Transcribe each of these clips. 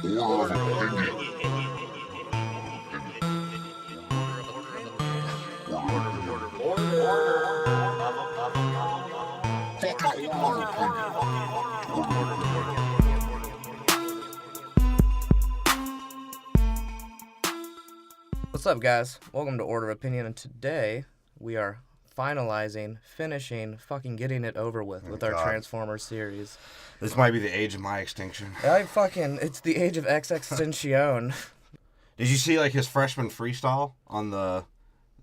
What's up, guys? Welcome to Order of Opinion, and today we are finishing, fucking getting it over with our Transformers series. This might be the age of my extinction. It's the age of Extinction. Did you see, like, his freshman freestyle on the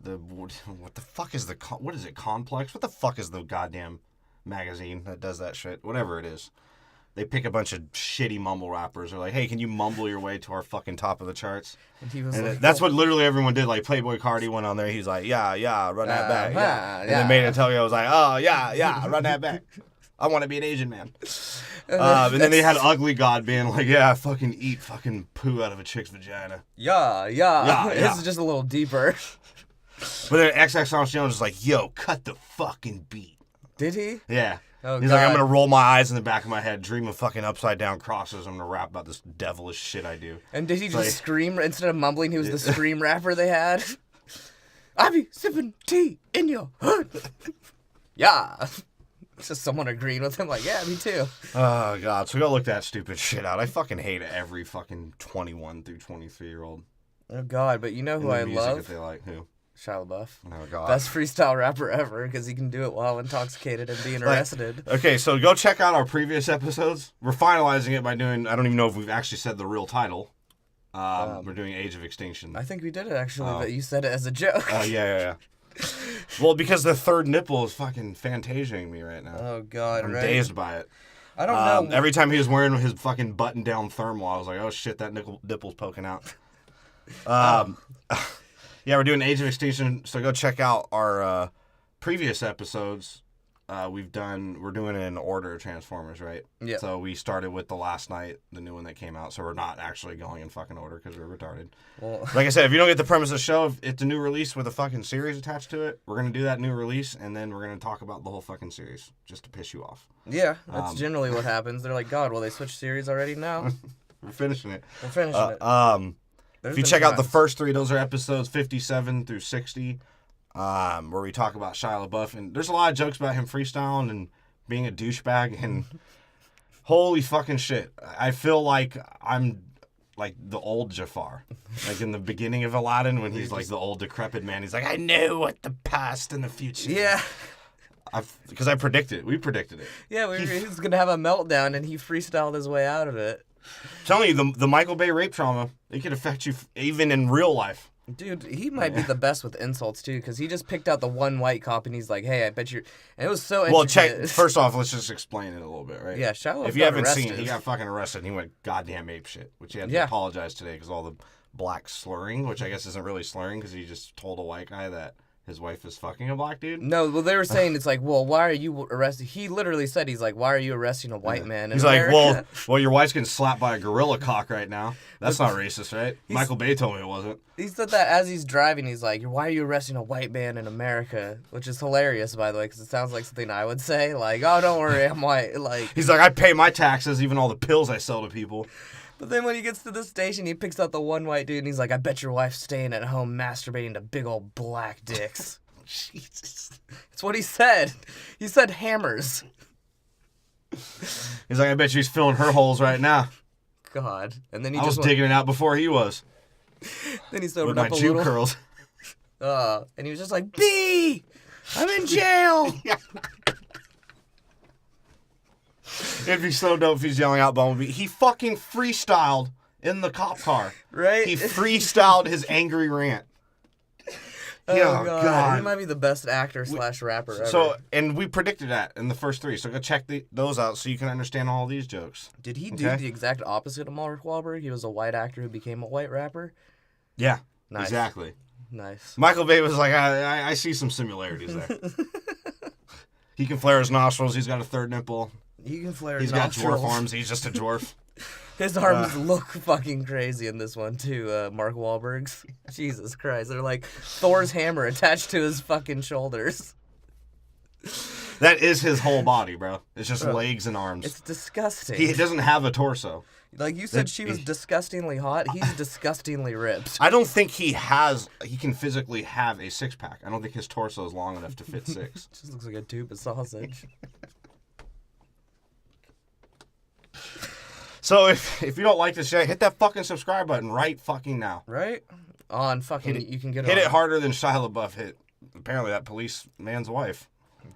what the fuck is what is it, Complex? What the fuck is the goddamn magazine that does that shit? Whatever it is. They pick a bunch of shitty mumble rappers. They're like, hey, can you mumble your way to our fucking top of the charts? And he was like, that's what literally everyone did. Like, Playboy Cardi went on there. He's like, yeah, run that back. Yeah. And then Made in Tokyo was like, oh, yeah, run that back. I want to be an Asian man. And then they had Ugly God being like, yeah, fucking eat fucking poo out of a chick's vagina. Yeah. This is just a little deeper. But then XXXTentacion was like, yo, cut the fucking beat. Did he? Yeah. Oh, He's God. like, I'm going to roll my eyes in the back of my head, dream of fucking upside down crosses. I'm going to rap about this devilish shit I do. And did he just scream instead of mumbling? He was the scream rapper they had. I be sipping tea in your hood. Yeah. Just someone agreeing with him, like, yeah, me too. Oh, God. So go look that stupid shit out. I fucking hate every fucking 21 through 23-year-old. Oh, God. But you know who I love? If they like. Who? Shia LaBeouf. Oh, God. Best freestyle rapper ever, because he can do it while intoxicated and being arrested. Okay, so go check out our previous episodes. We're finalizing it by doing, I don't even know if we've actually said the real title. We're doing Age of Extinction. I think we did it, actually, but you said it as a joke. Oh, yeah. Well, because the third nipple is fucking Fantasiaing me right now. Oh, God, I'm right? dazed by it. I don't know. Every time he was wearing his fucking button-down thermal, I was like, oh, shit, that nipple's poking out. Yeah, we're doing Age of Extinction, so go check out our previous episodes. We're doing it in order of Transformers, right? Yeah. So we started with the last night, the new one that came out, so we're not actually going in fucking order because we're retarded. Well, like I said, if you don't get the premise of the show, if it's a new release with a fucking series attached to it, we're going to do that new release, and then we're going to talk about the whole fucking series, just to piss you off. Yeah, that's generally what happens. They're like, God, will they switch series already now? We're finishing it. There's If you check out the first three, those are episodes 57 through 60, where we talk about Shia LaBeouf. And there's a lot of jokes about him freestyling and being a douchebag. And holy fucking shit. I feel like I'm like the old Jafar. Like in the beginning of Aladdin when he's like the old decrepit man. He's like, I know what the past and the future. Yeah. Because I predicted it. We predicted it. Yeah, he was going to have a meltdown, and he freestyled his way out of it. I'm telling you, the Michael Bay rape trauma, it could affect you even in real life. Dude, he might be the best with insults, too, because he just picked out the one white cop, and he's like, hey, I bet you're... And it was so intricate. Well, first off, let's just explain it a little bit, right? Yeah, Shia LaBeouf If you haven't seen it, he got fucking arrested, and he went goddamn ape shit, which he had to apologize today because all the black slurring, which I guess isn't really slurring because he just told a white guy that his wife is fucking a black dude. No, well, they were saying, it's like, well, why are you arresting... He literally said, he's like, why are you arresting a white man in He's America? like, well, your wife's getting slapped by a gorilla cock right now. That's not racist, right? Michael Bay told me it wasn't. He said that as he's driving. He's like, why are you arresting a white man in America? Which is hilarious, by the way, because it sounds like something I would say. Like, oh, don't worry, I'm white. Like, he's like, I pay my taxes, even all the pills I sell to people. But then when he gets to the station, he picks out the one white dude, and he's like, I bet your wife's staying at home masturbating to big old black dicks. Jesus. That's what he said. He said hammers. He's like, I bet she's filling her holes right now. God. And then he I just was digging it out before he was. Then he sobered with up my a Jew little. curls. And he was just like, B! I'm in jail! It'd be so dope if he's yelling out Bumblebee. He fucking freestyled in the cop car. Right? He freestyled his angry rant. Oh, God. He might be the best actor / rapper ever. So, and we predicted that in the first three. So go check those out so you can understand all these jokes. Did he do the exact opposite of Mark Wahlberg? He was a white actor who became a white rapper? Yeah, nice. Exactly. Nice. Michael Bay was like, I see some similarities there. He can flare his nostrils. He's got a third nipple. He can flare his nostrils. He's got dwarf arms. He's just a dwarf. His arms look fucking crazy in this one, too, Mark Wahlberg's. Jesus Christ. They're like Thor's hammer attached to his fucking shoulders. That is his whole body, bro. It's just legs and arms. It's disgusting. He doesn't have a torso. Like you said, she was disgustingly hot. He's disgustingly ripped. I don't think he can physically have a six-pack. I don't think his torso is long enough to fit six. Just looks like a tube of sausage. So if you don't like this shit, hit that fucking subscribe button right fucking now. Right? On fucking, you can get it Hit on. it harder than Shia LaBeouf hit, apparently, that police man's wife.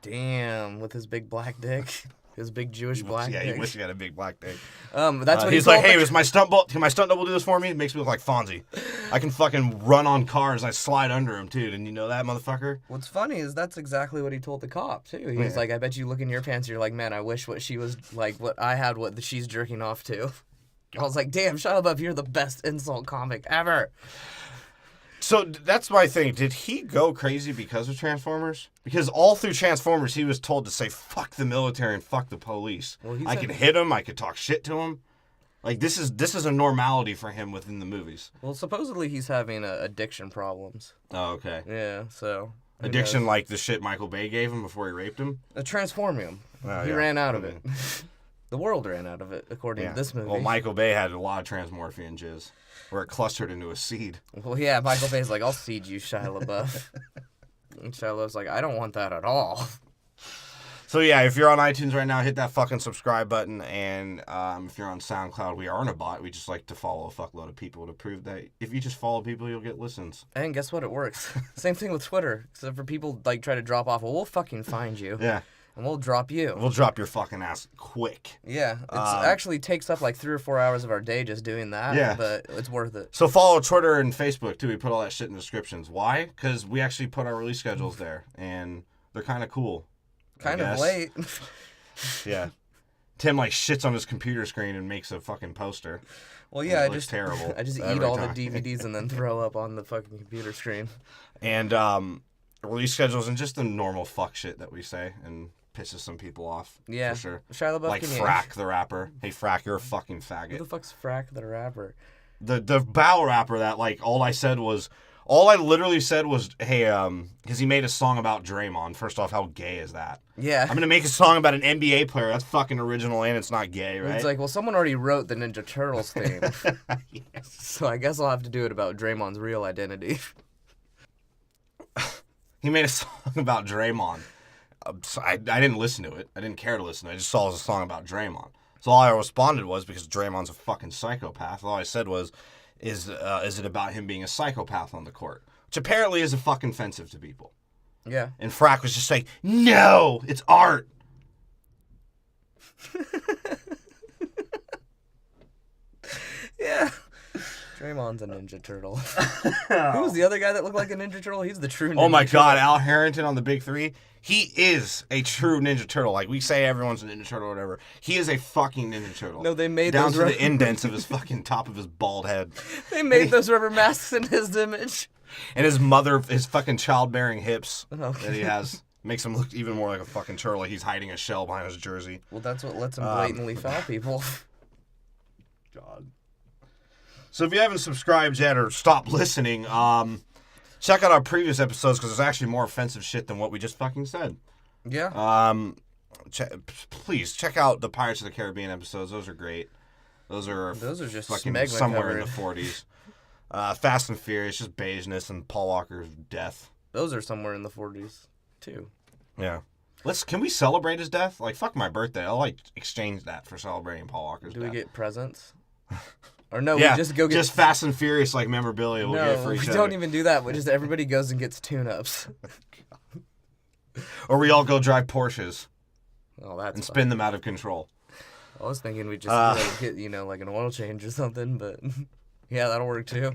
Damn, with his big black dick. His big Jewish black dick. Yeah, he wished he had a big black dick. That's what he's like, hey, can my stunt double do this for me? It makes me look like Fonzie. I can fucking run on cars. I slide under him, too. Didn't you know that, motherfucker? What's funny is that's exactly what he told the cop, too. He was like, I bet you look in your pants and you're like, man, I wish what she was, like, what I had, what she's jerking off to. I was like, damn, Shia LaBeouf, you're the best insult comic ever. So that's my thing. Did he go crazy because of Transformers? Because all through Transformers, he was told to say, fuck the military and fuck the police. Well, I could hit him. I could talk shit to him. Like, this is a normality for him within the movies. Well, supposedly he's having addiction problems. Oh, okay. Yeah, so... Addiction like the shit Michael Bay gave him before he raped him? Transformium. He ran out of it. The world ran out of it, according to this movie. Well, Michael Bay had a lot of transmorphian jizz, where it clustered into a seed. Well, yeah, Michael Bay's like, I'll seed you, Shia LaBeouf. And Shia LaBeouf's like, I don't want that at all. So, yeah, if you're on iTunes right now, hit that fucking subscribe button. And if you're on Soundcloud, we aren't a bot. We just like to follow a fuckload of people to prove that if you just follow people, you'll get listens. And guess what? It works. Same thing with Twitter. Except for people, like, try to drop off. Well, we'll fucking find you. Yeah. And we'll drop you. We'll drop your fucking ass quick. Yeah. It actually takes up like 3 or 4 hours of our day just doing that. Yeah. But it's worth it. So follow Twitter and Facebook, too. We put all that shit in the descriptions. Why? Because we actually put our release schedules there. And they're kind of cool. Kind of late. Yeah. Tim, like, shits on his computer screen and makes a fucking poster. Well, yeah, terrible. I just eat all the DVDs and then throw up on the fucking computer screen. And release schedules and just the normal fuck shit that we say and pisses some people off. Yeah. For sure. Shia LaBeouf, like Frack the rapper. Hey, Frack, you're a fucking faggot. Who the fuck's Frack the rapper? The battle rapper that, like, all I literally said was, hey, because he made a song about Draymond. First off, how gay is that? Yeah. I'm going to make a song about an NBA player. That's fucking original and it's not gay, right? It's like, well, someone already wrote the Ninja Turtles theme. Yes. So I guess I'll have to do it about Draymond's real identity. He made a song about Draymond. So I didn't listen to it. I didn't care to listen to it. I just saw it was a song about Draymond. So all I responded was, because Draymond's a fucking psychopath, all I said was, is it about him being a psychopath on the court? Which apparently is fucking offensive to people. Yeah. And Frack was just like, no, it's art. Yeah. Draymond's a Ninja Turtle. Who was the other guy that looked like a Ninja Turtle? He's the true Ninja Turtle. Oh my God, Al Harrington on the Big Three. He is a true Ninja Turtle. Like, we say everyone's a Ninja Turtle or whatever. He is a fucking Ninja Turtle. No, they made down those to the indents of his fucking top of his bald head. They made those rubber masks in his image. And his fucking childbearing hips that he has makes him look even more like a fucking turtle. Like he's hiding a shell behind his jersey. Well, that's what lets him blatantly foul people. God. So if you haven't subscribed yet or stopped listening, check out our previous episodes because there's actually more offensive shit than what we just fucking said. Yeah. Please check out the Pirates of the Caribbean episodes. Those are great. Those are just fucking somewhere in the 40s. Fast and Furious, just beigeness and Paul Walker's death. Those are somewhere in the 40s too. Yeah. Can we celebrate his death? Like, fuck my birthday. I'll like exchange that for celebrating Paul Walker's death. Do we get presents? Or no, yeah, we just go get... just Fast and Furious, like, memorabilia we'll get for each other. No, we don't even do that. We just, everybody goes and gets tune-ups. Or we all go drive Porsches. Oh, that's and spin them out of control. I was thinking we'd just get, like, an oil change or something, but... Yeah, that'll work, too.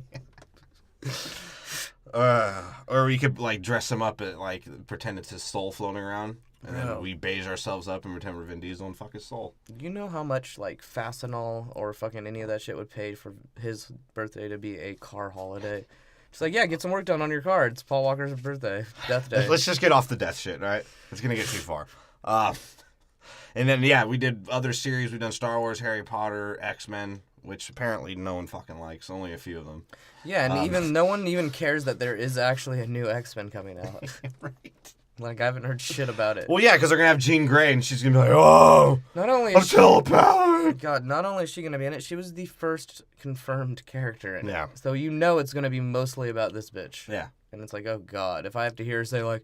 Or we could, like, dress him up at, like, pretend it's his soul floating around. And then we beige ourselves up and pretend we're Vin Diesel and fuck his soul. You know how much, like, Fastenal or fucking any of that shit would pay for his birthday to be a car holiday? It's like, yeah, get some work done on your car. It's Paul Walker's birthday. Death day. Let's just get off the death shit, right? It's going to get too far. And then, yeah, we did other series. We've done Star Wars, Harry Potter, X-Men, which apparently no one fucking likes. Only a few of them. Yeah, and even no one even cares that there is actually a new X-Men coming out. Right. Like, I haven't heard shit about it. Well, yeah, because they're going to have Jean Grey, and she's going to be like, oh, not only I'm telepathic. God, not only is she going to be in it, she was the first confirmed character in Yeah. it. So you know it's going to be mostly about this bitch. Yeah. And it's like, oh, God, if I have to hear her say, like...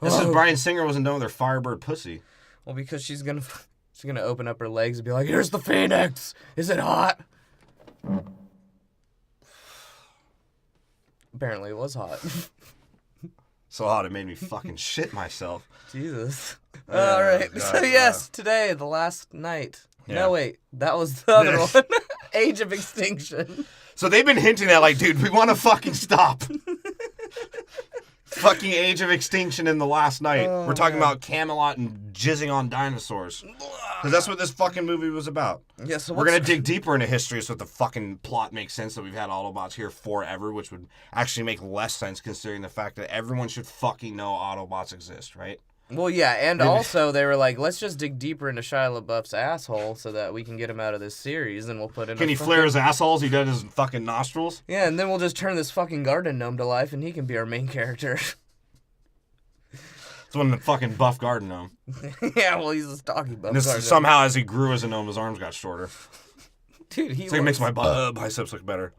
This is Bryan Singer wasn't done with her Firebird pussy. Well, because she's going to open up her legs and be like, here's the Phoenix. Is it hot? Apparently it was hot. So hot it made me fucking shit myself. Jesus. All right. God, So, yes, today, the last night. Yeah. No, wait. That was the other one. Age of Extinction. So they've been hinting at, like, dude, we want to fucking stop. Fucking Age of Extinction in the last night. We're talking about Camelot and jizzing on dinosaurs. Because that's what this fucking movie was about. Yeah, so we're going to dig deeper into history so that the fucking plot makes sense that we've had Autobots here forever, which would actually make less sense considering the fact that everyone should fucking know Autobots exist, right? Well, yeah, and also they were like, let's just dig deeper into Shia LaBeouf's asshole so that we can get him out of this series, and we'll put in. Can he flare his assholes? He does his fucking nostrils. Yeah, and then we'll just turn this fucking garden gnome to life, and he can be our main character. It's one of the fucking buff garden gnome. Yeah, well, he's a stocky buff And garden. somehow, as he grew as a gnome, his arms got shorter. Dude, It makes my biceps look better.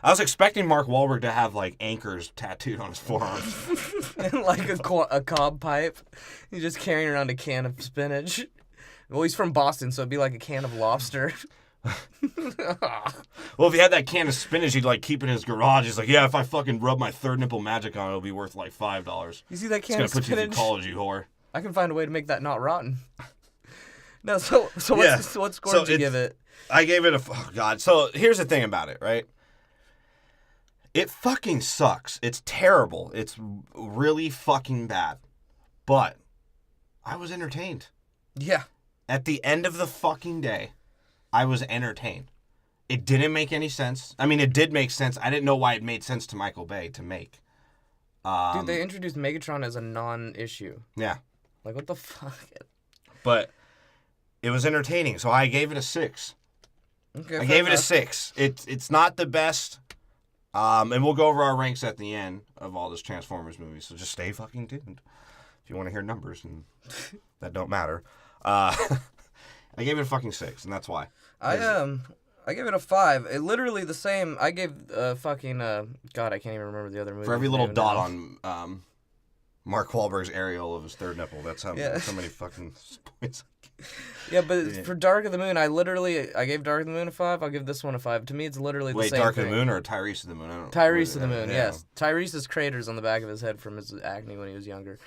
I was expecting Mark Wahlberg to have, like, anchors tattooed on his forearms. And like a cob pipe. He's just carrying around a can of spinach. Well, he's from Boston, so it'd be like a can of lobster. Well, if he had that can of spinach, he'd, like, keep it in his garage. He's like, yeah, if I fucking rub my third nipple magic on it, it'll be worth, like, $5. You see that can it's of gonna put you spinach? through college, you whore. I can find a way to make that not rotten. No, so what score did you give it? I gave it oh, God. So here's the thing about it, right? It fucking sucks. It's terrible. It's really fucking bad. But I was entertained. Yeah. At the end of the fucking day, I was entertained. It didn't make any sense. I mean, it did make sense. I didn't know why it made sense to Michael Bay to make. Dude, they introduced Megatron as a non-issue. Yeah. Like, what the fuck? But it was entertaining, so I gave it a 6. Okay, I gave it a 6. It's not the best. And we'll go over our ranks at the end of all this Transformers movie, so just stay fucking tuned if you want to hear numbers and that don't matter. I gave it a fucking 6, and that's why. I gave it a 5. It literally the same. I gave fucking God, I can't even remember the other movie. For every little dot on Mark Wahlberg's areola of his third nipple, that's how many fucking points. Yeah, but for Dark of the Moon, I gave Dark of the Moon a 5. I'll give this one a 5. To me, it's literally the same thing. Wait, Dark of the Moon or Tyrese of the Moon? I don't Tyrese of the Moon, yes. Tyrese's craters on the back of his head from his acne when he was younger.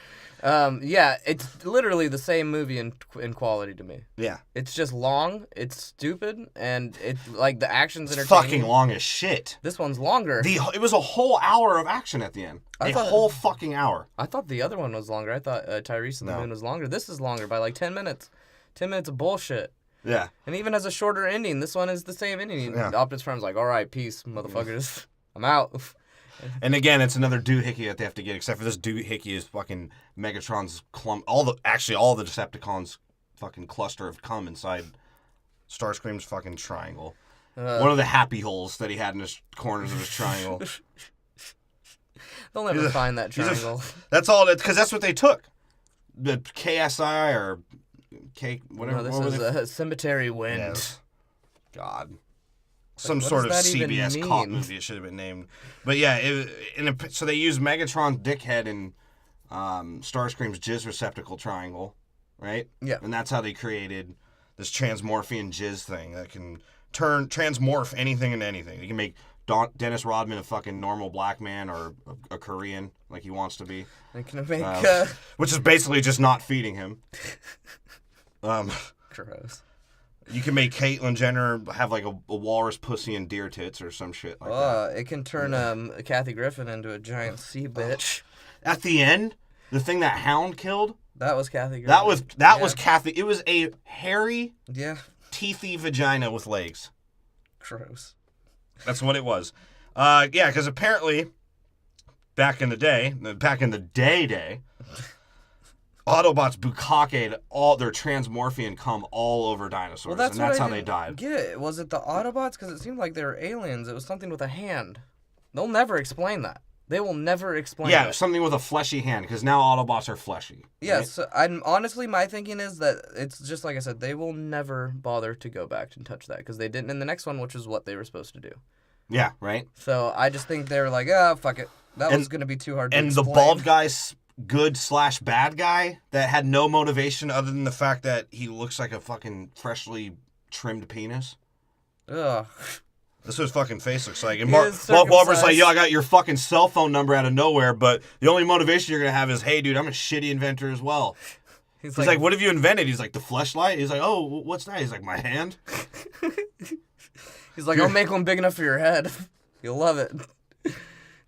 Yeah, it's literally the same movie in quality to me. Yeah. It's just long, it's stupid, and like the action's It's entertaining. fucking long as shit. This one's longer. It was a whole hour of action at the end. A whole fucking hour. I thought the other one was longer. I thought Tyrese of the Moon was longer. This is longer by like 10 minutes. 10 minutes of bullshit. Yeah. And even has a shorter ending. This one is the same ending. Yeah. Optimus Prime's like, all right, peace, motherfuckers. I'm out. And again, it's another doohickey that they have to get, except for this doohickey is fucking Megatron's clump. All the Decepticons fucking cluster have come inside Starscream's fucking triangle. One of the happy holes that he had in his corners of his triangle. They'll never find that triangle. That's all, because that's what they took. The KSI or K, whatever. No, this is a Cemetery Wind. Yes. God. Some what sort of does that even CBS mean? cop movie it should have been named. But yeah, so they used Megatron's dickhead in Starscream's jizz receptacle triangle, right? Yeah. And that's how they created this transmorphian jizz thing that can transmorph anything into anything. You can make Dennis Rodman a fucking normal black man or a Korean like he wants to be. They can make which is basically just not feeding him. Gross. You can make Caitlyn Jenner have like a walrus pussy and deer tits or some shit like that. It can turn Kathy Griffin into a giant sea bitch. At the end, the thing that Hound killed. That was Kathy Griffin. That was Kathy. It was a hairy, teethy vagina with legs. Gross. That's what it was. Yeah, because apparently, back in the day, Autobots bukkake'd all their transmorphian cum all over dinosaurs, and that's how they died. Was it the Autobots? Because it seemed like they were aliens. It was something with a hand. They'll never explain that. They will never explain Yeah, it. something with a fleshy hand, because now Autobots are fleshy. Yeah, right? so honestly, my thinking is that it's just like I said, they will never bother to go back and touch that, because they didn't in the next one, which is what they were supposed to do. Yeah, right? So I just think they were like, oh, fuck it. That was going to be too hard to explain. And the bald guy's good/bad guy that had no motivation other than the fact that he looks like a fucking freshly trimmed penis. Ugh. That's what his fucking face looks like. And He is Wahlberg's like, circumcised. yo, I got your fucking cell phone number out of nowhere, but the only motivation you're going to have is, hey, dude, I'm a shitty inventor as well. He's like, what have you invented? He's like, the fleshlight? He's like, oh, what's that? He's like, my hand? He's like, I'll make one big enough for your head. You'll love it.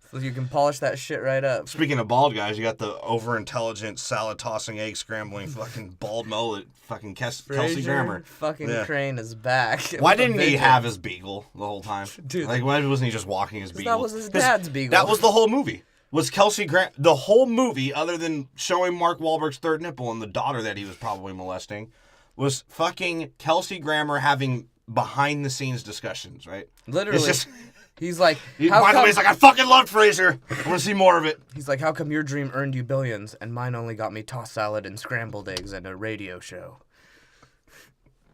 So you can polish that shit right up. Speaking of bald guys, you got the over-intelligent, salad-tossing, egg-scrambling, fucking bald mullet, fucking Kelsey Grammer. Fucking Crane is back. Why didn't he have his beagle the whole time? Dude. Like, why wasn't he just walking his beagle? That was his dad's beagle. That was the whole movie. Was Kelsey Grammer... The whole movie, other than showing Mark Wahlberg's third nipple and the daughter that he was probably molesting, was fucking Kelsey Grammer having behind-the-scenes discussions, right? Literally. It's just... He's like, Michael Bay's like, I fucking love Frasier. I want to see more of it. He's like, how come your dream earned you billions and mine only got me tossed salad and scrambled eggs and a radio show?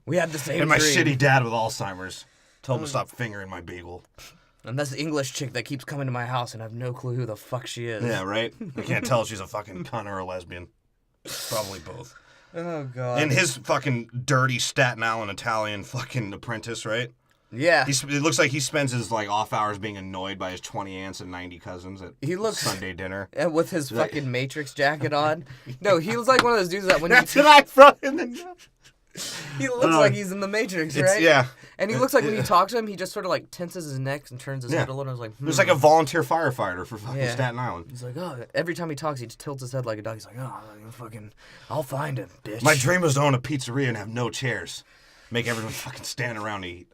We had the same And my dream. shitty dad with Alzheimer's told him to stop fingering my beagle. And that's the English chick that keeps coming to my house and I have no clue who the fuck she is. Yeah, right? I can't tell if she's a fucking cunt or a lesbian. Probably both. Oh, God. And his fucking dirty Staten Island Italian fucking apprentice, right? Yeah. It looks like he spends his like off hours being annoyed by his 20 aunts and 90 cousins at Sunday dinner. And with his fucking Matrix jacket on. No, he was like one of those dudes that when That's what I fucking know. he looks like he's in the Matrix, right? Yeah. And he looks like when you talk to him, he just sort of like tenses his neck and turns his head a little. And is like, He was like a volunteer firefighter for fucking Staten Island. He's like, oh, every time he talks, he just tilts his head like a dog. He's like, oh, I'll find him, bitch. My dream was to own a pizzeria and have no chairs. Make everyone fucking stand around and eat.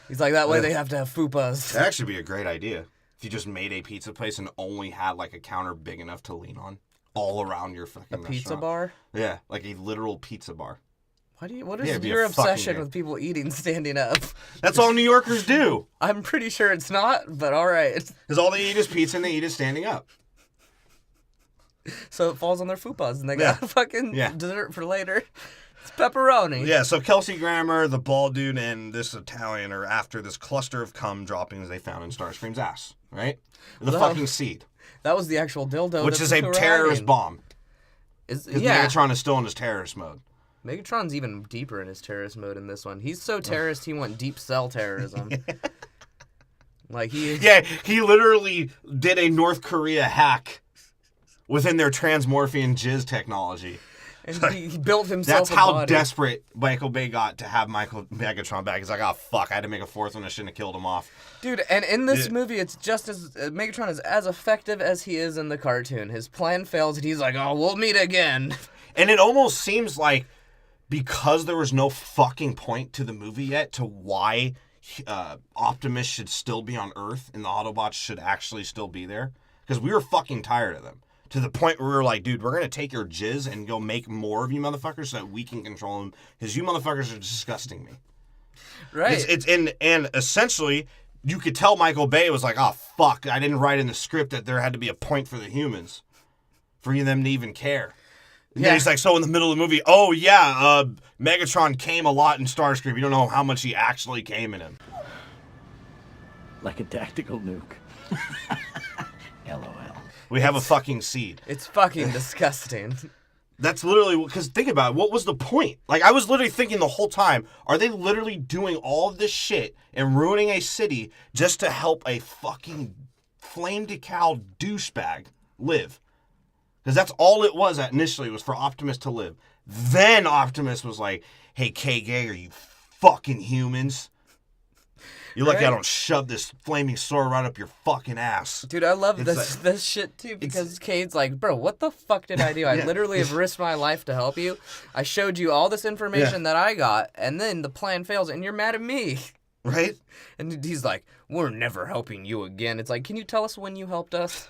He's like, that way they have to have fupas. That'd actually be a great idea. If you just made a pizza place and only had like a counter big enough to lean on all around your fucking restaurant. Pizza bar? Yeah, like a literal pizza bar. What is your obsession with people eating standing up? That's all New Yorkers do. I'm pretty sure it's not, but all right. Because all they eat is pizza and they eat it standing up. So it falls on their fupas and they got fucking dessert for later. It's pepperoni. Yeah, so Kelsey Grammer, the bald dude, and this Italian are after this cluster of cum droppings they found in Starscream's ass, right? The fucking seed. That was the actual dildo. Which is a terrorist bomb. Because Megatron is still in his terrorist mode. Megatron's even deeper in his terrorist mode in this one. He's so terrorist, he went deep cell terrorism. Like he literally did a North Korea hack within their transmorphian jizz technology. And he built himself That's how desperate Michael Bay got to have Megatron back. He's like, oh, fuck, I had to make a fourth one. I shouldn't have killed him off. Dude, and in this movie, it's just as... Megatron is as effective as he is in the cartoon. His plan fails, and he's like, oh, we'll meet again. And it almost seems like because there was no fucking point to the movie yet to why Optimus should still be on Earth and the Autobots should actually still be there. Because we were fucking tired of them. To the point where we were like, dude, we're going to take your jizz and go make more of you motherfuckers so that we can control them. Because you motherfuckers are disgusting me. Right. And essentially, you could tell Michael Bay was like, oh, fuck, I didn't write in the script that there had to be a point for the humans. For them to even care. And then he's like, so in the middle of the movie, oh, yeah, Megatron came a lot in Starscream. You don't know how much he actually came in him. Like a tactical nuke. LOL. We have a fucking seed. It's fucking disgusting. That's literally, because think about it, what was the point? Like, I was literally thinking the whole time, are they literally doing all of this shit and ruining a city just to help a fucking flame-decaled douchebag live? Because that's all it was initially, was for Optimus to live. Then Optimus was like, hey, K-Gay, are you fucking humans? You're lucky I don't shove this flaming sword right up your fucking ass. Dude, I love this shit too, because Cade's like, bro, what the fuck did I do? I literally have risked my life to help you. I showed you all this information that I got, and then the plan fails, and you're mad at me. Right? And he's like, we're never helping you again. It's like, can you tell us when you helped us?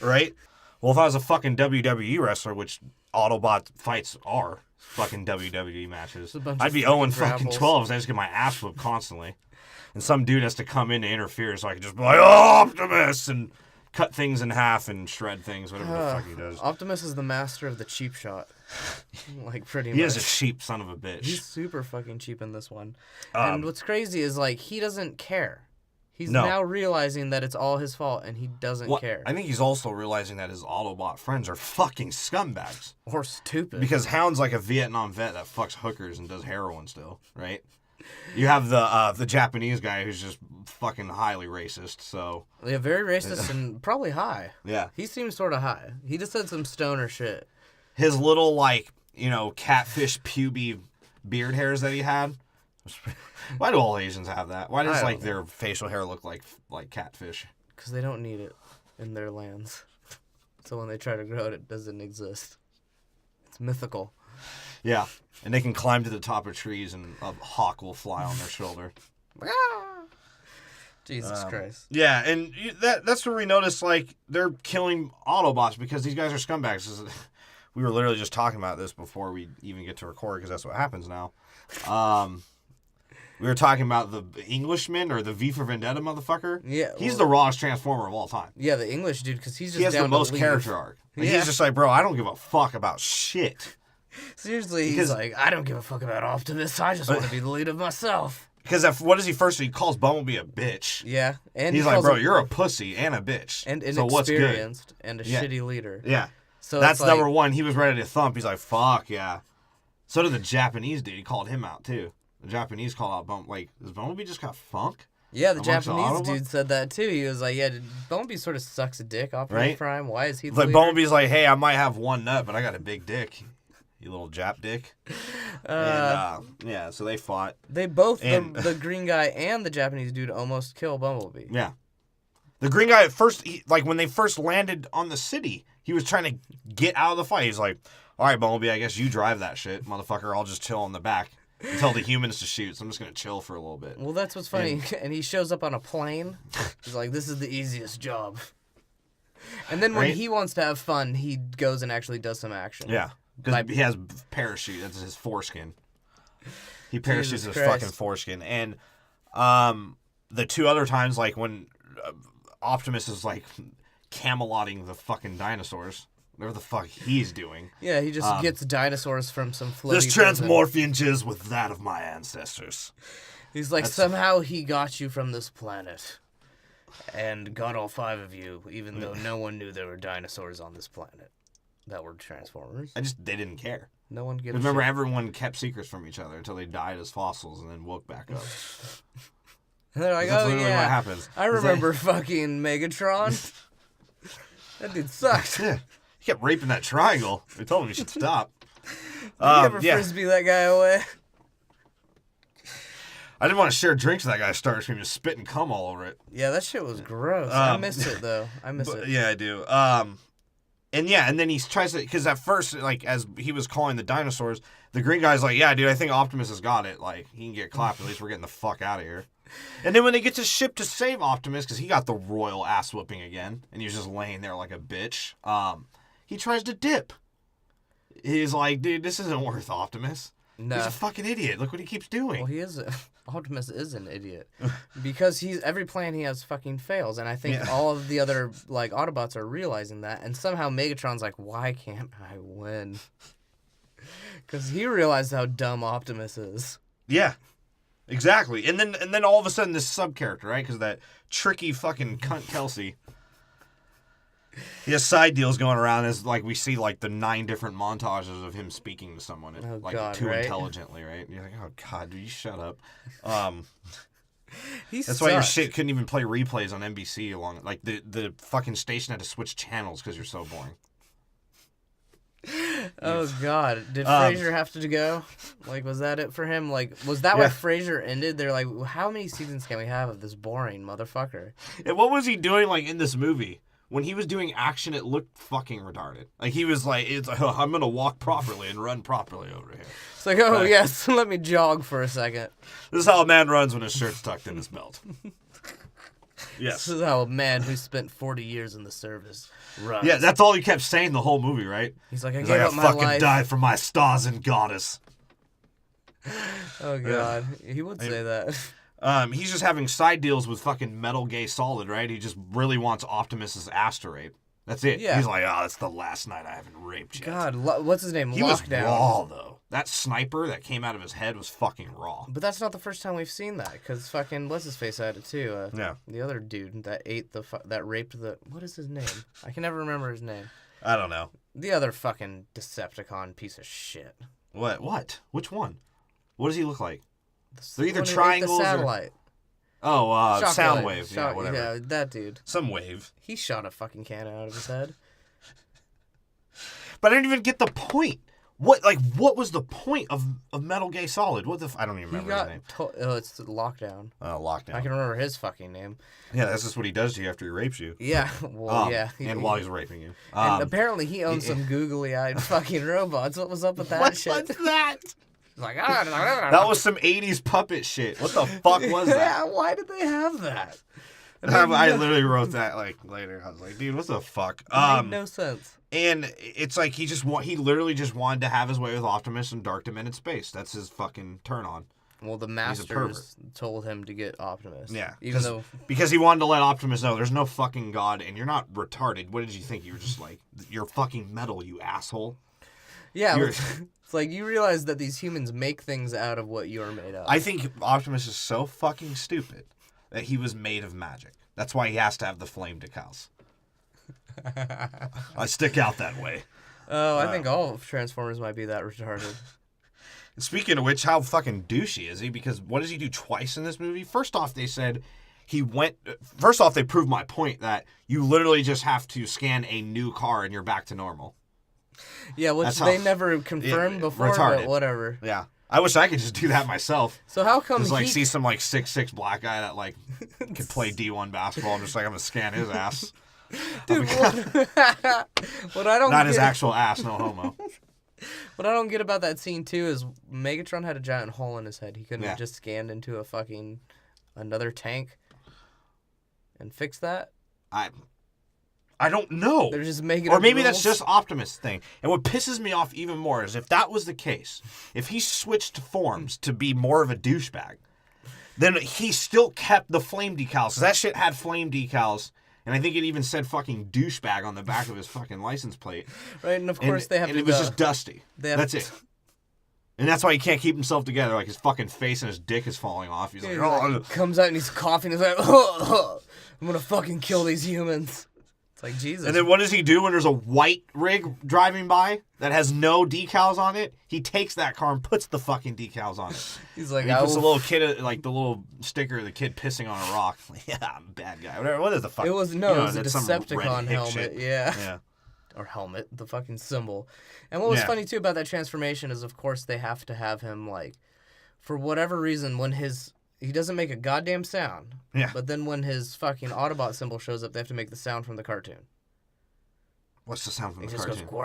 Right? Well, if I was a fucking WWE wrestler, which Autobot fights are fucking WWE matches, I'd be 0 fucking 12 as I just get my ass whooped constantly. And some dude has to come in to interfere so I can just be like, oh, Optimus! And cut things in half and shred things, whatever the fuck he does. Optimus is the master of the cheap shot. Like, pretty much. He is a cheap son of a bitch. He's super fucking cheap in this one. And what's crazy is, like, he doesn't care. He's now realizing that it's all his fault, and he doesn't care. I think he's also realizing that his Autobot friends are fucking scumbags. Or stupid. Because Hound's like a Vietnam vet that fucks hookers and does heroin still, right? You have the Japanese guy who's just fucking highly racist, so... Yeah, very racist and probably high. Yeah. He seems sort of high. He just said some stoner shit. His little, like, catfish puby beard hairs that he had... Why do all Asians have that? Why does like their facial hair look like catfish? Because they don't need it in their lands. So when they try to grow it, it doesn't exist. It's mythical. Yeah, and they can climb to the top of trees and a hawk will fly on their shoulder. Jesus Christ. Yeah, and that's where we notice like they're killing Autobots because these guys are scumbags. We were literally just talking about this before we even get to record because that's what happens now. We were talking about the Englishman or the V for Vendetta motherfucker. Yeah. He's the rawest Transformer of all time. Yeah, the English dude, because he's just he has down the most to leave. character arc. Like, Yeah. he's just like, bro, I don't give a fuck about shit. Seriously, he's like, I don't give a fuck about Optimus. I just want to be the leader myself. Because what does he first do? He calls Bumblebee a bitch. Yeah. And he's like, bro, you're a pussy and a bitch. And so what's good? inexperienced and a shitty leader. Yeah. So that's it's like, number one. He was ready to thump. He's like, fuck yeah. So did the Japanese dude. He called him out too. The Japanese call out Bumblebee. Like, does Bumblebee just got funk? Yeah, the Japanese dude said that too. He was like, yeah, Bumblebee sort of sucks a dick, Optimus Prime. Why is he the leader? Bumblebee's like, hey, I might have one nut, but I got a big dick. You little Jap dick. Yeah, so they fought. They both, the green guy and the Japanese dude, almost kill Bumblebee. Yeah. The green guy at first, when they first landed on the city, he was trying to get out of the fight. He's like, all right, Bumblebee, I guess you drive that shit, motherfucker. I'll just chill on the back and tell the humans to shoot. So I'm just going to chill for a little bit. Well, that's what's funny. And he shows up on a plane. He's like, this is the easiest job. And then when he wants to have fun, he goes and actually does some action. Yeah. Because he has parachute. That's his foreskin. He parachutes his fucking foreskin. And the two other times, like when Optimus is like camelotting the fucking dinosaurs, whatever the fuck he's doing. Yeah, he just gets dinosaurs from some floaty This transmorphian jizz with that of my ancestors. He's like, somehow he got you from this planet. And got all 5 of you, even though no one knew there were dinosaurs on this planet that were Transformers. They didn't care. No one gave Remember, everyone kept secrets from each other until they died as fossils and then woke back up. And they're like, that's oh literally yeah, what happens. I remember fucking Megatron. That dude sucked. Yeah. He kept raping that triangle. They told him he should stop. Did you ever frisbee that guy away? I didn't want to share drinks with that guy. Started screaming, spit and cum all over it. Yeah, that shit was gross. I missed it though. I miss it. Yeah, I do. And then he tries to, because at first, like, as he was calling the dinosaurs, the green guy's like, yeah, dude, I think Optimus has got it. Like, he can get clapped. At least we're getting the fuck out of here. And then when they get to ship to save Optimus, because he got the royal ass whooping again, and he was just laying there like a bitch, he tries to dip. He's like, dude, this isn't worth Optimus. No. He's a fucking idiot. Look what he keeps doing. Well, he is. Optimus is an idiot. Because every plan he has fucking fails. And I think all of the other like Autobots are realizing that. And somehow Megatron's like, why can't I win? Because he realized how dumb Optimus is. Yeah. Exactly. And then all of a sudden this sub-character, right? Because that tricky fucking cunt Kelsey. He has side deals going around as like we see like the 9 different montages of him speaking to someone too intelligently, right? And you're like, oh god, dude, you shut up. That's why your shit couldn't even play replays on NBC along. Like the fucking station had to switch channels because you're so boring. Oh god, did Frasier have to go? Like, was that it for him? Like, was that why Frasier ended? They're like, how many seasons can we have of this boring motherfucker? And what was he doing like in this movie? When he was doing action, it looked fucking retarded. Like, he was like, I'm going to walk properly and run properly over here. It's like, oh, yes, let me jog for a second. This is how a man runs when his shirt's tucked in his belt. Yes. This is how a man who spent 40 years in the service runs. Yeah, that's all he kept saying the whole movie, right? He's like, I gave up my life. I fucking died for my stars and goddess. Oh, God. He would say that. He's just having side deals with fucking Metal Gay Solid, right? He just really wants Optimus's ass to rape. That's it. Yeah. He's like, oh, it's the last night I haven't raped yet. God, what's his name? He was Lockdown. raw, though. That sniper that came out of his head was fucking raw. But that's not the first time we've seen that, because fucking what's-his-face had it, too. Yeah. The other dude that ate that raped the... What is his name? I can never remember his name. I don't know. The other fucking Decepticon piece of shit. What? Which one? What does he look like? They're The either one who ate triangles the satellite. Oh, Shockwave. Soundwave. Yeah, whatever. Yeah, that dude. Some wave. He shot a fucking cannon out of his head. But I didn't even get the point. What was the point of Metal Gay Solid? I don't even remember his name. It's Lockdown. Lockdown. I can remember his fucking name. Yeah, that's just what he does to you after he rapes you. Yeah, well, yeah. And while he's raping you. And apparently he owns some googly-eyed fucking robots. What was up with that shit? What's that? He's like, That was some 80s puppet shit. What the fuck was that? Yeah, why did they have that? I literally wrote that later. I was like, dude, what the fuck? It made no sense. And it's like he literally just wanted to have his way with Optimus and Dark Dimented Space. That's his fucking turn on. Well, the Masters told him to get Optimus. Yeah. Because he wanted to let Optimus know there's no fucking God and you're not retarded. What did you think? You were just like, you're fucking metal, you asshole. Yeah, it's like you realize that these humans make things out of what you're made of. I think Optimus is so fucking stupid that he was made of magic. That's why he has to have the flame decals. I stick out that way. Oh, I think all Transformers might be that retarded. Speaking of which, how fucking douchey is he? Because what does he do twice in this movie? First off, they said they proved my point that you literally just have to scan a new car and you're back to normal. Yeah, which they never confirmed before, retarded. but whatever. Yeah. I wish I could just do that myself. So how come just see some 6'6" black guy that can play D1 basketball. I'm just like, I'm gonna scan his ass. Dude, what I don't not his actual ass, no homo. What I don't get about that scene too is Megatron had a giant hole in his head. He couldn't have just scanned into a fucking another tank and fix that. I don't know. They're just making or maybe that's just Optimus thing. And what pisses me off even more is if that was the case, if he switched forms to be more of a douchebag, then he still kept the flame decals. Because that shit had flame decals. And I think it even said fucking douchebag on the back of his fucking license plate. Right, and of course they have to. And it was just dusty. That's it. And that's why he can't keep himself together. Like his fucking face and his dick is falling off. He's like, oh. Comes out and he's coughing. He's like, oh, I'm gonna fucking kill these humans. It's like, Jesus. And then what does he do when there's a white rig driving by that has no decals on it? He takes that car and puts the fucking decals on it. He's like, and he puts the little kid, like the little sticker of the kid pissing on a rock. Yeah, I'm a bad guy. Whatever. What is the fuck? It was, it was a Decepticon helmet. Shit. Yeah. Or helmet, the fucking symbol. And what was funny too about that transformation is, of course, they have to have him, like, for whatever reason, when he doesn't make a goddamn sound. Yeah. But then when his fucking Autobot symbol shows up, they have to make the sound from the cartoon. What's the sound from the cartoon? Just goes,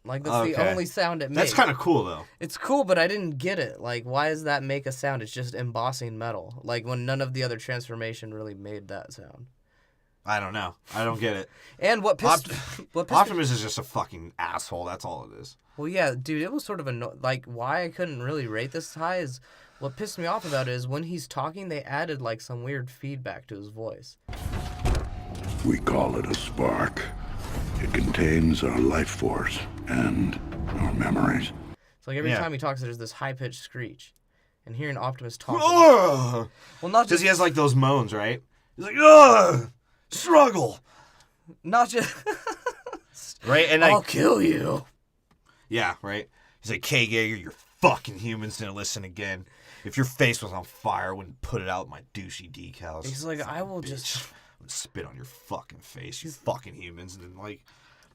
like, that's the only sound it makes. That's kind of cool, though. It's cool, but I didn't get it. Like, why does that make a sound? It's just embossing metal. Like, when none of the other transformation really made that sound. I don't know. I don't get it. And Optimus is just a fucking asshole. That's all it is. Well, yeah, dude, it was sort of like, why I couldn't really rate this high is what pissed me off about it is when he's talking, they added like some weird feedback to his voice. We call it a spark. It contains our life force and our memories. So like every time he talks, there's this high-pitched screech. And hearing Optimus talk... Well, not just... Because he has like those moans, right? He's like, ugh! Struggle. Not just right, and I'll kill you. Yeah, right. He's like, K. Gager, you're fucking humans didn't listen again. If your face was on fire, I wouldn't put it out with my douchey decals. He's like, I will just I'm gonna spit on your fucking face, you fucking humans. And then like,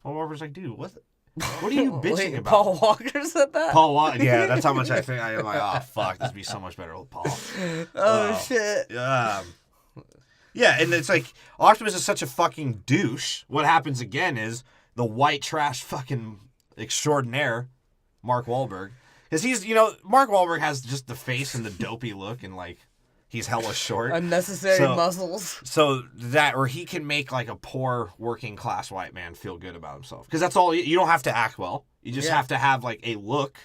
Paul Walker's like, dude, what are you bitching about? Paul Walker said that. Paul Walker, yeah, that's how much I think. I'm like, oh fuck, this would be so much better with Paul. Shit. Yeah, and it's like, Optimus is such a fucking douche. What happens again is the white trash fucking extraordinaire, Mark Wahlberg. Because he's, Mark Wahlberg has just the face and the dopey look and, like, he's hella short. Unnecessary muscles. So or he can make, like, a poor working class white man feel good about himself. Because that's all, you don't have to act well. You just have to have, like, a look.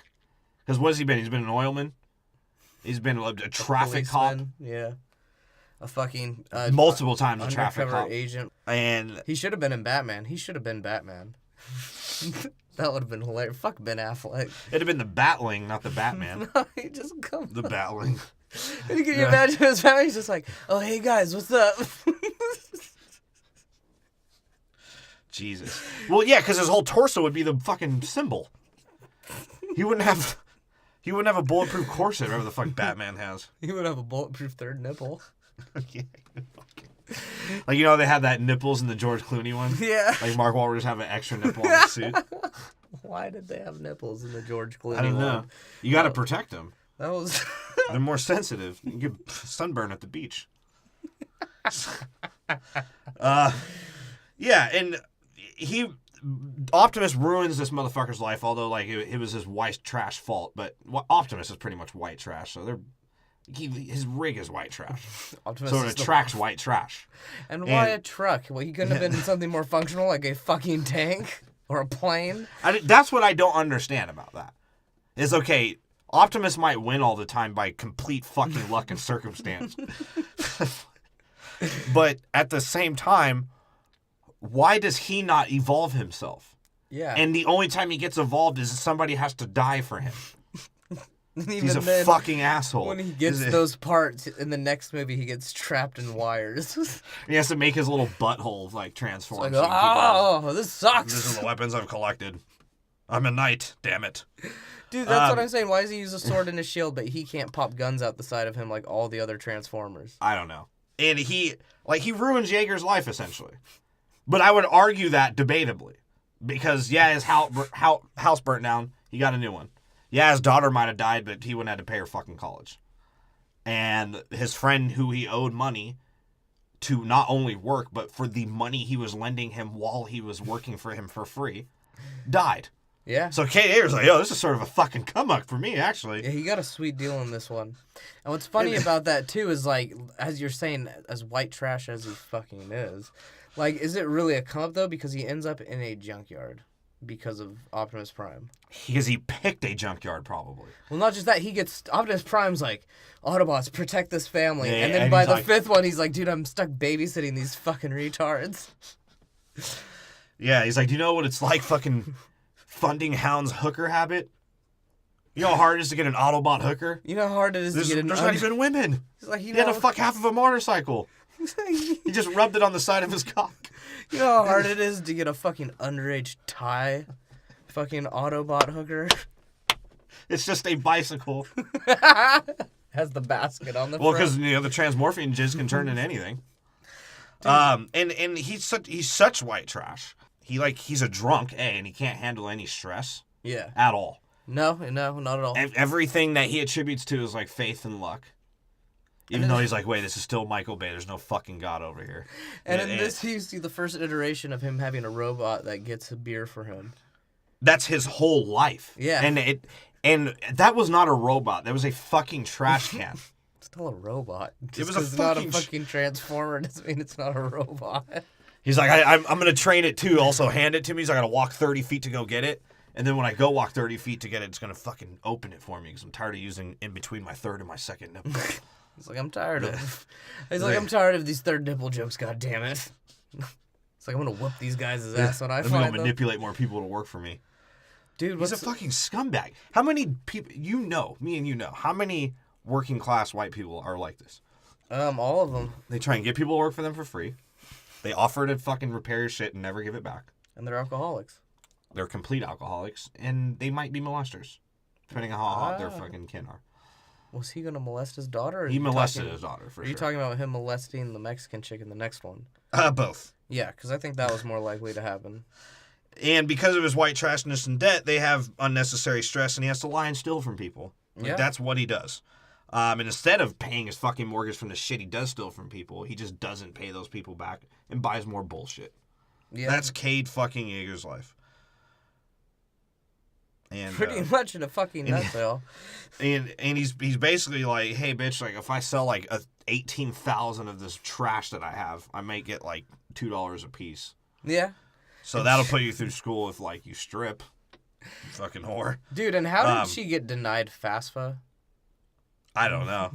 Because what has he been? He's been an oilman? He's been a traffic cop. Yeah. A fucking... multiple times a traffic cop. Agent. And... He should have been in Batman. That would have been hilarious. Fuck Ben Affleck. It'd have been the Batling, not the Batman. No, he just comes The Batling. Can you imagine his family? He's just like, oh, hey, guys, what's up? Jesus. Well, yeah, because his whole torso would be the fucking symbol. He wouldn't have a bulletproof corset, whatever the fuck Batman has. He would have a bulletproof third nipple. Yeah. Like, you know, they have that nipples in the George Clooney one? Yeah. Like, Mark Wahlberg just have an extra nipple on his suit. Why did they have nipples in the George Clooney I don't know. one? You got to protect them. That was... They're more sensitive. You get sunburn at the beach. Yeah, and Optimus ruins this motherfucker's life, although, like, it was his white trash fault, but Optimus is pretty much white trash, so his rig is white trash. Optimus so it attracts white trash. And why a truck? Well, he couldn't have been something more functional, like a fucking tank or a plane? That's what I don't understand about that. Is, okay, Optimus might win all the time by complete fucking luck and circumstance. But at the same time, why does he not evolve himself? Yeah. And the only time he gets evolved is somebody has to die for him. He's a then, fucking asshole. When he gets those parts in the next movie, he gets trapped in wires. He has to make his little butthole like transform. Like, oh, this sucks. These are the weapons I've collected. I'm a knight, damn it. Dude, that's what I'm saying. Why does he use a sword and a shield, but he can't pop guns out the side of him like all the other Transformers? I don't know. And he ruins Jaeger's life, essentially. But I would argue that debatably. Because, yeah, his house burnt down. He got a new one. Yeah, his daughter might have died, but he wouldn't have to pay her fucking college. And his friend who he owed money to not only work, but for the money he was lending him while he was working for him for free, died. Yeah. So Kate Ayer's like, yo, this is sort of a fucking come-up for me, actually. Yeah, he got a sweet deal in this one. And what's funny about that, too, is, like, as you're saying, as white trash as he fucking is, like, is it really a come-up, though? Because he ends up in a junkyard because of Optimus Prime. Because he picked a junkyard, probably. Well, not just that, Optimus Prime's like, Autobots, protect this family. Yeah, and then and by he's the like, fifth one, he's like, dude, I'm stuck babysitting these fucking retards. Yeah, he's like, do you know what it's like fucking funding Hound's hooker habit? You know how hard it is to get an Autobot hooker? You know how hard it is to get an... There's not even women. He's like, he had to fuck half of a motorcycle. He just rubbed it on the side of his cock. You know how hard it is to get a fucking underage Thai fucking Autobot hooker? It's just a bicycle. Has the basket on the well, front. because the transmorphine jizz can turn into anything. And he's such white trash. He's a drunk, and he can't handle any stress. Yeah. At all. No, not at all. Everything that he attributes to is like faith and luck. Even though he's like, wait, this is still Michael Bay. There's no fucking God over here. And in this, you see the first iteration of him having a robot that gets a beer for him. That's his whole life. Yeah. And that was not a robot. That was a fucking trash can. It's still a robot. It was it's not a fucking transformer doesn't mean it's not a robot. He's like, I'm going to train it too. Also hand it to me. So I got to walk 30 feet to go get it. And then when I go walk 30 feet to get it, it's going to fucking open it for me because I'm tired of using in between my third and my second nipple. He's like, I'm tired of... I'm tired of these third nipple jokes, God damn it. It's like, I'm going to whoop these guys' ass when I find them. I'm going to manipulate more people to work for me. Dude, he's a fucking scumbag. How many people... me and you know, how many working class white people are like this? All of them. They try and get people to work for them for free. They offer to fucking repair your shit and never give it back. And they're alcoholics. They're complete alcoholics, and they might be molesters, depending on how hot their fucking kin are. Was he going to molest his daughter? He molested his daughter, for sure. Are you talking about him molesting the Mexican chick in the next one? Both. Yeah, because I think that was more likely to happen. And because of his white trashness and debt, they have unnecessary stress, and he has to lie and steal from people. Like, that's what he does. And instead of paying his fucking mortgage from the shit he does steal from people, he just doesn't pay those people back and buys more bullshit. Yeah. That's Cade fucking Yeager's life. And, pretty much in a fucking nutshell. And he's basically like, hey, bitch, like if I sell like 18,000 of this trash that I have, I might get like $2 a piece. Yeah. So that'll put you through school if like you strip. You fucking whore. Dude, and how did she get denied FAFSA? I don't know.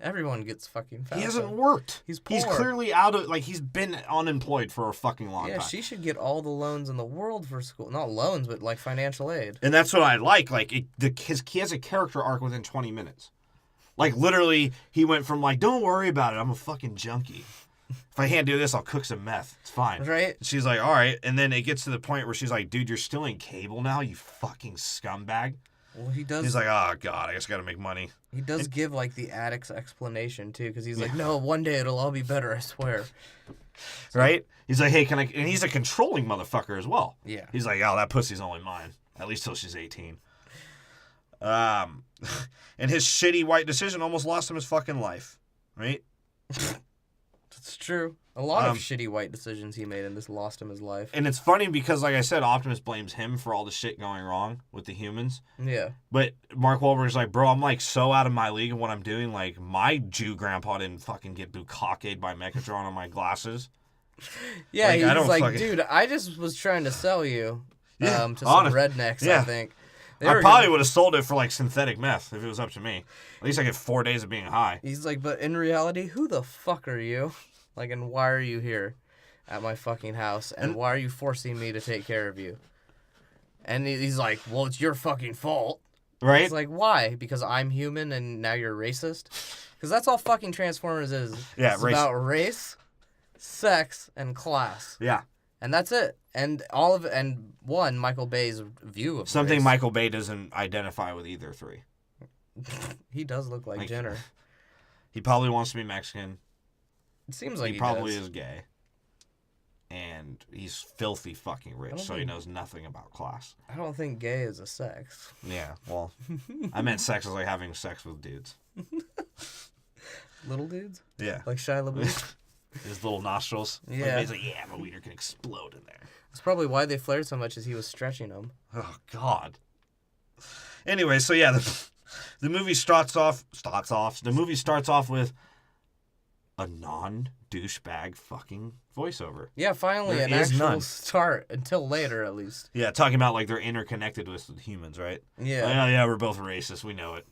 Everyone gets fucking fat. He hasn't worked. He's poor. He's clearly out of, like, he's been unemployed for a fucking long time. Yeah, she should get all the loans in the world for school. Not loans, but, like, financial aid. And that's what I like. Like, he has a character arc within 20 minutes. Like, literally, he went from, like, don't worry about it, I'm a fucking junkie. If I can't do this, I'll cook some meth. It's fine. Right? And she's like, all right. And then it gets to the point where she's like, dude, you're still in cable now, you fucking scumbag. Well, he does. He's like, oh, God, I just got to make money. He does give, like, the addict's explanation, too, because he's like, no, one day it'll all be better, I swear. Right? He's like, hey, can I... And he's a controlling motherfucker as well. Yeah. He's like, oh, that pussy's only mine. At least till she's 18. And his shitty white decision almost lost him his fucking life. Right? It's true. A lot of shitty white decisions he made in this lost him his life. And it's funny because, like I said, Optimus blames him for all the shit going wrong with the humans. Yeah. But Mark Wahlberg's like, bro, I'm like so out of my league in what I'm doing. Like, my Jew grandpa didn't fucking get bukkake'd by Megatron on my glasses. Yeah, Like, he's like, dude, I just was trying to sell you to some rednecks, Yeah. I think. I probably would have sold it for, like, synthetic meth if it was up to me. At least I get 4 days of being high. He's like, but in reality, who the fuck are you? Like, and why are you here at my fucking house? And why are you forcing me to take care of you? And he's like, well, it's your fucking fault. Right? It's like, why? Because I'm human and now you're racist? Because that's all fucking Transformers is. Yeah, it's about race, sex, and class. Yeah. And that's it. And Michael Bay's view of Something race. Michael Bay doesn't identify with either three. He does look like Jenner. He probably wants to be Mexican. It seems like he probably is gay. And he's filthy fucking rich, so he knows nothing about class. I don't think gay is a sex. Yeah, well, I meant sex as like having sex with dudes. Little dudes? Yeah. Like Shia LaBeouf? His little nostrils. Yeah. Like, he's like, yeah, my wiener can explode in there. That's probably why they flared so much as he was stretching them. Oh, God. Anyway, so yeah, the movie starts off with a non-douchebag fucking voiceover. Yeah, finally There an is actual none. start, until later at least. Yeah, talking about like they're interconnected with humans, right? Yeah. Like, oh, yeah, we're both racist. We know it.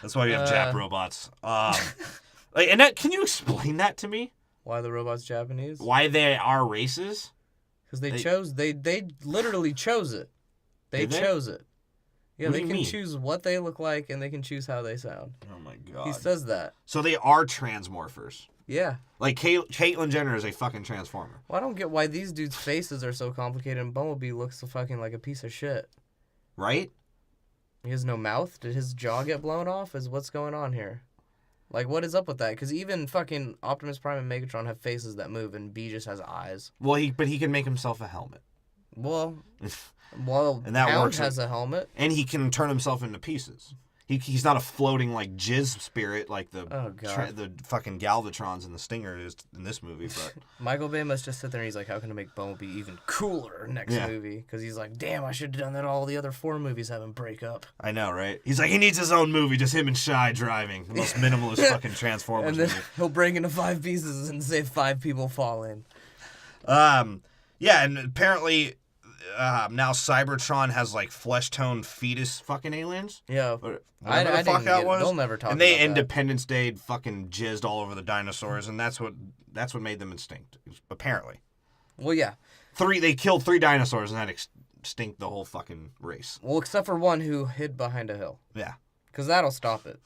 That's why we have Jap robots. Like, and that, can you explain that to me? Why the robot's Japanese? Why they are races? Because they literally chose it. They chose it. Yeah, What do they you can mean? choose what they look like and they can choose how they sound. Oh my God. He says that. So they are transmorphers. Yeah. Like Caitlyn Jenner is a fucking transformer. Well, I don't get why these dudes' faces are so complicated and Bumblebee looks so fucking like a piece of shit. Right? He has no mouth? Did his jaw get blown off? What's going on here? Like, what is up with that? Because even fucking Optimus Prime and Megatron have faces that move, and B just has eyes. Well, he can make himself a helmet. Well, And that Hound works. has a helmet. And he can turn himself into pieces. He's not a floating, like, jizz spirit like the the fucking Galvatrons and the Stinger is in this movie. But Michael Bay must just sit there and he's like, how can I make Bumblebee even cooler next movie? Because he's like, damn, I should have done that. All the other 4 movies haven't break up. I know, right? He's like, he needs his own movie, just him and Shy driving. The most minimalist fucking Transformers And then movie. he'll break into 5 pieces and say 5 people fall in. Yeah, and apparently now Cybertron has like flesh-toned fetus fucking aliens. Yeah. I the fuck that was. They'll never talk and they about Independence Day fucking jizzed all over the dinosaurs, and that's what made them extinct. Apparently. Well, yeah. They killed 3 dinosaurs and that extinct the whole fucking race. Well, except for one who hid behind a hill. Yeah. Because that'll stop it.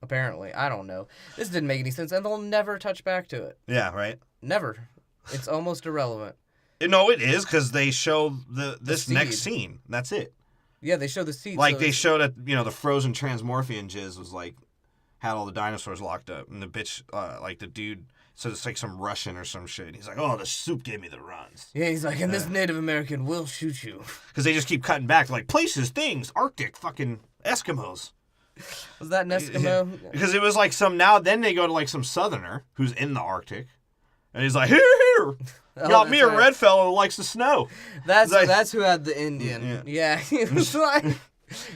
Apparently. I don't know. This didn't make any sense, and they'll never touch back to it. Yeah, right? Never. It's almost irrelevant. No, it is, because they show this seed. next scene. That's it. Yeah, they show the seeds. Like, so they showed that, the frozen transmorphian jizz was, like, had all the dinosaurs locked up. And the bitch, like, the dude said it's, like, some Russian or some shit. He's like, oh, the soup gave me the runs. Yeah, he's like, and this Native American will shoot you. Because they just keep cutting back, like, places, things, Arctic, fucking Eskimos. Was that an Eskimo? Because it was, like, then they go to, like, some Southerner who's in the Arctic. And he's like, here! Got me a red fellow who likes the snow. That's who had the Indian. Yeah. He was like,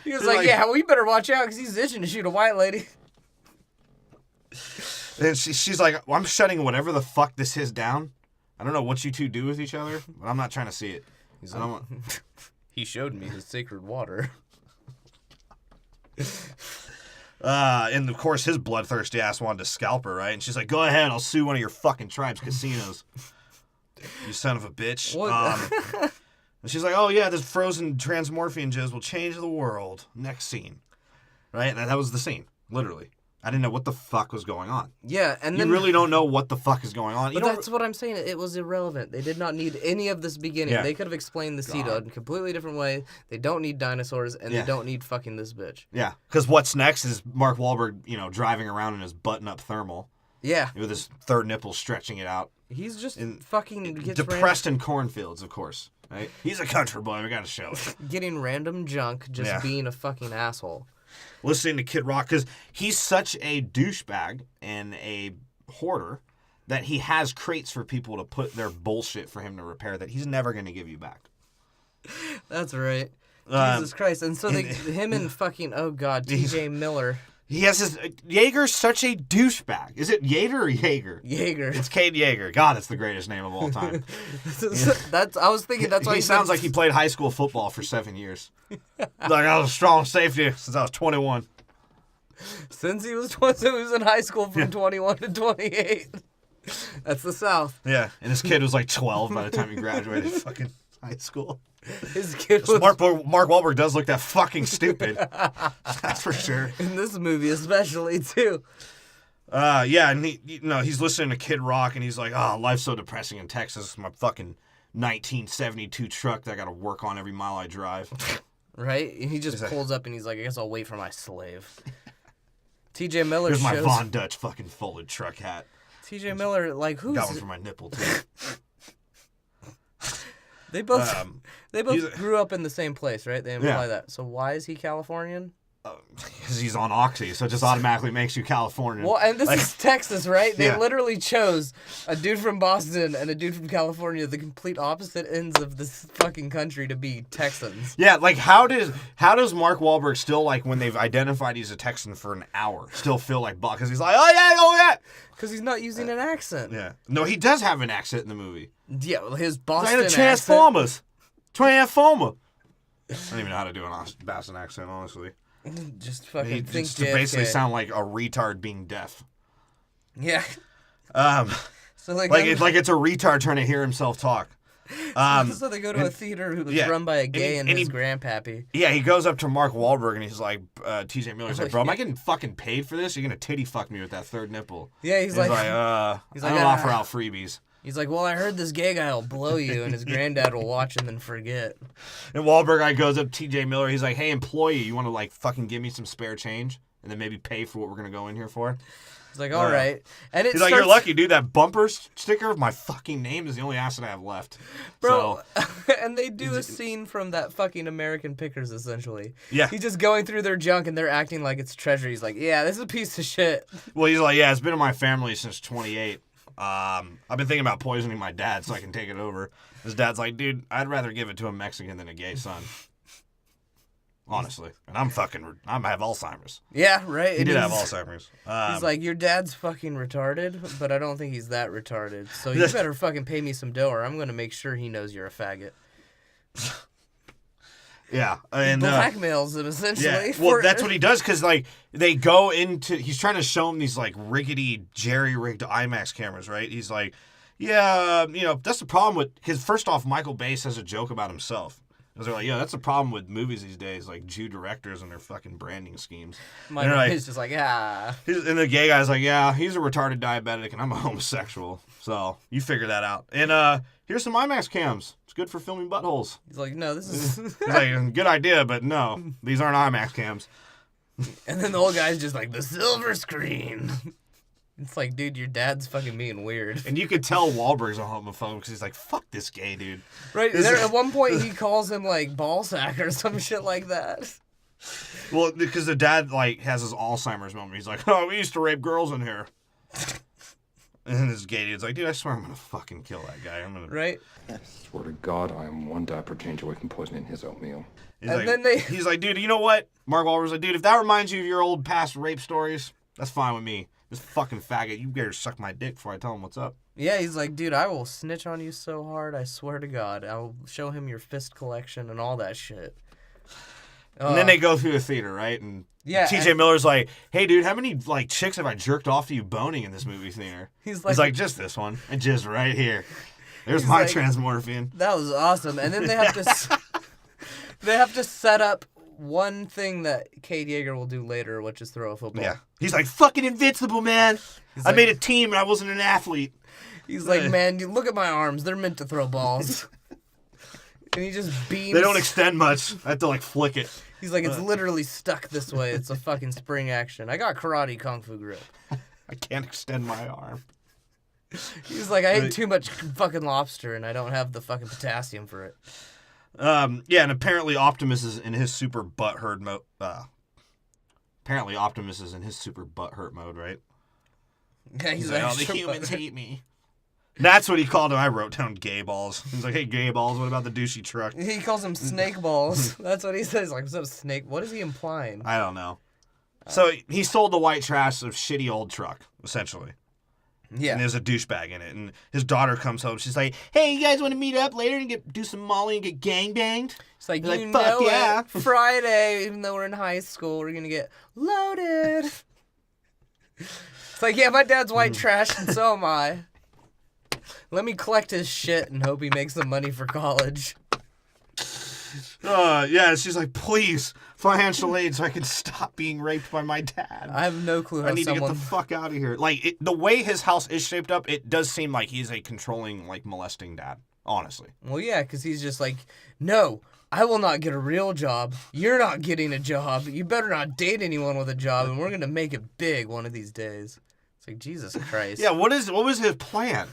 yeah, well, you better watch out because he's itching to shoot a white lady. And she's like, well, I'm shutting whatever the fuck this is down. I don't know what you two do with each other, but I'm not trying to see it. He showed me his sacred water. And of course, his bloodthirsty ass wanted to scalp her, right? And she's like, "Go ahead, I'll sue one of your fucking tribe's casinos." You son of a bitch. And she's like, "Oh yeah, this frozen transmorphine jizz will change the world." Next scene, right? And that was the scene, literally. I didn't know what the fuck was going on. Yeah, and then... You really don't know what the fuck is going on. But that's what I'm saying. It was irrelevant. They did not need any of this beginning. Yeah. They could have explained the seed in a completely different way. They don't need dinosaurs, and Yeah. they don't need fucking this bitch. Yeah, because what's next is Mark Wahlberg, driving around in his button-up thermal. Yeah. With his third nipple stretching it out. He's just fucking... Depressed in cornfields, of course. Right? He's a country boy. We gotta show it. Getting random junk, just being a fucking asshole. Listening to Kid Rock, because he's such a douchebag and a hoarder that he has crates for people to put their bullshit for him to repair that he's never going to give you back. That's right. Jesus Christ. And so him and fucking, oh God, TJ Miller. He has his... Yeager's such a douchebag. Is it Yater or Yeager? Yeager. It's Cade Yeager. God, it's the greatest name of all time. I was thinking that's why he sounds like he played high school football for 7 years. Like, I was a strong safety since I was 21. Since he was in high school from 21 to 28. That's the South. Yeah, and his kid was like 12 by the time he graduated fucking high school. His kid was... Mark Wahlberg does look that fucking stupid. That's for sure. In this movie especially, too. Yeah, and he's listening to Kid Rock, and he's like, "Oh, life's so depressing in Texas. My fucking 1972 truck that I got to work on every mile I drive." Right? And he just pulls up, and he's like, "I guess I'll wait for my slave." TJ Miller Here's my Von Dutch fucking folded truck hat. TJ Miller, like, who's... Got one for my nipple, too. They both grew up in the same place, right? They imply that. So why is he Californian? Because he's on Oxy, so it just automatically makes you Californian. Well, and this is Texas, right? They literally chose a dude from Boston and a dude from California, the complete opposite ends of this fucking country, to be Texans. Yeah, like how does Mark Wahlberg still, like, when they've identified he's a Texan for an hour, still feel like because he's like, oh yeah. Because he's not using an accent. Yeah. No, he does have an accent in the movie. Yeah, well, his Boston Like the Transformers. Transformer. I don't even know how to do an Boston accent, honestly. Just fucking He think just JFK. basically sound like a retard being deaf. Yeah. So like it's a retard trying to hear himself talk. So they go to a theater who was run by a gay and his grandpappy. Yeah, he goes up to Mark Wahlberg and he's like, TJ Miller's like, "Bro, am I getting fucking paid for this? You're gonna titty fuck me with that third nipple?" Yeah, he's like, I don't offer out freebies. He's like, "Well, I heard this gay guy will blow you, and his granddad will watch and then forget." And Wahlberg guy goes up to TJ Miller. He's like, "Hey, employee, you want to like fucking give me some spare change and then maybe pay for what we're gonna go in here for?" He's like, "All right." And he's like, "You're lucky, dude. That bumper sticker of my fucking name is the only asset I have left, bro." So, and they do a scene from that fucking American Pickers, essentially. Yeah. He's just going through their junk, and they're acting like it's treasure. He's like, "Yeah, this is a piece of shit." Well, he's like, "Yeah, it's been in my family since 28. I've been thinking about poisoning my dad so I can take it over." His dad's like, "Dude, I'd rather give it to a Mexican than a gay son." Honestly. And I have Alzheimer's. Yeah, right. He did have Alzheimer's. He's like, "Your dad's fucking retarded, but I don't think he's that retarded. So you better fucking pay me some dough or I'm going to make sure he knows you're a faggot." Yeah. And blackmails him, essentially. Yeah. Well, that's what he does because, like, they go into... He's trying to show him these, like, rickety, jerry-rigged IMAX cameras, right? He's like, "Yeah, that's the problem with..." Because, first off, Michael Bay says a joke about himself. Because they're like, "Yeah, that's the problem with movies these days, like Jew directors and their fucking branding schemes." Michael Bay's just like, "Ah." And the gay guy's like, "Yeah, he's a retarded diabetic and I'm a homosexual. So, you figure that out. And here's some IMAX cams. It's good for filming buttholes." He's like, "No, this is..." He's like, "Good idea, but no, these aren't IMAX cams." And then the old guy's just like, "The silver screen." It's like, dude, your dad's fucking being weird. And you could tell Wahlberg's a homophobe because he's like, "Fuck this gay dude." Right. At one point, he calls him like ballsack or some shit like that. Well, because the dad like has his Alzheimer's moment. He's like, "Oh, we used to rape girls in here." And this gay dude's like, "Dude, I swear I'm gonna fucking kill that guy. I'm gonna..." Right. I swear to God, I am one diaper change away from poisoning his oatmeal. He's like, "Dude, you know what?" Mark Wahlberg's like, "Dude, if that reminds you of your old past rape stories, that's fine with me. This fucking faggot, you better suck my dick before I tell him what's up." Yeah, he's like, "Dude, I will snitch on you so hard, I swear to God. I'll show him your fist collection and all that shit." And then they go through the theater, right? And Yeah, TJ Miller's like, hey, dude, how many like chicks have I jerked off to you boning in this movie theater? He's like, just this one. And just right here. There's He's my like, transmorphine. That was awesome. And then they have to they have to set up one thing that Cade Yeager will do later, which is throw a football. Yeah. He's like, fucking invincible, man. I made a team and I wasn't an athlete. He's like, man, you look at my arms. They're meant to throw balls. And he just beams. They don't extend much. I have to like flick it. He's like, it's literally stuck this way. It's a fucking spring action. I got karate kung fu grip. I can't extend my arm. He's like, I ate too much fucking lobster and I don't have the fucking potassium for it. Yeah, and apparently Optimus is in his super butthurt mode. Apparently Optimus is in his super butthurt mode, right? Yeah, he's like, all the humans hate me. That's what he called him. I wrote down gay balls. He's like, hey, gay balls, what about the douchey truck? He calls them snake balls. That's what he says. Like, is that a snake? What is he implying? I don't know. So he sold the white trash of shitty old truck, essentially. Yeah. And there's a douchebag in it. And his daughter comes home. She's like, hey, you guys want to meet up later and do some Molly and get gangbanged? It's like, They're you like, fuck know yeah. it. Friday, even though we're in high school, we're going to get loaded. It's like, yeah, my dad's white trash and so am I. Let me collect his shit and hope he makes some money for college. Yeah, she's like, please, financial aid so I can stop being raped by my dad. I have no clue how I need someone... to get the fuck out of here. Like, the way his house is shaped up, it does seem like he's a controlling, like, molesting dad, honestly. Well, yeah, because he's just like, no, I will not get a real job. You're not getting a job. You better not date anyone with a job, and we're going to make it big one of these days. It's like, Jesus Christ. Yeah, what was his plan?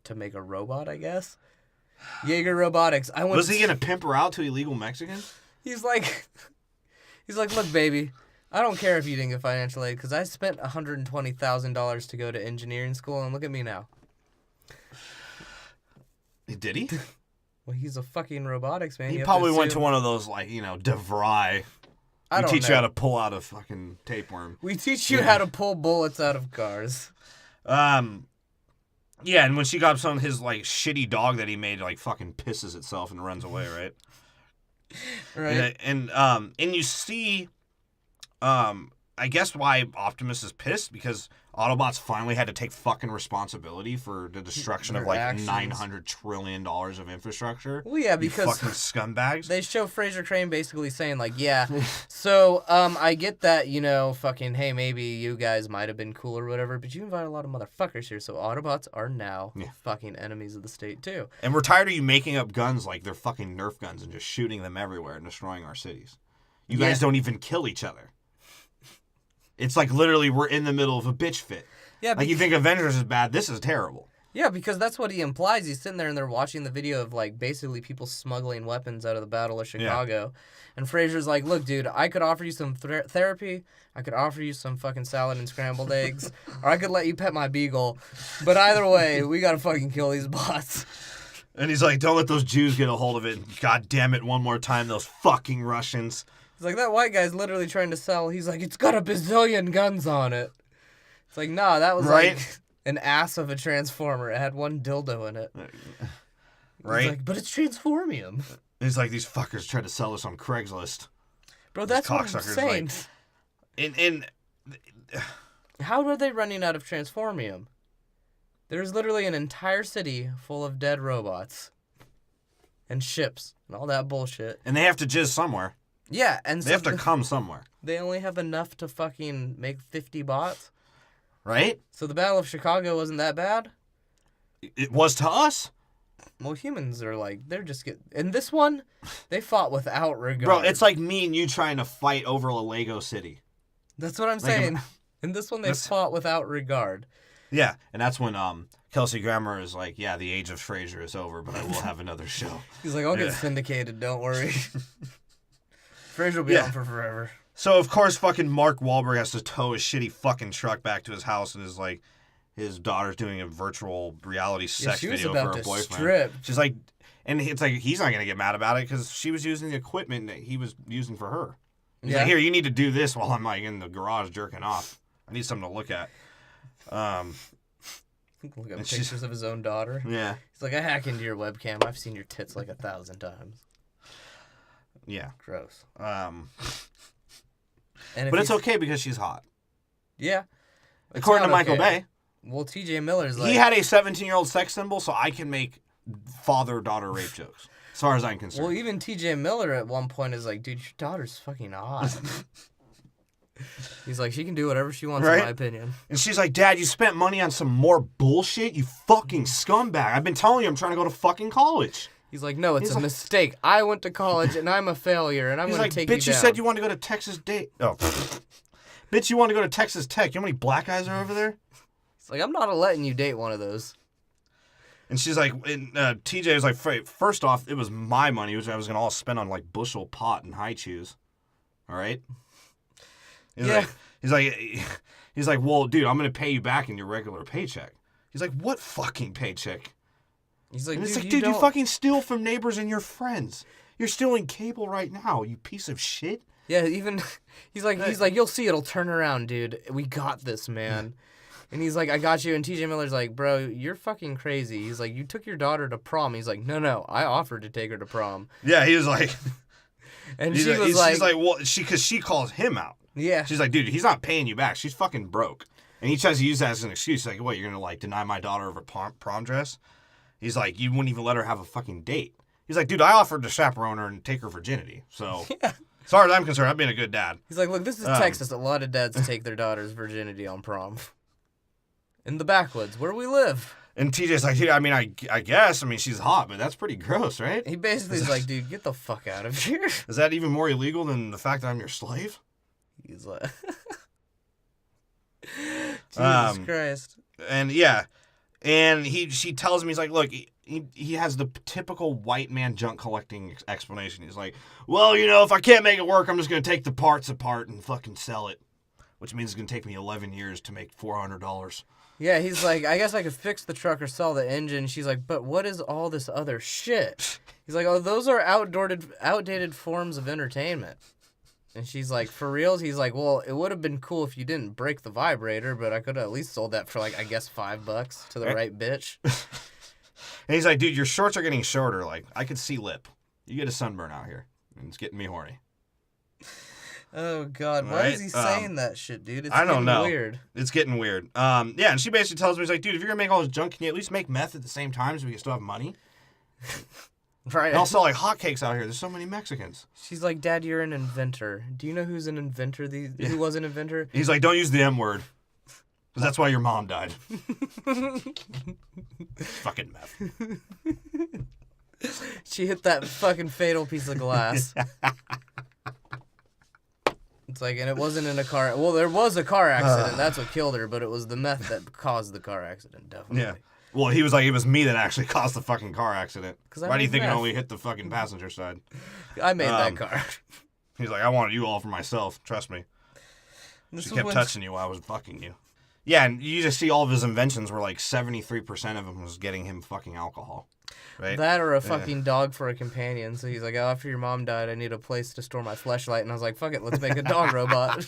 To make a robot, I guess. Jaeger Robotics. Was he gonna pimp her out to illegal Mexicans? He's like, look, baby, I don't care if you didn't get financial aid because I spent $120,000 to go to engineering school, and look at me now. Did he? Well, he's a fucking robotics man. He You have probably to went to assume- one of those, like, you know, DeVry. I We don't teach know. you how to pull out a fucking tapeworm. We teach you how to pull bullets out of cars. Yeah, and when she got on his, like, shitty dog that he made, like, fucking pisses itself and runs away, right? Right. And you see, I guess why Optimus is pissed, because Autobots finally had to take fucking responsibility for the destruction of, Their like, actions. $900 trillion of infrastructure. Well, yeah, You because fucking scumbags. they show Fraser Crane basically saying, like, yeah, so, I get that, you know, fucking, hey, maybe you guys might have been cool or whatever, but you invite a lot of motherfuckers here, so Autobots are now fucking enemies of the state, too. And we're tired of you making up guns like they're fucking Nerf guns and just shooting them everywhere and destroying our cities. You guys don't even kill each other. It's like literally we're in the middle of a bitch fit. Yeah, Like you think Avengers is bad, this is terrible. Yeah, because that's what he implies. He's sitting there and they're watching the video of, like, basically people smuggling weapons out of the Battle of Chicago. And Fraser's like, look, dude, I could offer you some therapy. I could offer you some fucking salad and scrambled eggs. Or I could let you pet my beagle. But either way, we gotta fucking kill these bots. And he's like, don't let those Jews get a hold of it. God damn it, one more time, those fucking Russians. He's like, that white guy's literally trying to sell. He's like, it's got a bazillion guns on it. It's like, nah, that was Right? like an ass of a transformer. It had one dildo in it. Right? He's like, but it's transformium. He's like, these fuckers tried to sell us on Craigslist. Bro, that's what I'm cocksuckers, saying. And How are they running out of transformium? There's literally an entire city full of dead robots. And ships. And all that bullshit. they have to jizz somewhere. Yeah, and They have to come somewhere. they only have enough to fucking make 50 bots. Right? So the Battle of Chicago wasn't that bad? It was to us. Well, humans are like, they're just in this one, they fought without regard. Bro, it's like me and you trying to fight over a Lego city. That's what I'm saying. In this one, they fought without regard. Yeah, and that's when Kelsey Grammer is like, yeah, the age of Frasier is over, but I will have another show. He's like, I'll get syndicated, don't worry. Fraser will be on for forever. So, of course, fucking Mark Wahlberg has to tow his shitty fucking truck back to his house, and is like, his daughter's doing a virtual reality sex she was video about for her to boyfriend. strip. She's like, and it's like, he's not going to get mad about it because she was using the equipment that he was using for her. He's like, here, you need to do this while I'm like in the garage jerking off. I need something to look at. Look at pictures of his own daughter. Yeah. He's like, I hack into your webcam. I've seen your tits like 1,000 times. Yeah. Gross. And And but it's okay because she's hot. Yeah. According to Michael Bay. Well, T.J. Miller's like... He had a 17-year-old sex symbol, so I can make father-daughter rape jokes, as far as I'm concerned. Well, even T.J. Miller at one point is like, dude, your daughter's fucking hot. He's like, she can do whatever she wants, in my opinion. And she's like, Dad, you spent money on some more bullshit? You fucking scumbag. I've been telling you I'm trying to go to fucking college. He's like, no, it's a mistake. I went to college, and I'm a failure, and I'm going to take you down. Bitch, you said you wanted to go to Texas Oh, bitch, you want to go to Texas Tech. You know how many black guys are over there? He's like, I'm not letting you date one of those. And she's like, TJ was like, first off, it was my money, which I was going to all spend on like bushel pot and high chews. All right? He's like, well, dude, I'm going to pay you back in your regular paycheck. He's like, what fucking paycheck? He's like, dude, you fucking steal from neighbors and your friends. You're stealing cable right now, you piece of shit. Yeah, even, he's like, you'll see, it'll turn around, dude. We got this, man. And he's like, I got you. And T.J. Miller's like, bro, you're fucking crazy. He's like, you took your daughter to prom. He's like, no, I offered to take her to prom. Yeah, he was like... And she was like... She's like, well, because she calls him out. Yeah. She's like, dude, he's not paying you back. She's fucking broke. And he tries to use that as an excuse. Like, what, you're going to, like, deny my daughter of a prom dress? He's like, you wouldn't even let her have a fucking date. He's like, dude, I offered to chaperone her and take her virginity. So, as far as I'm concerned, I've been a good dad. He's like, look, this is Texas. A lot of dads take their daughter's virginity on prom. In the backwoods, where we live. And TJ's like, dude, I mean, I guess. I mean, she's hot, but that's pretty gross, right? He basically is like, dude, get the fuck out of here. Is that even more illegal than the fact that I'm your slave? He's like... Jesus Christ. And yeah. And she tells him, he's like, look, he has the typical white man junk collecting explanation. He's like, well, you know, if I can't make it work, I'm just going to take the parts apart and fucking sell it. Which means it's going to take me 11 years to make $400. Yeah, he's like, I guess I could fix the truck or sell the engine. She's like, but what is all this other shit? He's like, oh, those are outdated forms of entertainment. And she's like, for reals? He's like, well, it would have been cool if you didn't break the vibrator, but I could have at least sold that for, like, I guess $5 to the right bitch. And he's like, dude, your shorts are getting shorter. Like, I could see lip. You get a sunburn out here. And it's getting me horny. Oh, God. Why is he saying that shit, dude? It's I don't know. Weird. It's getting weird. Yeah, and she basically tells me, he's like, dude, if you're going to make all this junk, can you at least make meth at the same time so we can still have money? Right. And I'll sell like hotcakes out here. There's so many Mexicans. She's like, Dad, you're an inventor. Do you know who's an inventor? Who was an inventor? He's like, don't use the M word. Because that's why your mom died. Fucking meth. She hit that fucking fatal piece of glass. It's like, and it wasn't in a car. Well, there was a car accident. That's what killed her, but it was the meth that caused the car accident, definitely. Yeah. Well, he was like, it was me that actually caused the fucking car accident. Why do you think it meth. only hit the fucking passenger side? I made that car. He's like, I wanted you all for myself. Trust me. She kept touching you while I was fucking you. Yeah, and you just see all of his inventions where like 73% of them was getting him fucking alcohol. Right? That or a fucking dog for a companion. So he's like, oh, after your mom died, I need a place to store my fleshlight. And I was like, fuck it, let's make a dog robot.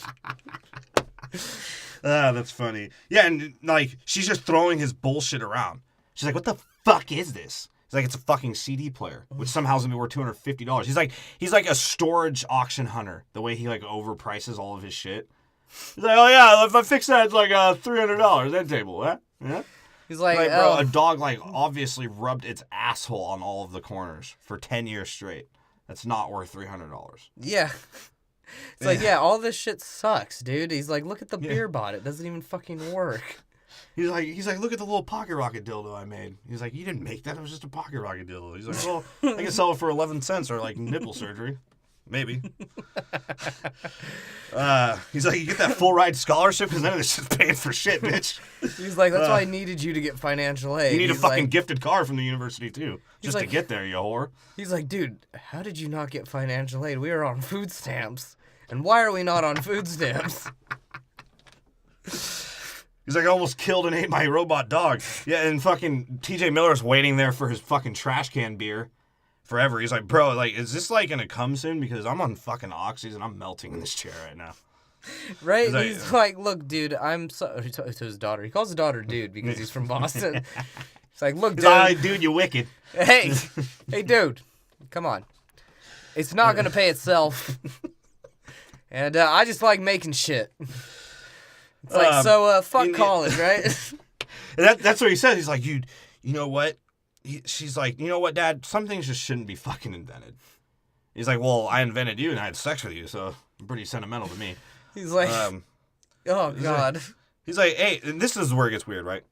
That's funny. Yeah, and like she's just throwing his bullshit around. She's like, "What the fuck is this?" He's like, "It's a fucking CD player, which somehow is gonna be worth $250." He's like a storage auction hunter. The way he like overprices all of his shit. He's like, "Oh yeah, if I fix that, it's like $300 that table, huh?" Yeah. He's like, bro, a dog like obviously rubbed its asshole on all of the corners for 10 years straight. That's not worth $300. Yeah. It's like, yeah, all this shit sucks, dude. He's like, look at the beer bot. It doesn't even fucking work. He's like, look at the little pocket rocket dildo I made. He's like, you didn't make that. It was just a pocket rocket dildo. He's like, well, I can sell it for 11 cents or like nipple surgery. Maybe. He's like, you get that full ride scholarship because none of this is paying for shit, bitch. He's like, that's why I needed you to get financial aid. You need He's a fucking like, gifted car from the university too, just to get there, you whore. He's like, dude, how did you not get financial aid? We are on food stamps. And why are we not on food stamps? He's like, I almost killed and ate my robot dog. Yeah, and fucking TJ Miller's waiting there for his fucking trash can beer forever. He's like, bro, like, is this like gonna come soon? Because I'm on fucking oxys and I'm melting in this chair right now. Right? He's like, look, dude, I'm so... To his daughter. He calls his daughter dude because he's from Boston. He's like, look, dude. Dude, you wicked. Hey, dude. Come on. It's not gonna pay itself. And I just like making shit. It's like, fuck college, right? That's what he says. He's like, you know what? She's like, you know what, Dad? Some things just shouldn't be fucking invented. He's like, well, I invented you and I had sex with you, so I'm pretty sentimental to me. He's like, oh, God. He's like, hey, and this is where it gets weird, right?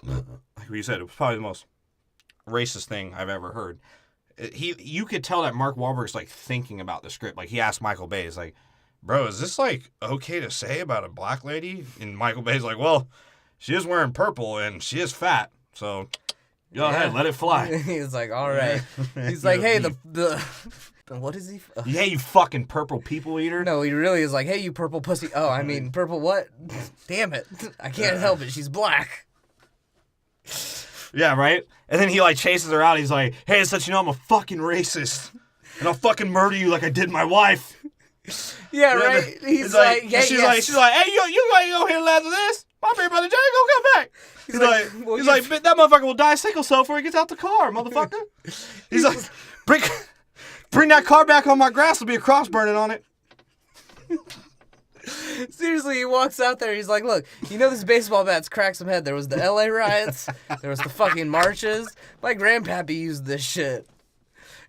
Like you said, it was probably the most racist thing I've ever heard. You could tell that Mark Wahlberg's, like, thinking about the script. Like, he asked Michael Bay, he's like, bro, is this, like, okay to say about a black lady? And Michael Bay's like, well, she is wearing purple and she is fat, so go ahead, let it fly. He's like, all right. He's like, hey, the what is he? Hey, you fucking purple people eater. No, he really is like, hey, you purple pussy. Oh, I mean, purple what? Damn it. I can't help it. She's black. Yeah, right? And then he, like, chases her out. He's like, hey, it's that you know I'm a fucking racist. And I'll fucking murder you like I did my wife. Yeah, right? He's like, yeah, she's like, hey, you ain't go here after this. My baby brother Jay gonna come back. He's like, that motherfucker will die of sickle cell before he gets out the car, motherfucker. He's like, bring that car back on my grass. There'll be a cross burning on it. Seriously, he walks out there. He's like, look, you know this baseball bat's cracked some head. There was the LA riots. There was the fucking marches. My grandpappy used this shit.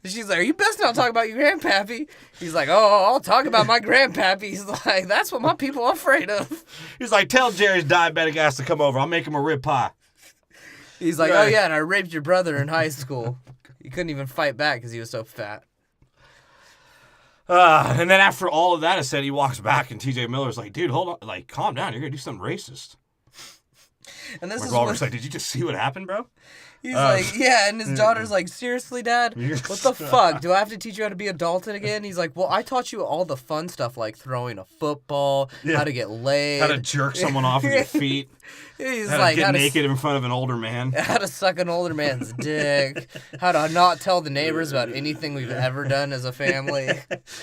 And she's like, you best not talk about your grandpappy. He's like, oh, I'll talk about my grandpappy. He's like, that's what my people are afraid of. He's like, tell Jerry's diabetic ass to come over. I'll make him a rib pie. He's like, oh yeah, and I raped your brother in high school. He couldn't even fight back because he was so fat. And then after all of that is said, he walks back and TJ Miller's like, dude, hold on. Like, calm down. You're going to do something racist. And this Like, is Walter's like, did you just see what happened, bro? He's like, yeah, and his daughter's like, seriously, Dad? What the fuck? Do I have to teach you how to be a Dalton again? He's like, well, I taught you all the fun stuff like throwing a football, how to get laid. How to jerk someone off with your feet. He's how like, to get naked in front of an older man. How to suck an older man's dick. How to not tell the neighbors about anything we've ever done as a family.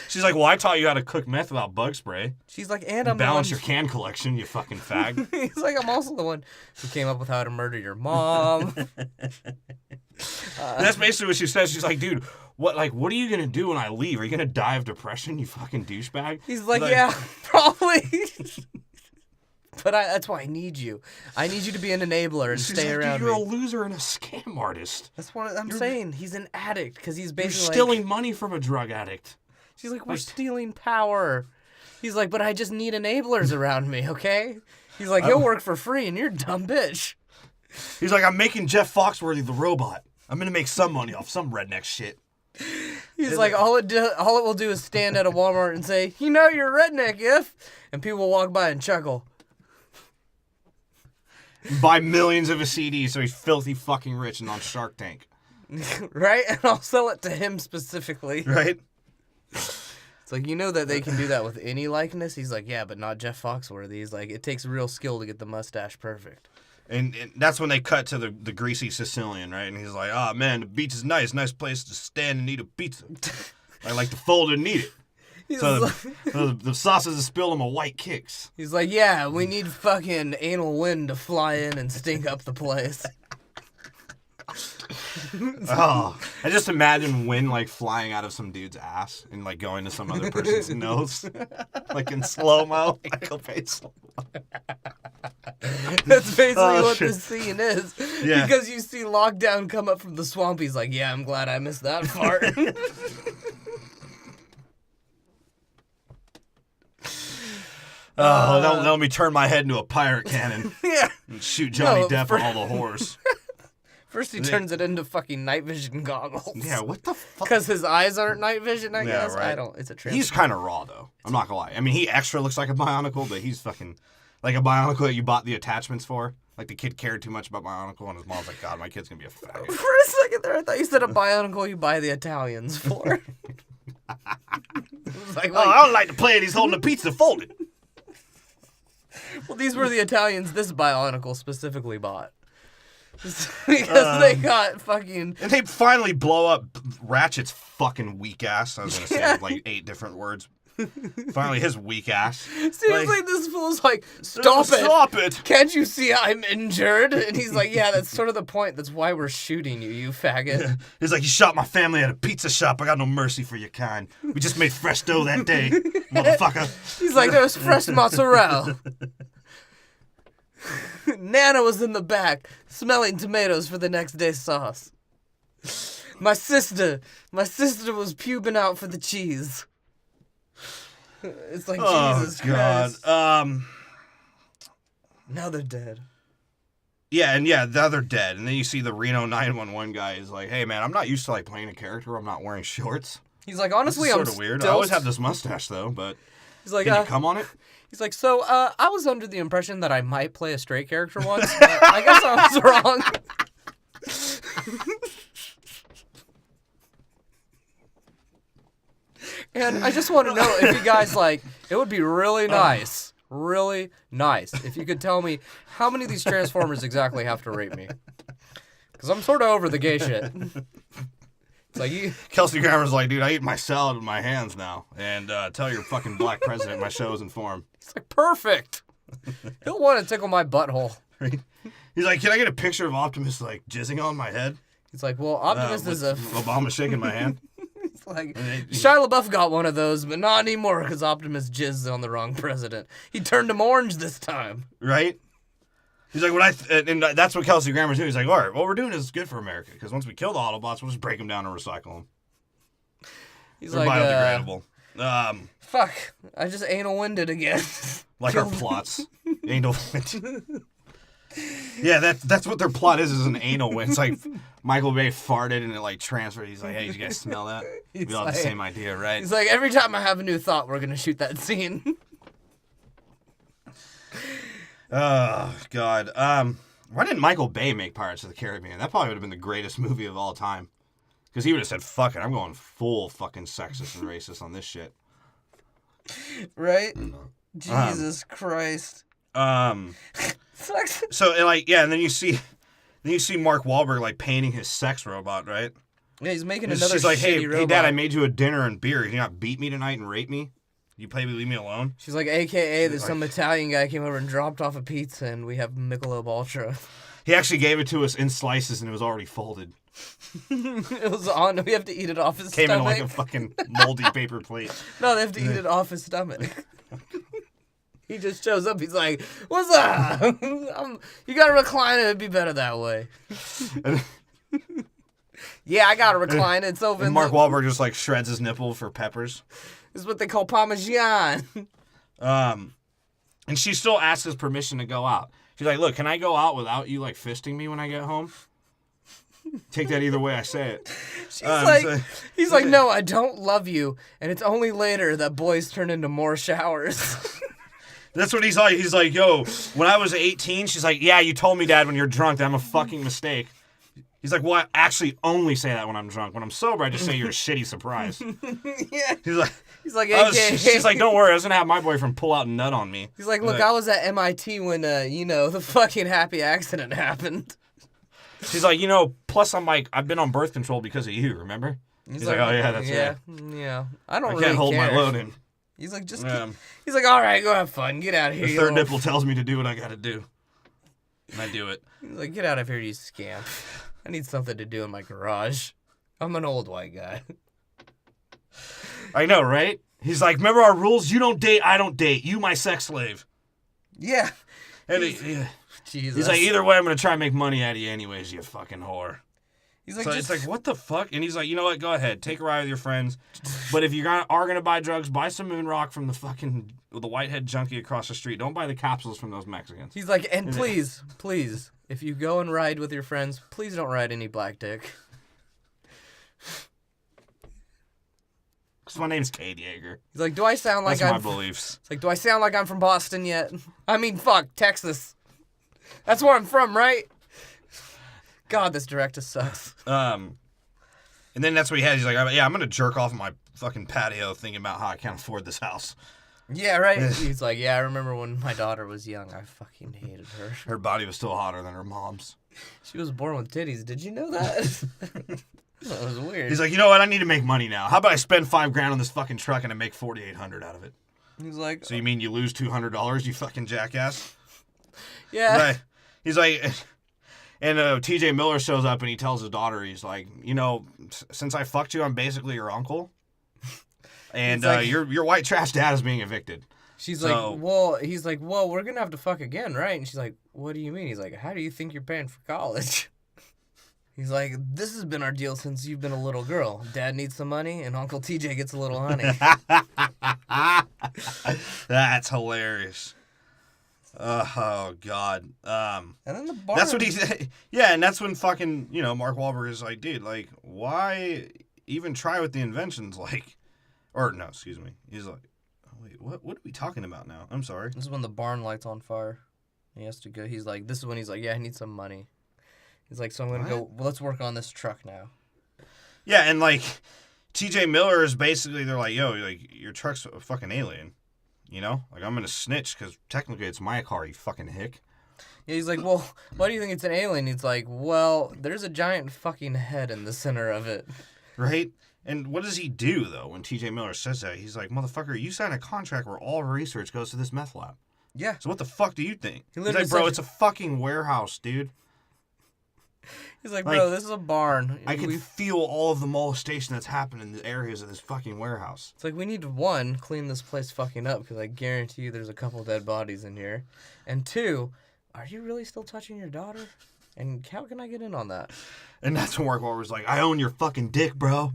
She's like, well, I taught you how to cook meth without bug spray. She's like, and I'm balance the your can collection, you fucking fag. He's like, I'm also the one who came up with how to murder your mom. That's basically what she says. She's like, dude, what are you gonna do when I leave? Are you gonna die of depression, you fucking douchebag? He's like, yeah, probably. But that's why I need you. I need you to be an enabler and stay around dude, you're me. a loser and a scam artist. That's what I'm saying. He's an addict because he's basically you're stealing money from a drug addict. She's like, we're stealing power. He's like, but I just need enablers around me, okay? He's like, he'll work for free and you're a dumb bitch. He's like, I'm making Jeff Foxworthy the robot. I'm gonna make some money off some redneck shit. He's like, all it will do is stand at a Walmart and say, you know you're a redneck, if? And people will walk by and chuckle. Buy millions of his CDs so he's filthy fucking rich and on Shark Tank. Right? And I'll sell it to him specifically. Right? It's like, you know that they can do that with any likeness? He's like, yeah, but not Jeff Foxworthy. He's like, it takes real skill to get the mustache perfect. And that's when they cut to the greasy Sicilian, right? And he's like, oh, man, the beach is nice place to stand and eat a pizza. I like to fold and eat it. So the sauces is spilled on my white kicks. He's like, yeah, we need fucking anal wind to fly in and stink up the place. Oh, I just imagine wind like flying out of some dude's ass and like going to some other person's nose, like in slow mo. Michael Bay slow mo. That's basically what this scene is. Yeah. Because you see Lockdown come up from the swamp. He's like, yeah, I'm glad I missed that part. Let me turn my head into a pirate cannon. Yeah. And shoot Johnny Depp and all the whores. First he turns it into fucking night vision goggles. Yeah, what the fuck? Because his eyes aren't night vision, I guess. Right. It's a trip. He's kind of raw, though. I'm not gonna lie. I mean, he extra looks like a Bionicle, but he's fucking like a Bionicle that you bought the attachments for. Like the kid cared too much about Bionicle, and his mom's like, God, my kid's gonna be a faggot. For a second there, I thought you said a Bionicle you buy the Italians for. Like, I don't like to play it. He's holding a pizza folded. Well, these were the Italians this Bionicle specifically bought. Because they got fucking... And they finally blow up Ratchet's fucking weak ass. I was going to say like 8 different words. Finally, his weak ass. Seriously, this fool's like, stop it. Stop it. Can't you see I'm injured? And he's like, yeah, that's sort of the point. That's why we're shooting you, you faggot. He's like, you shot my family at a pizza shop. I got no mercy for your kind. We just made fresh dough that day, motherfucker. He's like, there was fresh mozzarella. Nana was in the back, smelling tomatoes for the next day's sauce. My sister was pubing out for the cheese. It's like, Jesus Christ. Now they're dead. Yeah, now they're dead. And then you see the Reno 911 guy is like, hey, man, I'm not used to, like, playing a character. I'm not wearing shorts. He's like, honestly, I'm I'm sort of weird. I always have this mustache, though, but he's like, can you come on it? He's like, so, I was under the impression that I might play a straight character once, but I guess I was wrong. And I just want to know if you guys, like, it would be really nice, if you could tell me how many of these Transformers exactly have to rape me. Because I'm sort of over the gay shit. It's like Kelsey Grammer's like, dude, I eat my salad with my hands now. And tell your fucking black president my show is in form. He's like, perfect. He'll want to tickle my butthole. Right? He's like, can I get a picture of Optimus, like, jizzing on my head? He's like, well, Optimus is a... Obama shaking my hand. It's like, Shia LaBeouf got one of those, but not anymore because Optimus jizzed on the wrong president. He turned him orange this time. Right? He's like, and that's what Kelsey Grammer's doing. He's like, all right, what we're doing is good for America because once we kill the Autobots, we'll just break them down and recycle them. He's They're like, biodegradable. Fuck, I just anal winded again. Like our plots. Anal wind. Yeah, that's what their plot is an anal wind. It's like Michael Bay farted and it like transferred. He's like, hey, you guys smell that? We all have the same idea, right? He's like, every time I have a new thought, we're going to shoot that scene. Oh, God. Why didn't Michael Bay make Pirates of the Caribbean? That probably would have been the greatest movie of all time. Because he would have said, fuck it, I'm going full fucking sexist and racist on this shit. Right? Jesus Christ. So, like, yeah, and then you see Mark Wahlberg, like, painting his sex robot, right? Yeah, he's making and another she's like, hey, robot. Dad, I made you a dinner and beer. Can you not beat me tonight and rape me? You maybe leave me alone? She's like, AKA that some Italian guy came over and dropped off a pizza and we have Michelob Ultra. He actually gave it to us in slices and it was already folded. It was on. We have to eat it off his stomach. Came in like a fucking moldy paper plate. No, they have to eat it off his stomach. He just shows up. He's like, what's up? You got to recline it. It'd be better that way. Yeah, I got to recline it. It's over. And Mark Wahlberg just like shreds his nipple for peppers. This is what they call Parmesan. And she still asks his permission to go out. She's like, look, can I go out without you like fisting me when I get home? Take that either way I say it. He's like, no, I don't love you. And it's only later that boys turn into more showers. That's what he's like. He's like, yo, when I was 18, she's like, yeah, you told me, Dad, when you're drunk that I'm a fucking mistake. He's like, well, I actually only say that when I'm drunk. When I'm sober, I just say you're a shitty surprise. Yeah. He's like, AKA. She's like, don't worry, I was going to have my boyfriend pull out a nut on me. He's like, look, I was at MIT when, the fucking happy accident happened. She's like, plus I'm like, I've been on birth control because of you, remember? He's like, oh, yeah, that's right. Yeah. I can't hold my load in. He's like, he's like, all right, go have fun. Get out of here. The third nipple tells me to do what I got to do. And I do it. He's like, get out of here, you scamp. I need something to do in my garage. I'm an old white guy. I know, right? He's like, remember our rules? You don't date, I don't date. You my sex slave. Yeah. And Jesus. He's like, either way, I'm going to try and make money out of you anyways, you fucking whore. He's like, so it's like, what the fuck? And he's like, you know what? Go ahead. Take a ride with your friends. But if you are going to buy drugs, buy some moon rock from the whitehead junkie across the street. Don't buy the capsules from those Mexicans. He's like, and please, if you go and ride with your friends, please don't ride any black dick. Because my name's Cade Yeager. He's like, do I sound like That's my beliefs. It's like, do I sound like I'm from Boston yet? I mean, fuck, Texas. That's where I'm from, right? God, this director sucks. And then that's what he has. He's like, yeah, I'm going to jerk off my fucking patio thinking about how I can't afford this house. Yeah, right? He's like, yeah, I remember when my daughter was young. I fucking hated her. Her body was still hotter than her mom's. She was born with titties. Did you know that? That was weird. He's like, you know what? I need to make money now. How about I spend $5,000 on this fucking truck and I make $4,800 out of it? He's like, so you mean you lose $200, you fucking jackass? yeah. Right. He's like, and T.J. Miller shows up and he tells his daughter, he's like, you know, since I fucked you, I'm basically your uncle. And like, your white trash dad is being evicted. She's like, well, he's like, well, we're going to have to fuck again, right? And she's like, what do you mean? He's like, how do you think you're paying for college? He's like, this has been our deal since you've been a little girl. Dad needs some money, and Uncle TJ gets a little honey. That's hilarious. Oh, God. And then the bar... That's what he said. Yeah, and that's when fucking, you know, Mark Wahlberg is like, dude, like, why even try with the inventions? Like, or no, excuse me. He's like, wait, what are we talking about now? I'm sorry. This is when the barn light's on fire. He has to go. He's like, this is when he's like, yeah, I need some money. He's like, so I'm going to go, well, let's work on this truck now. Yeah, and like, TJ Miller is basically, they're like, yo, like, your truck's a fucking alien. You know? Like, I'm going to snitch because technically it's my car, you fucking hick. Yeah, he's like, well, why do you think it's an alien? He's like, well, there's a giant fucking head in the center of it. Right? And what does he do, though, when TJ Miller says that? He's like, motherfucker, you signed a contract where all research goes to this meth lab. Yeah. So what the fuck do you think? He's literally like, bro, said- it's a fucking warehouse, dude. He's like, bro, this is a barn. I can feel all of the molestation that's happened in the areas of this fucking warehouse. It's like, we need to, 1, clean this place fucking up, because I guarantee you there's a couple dead bodies in here. And 2, are you really still touching your daughter? And how can I get in on that? And that's when Mark Wahlberg's like, I own your fucking dick, bro.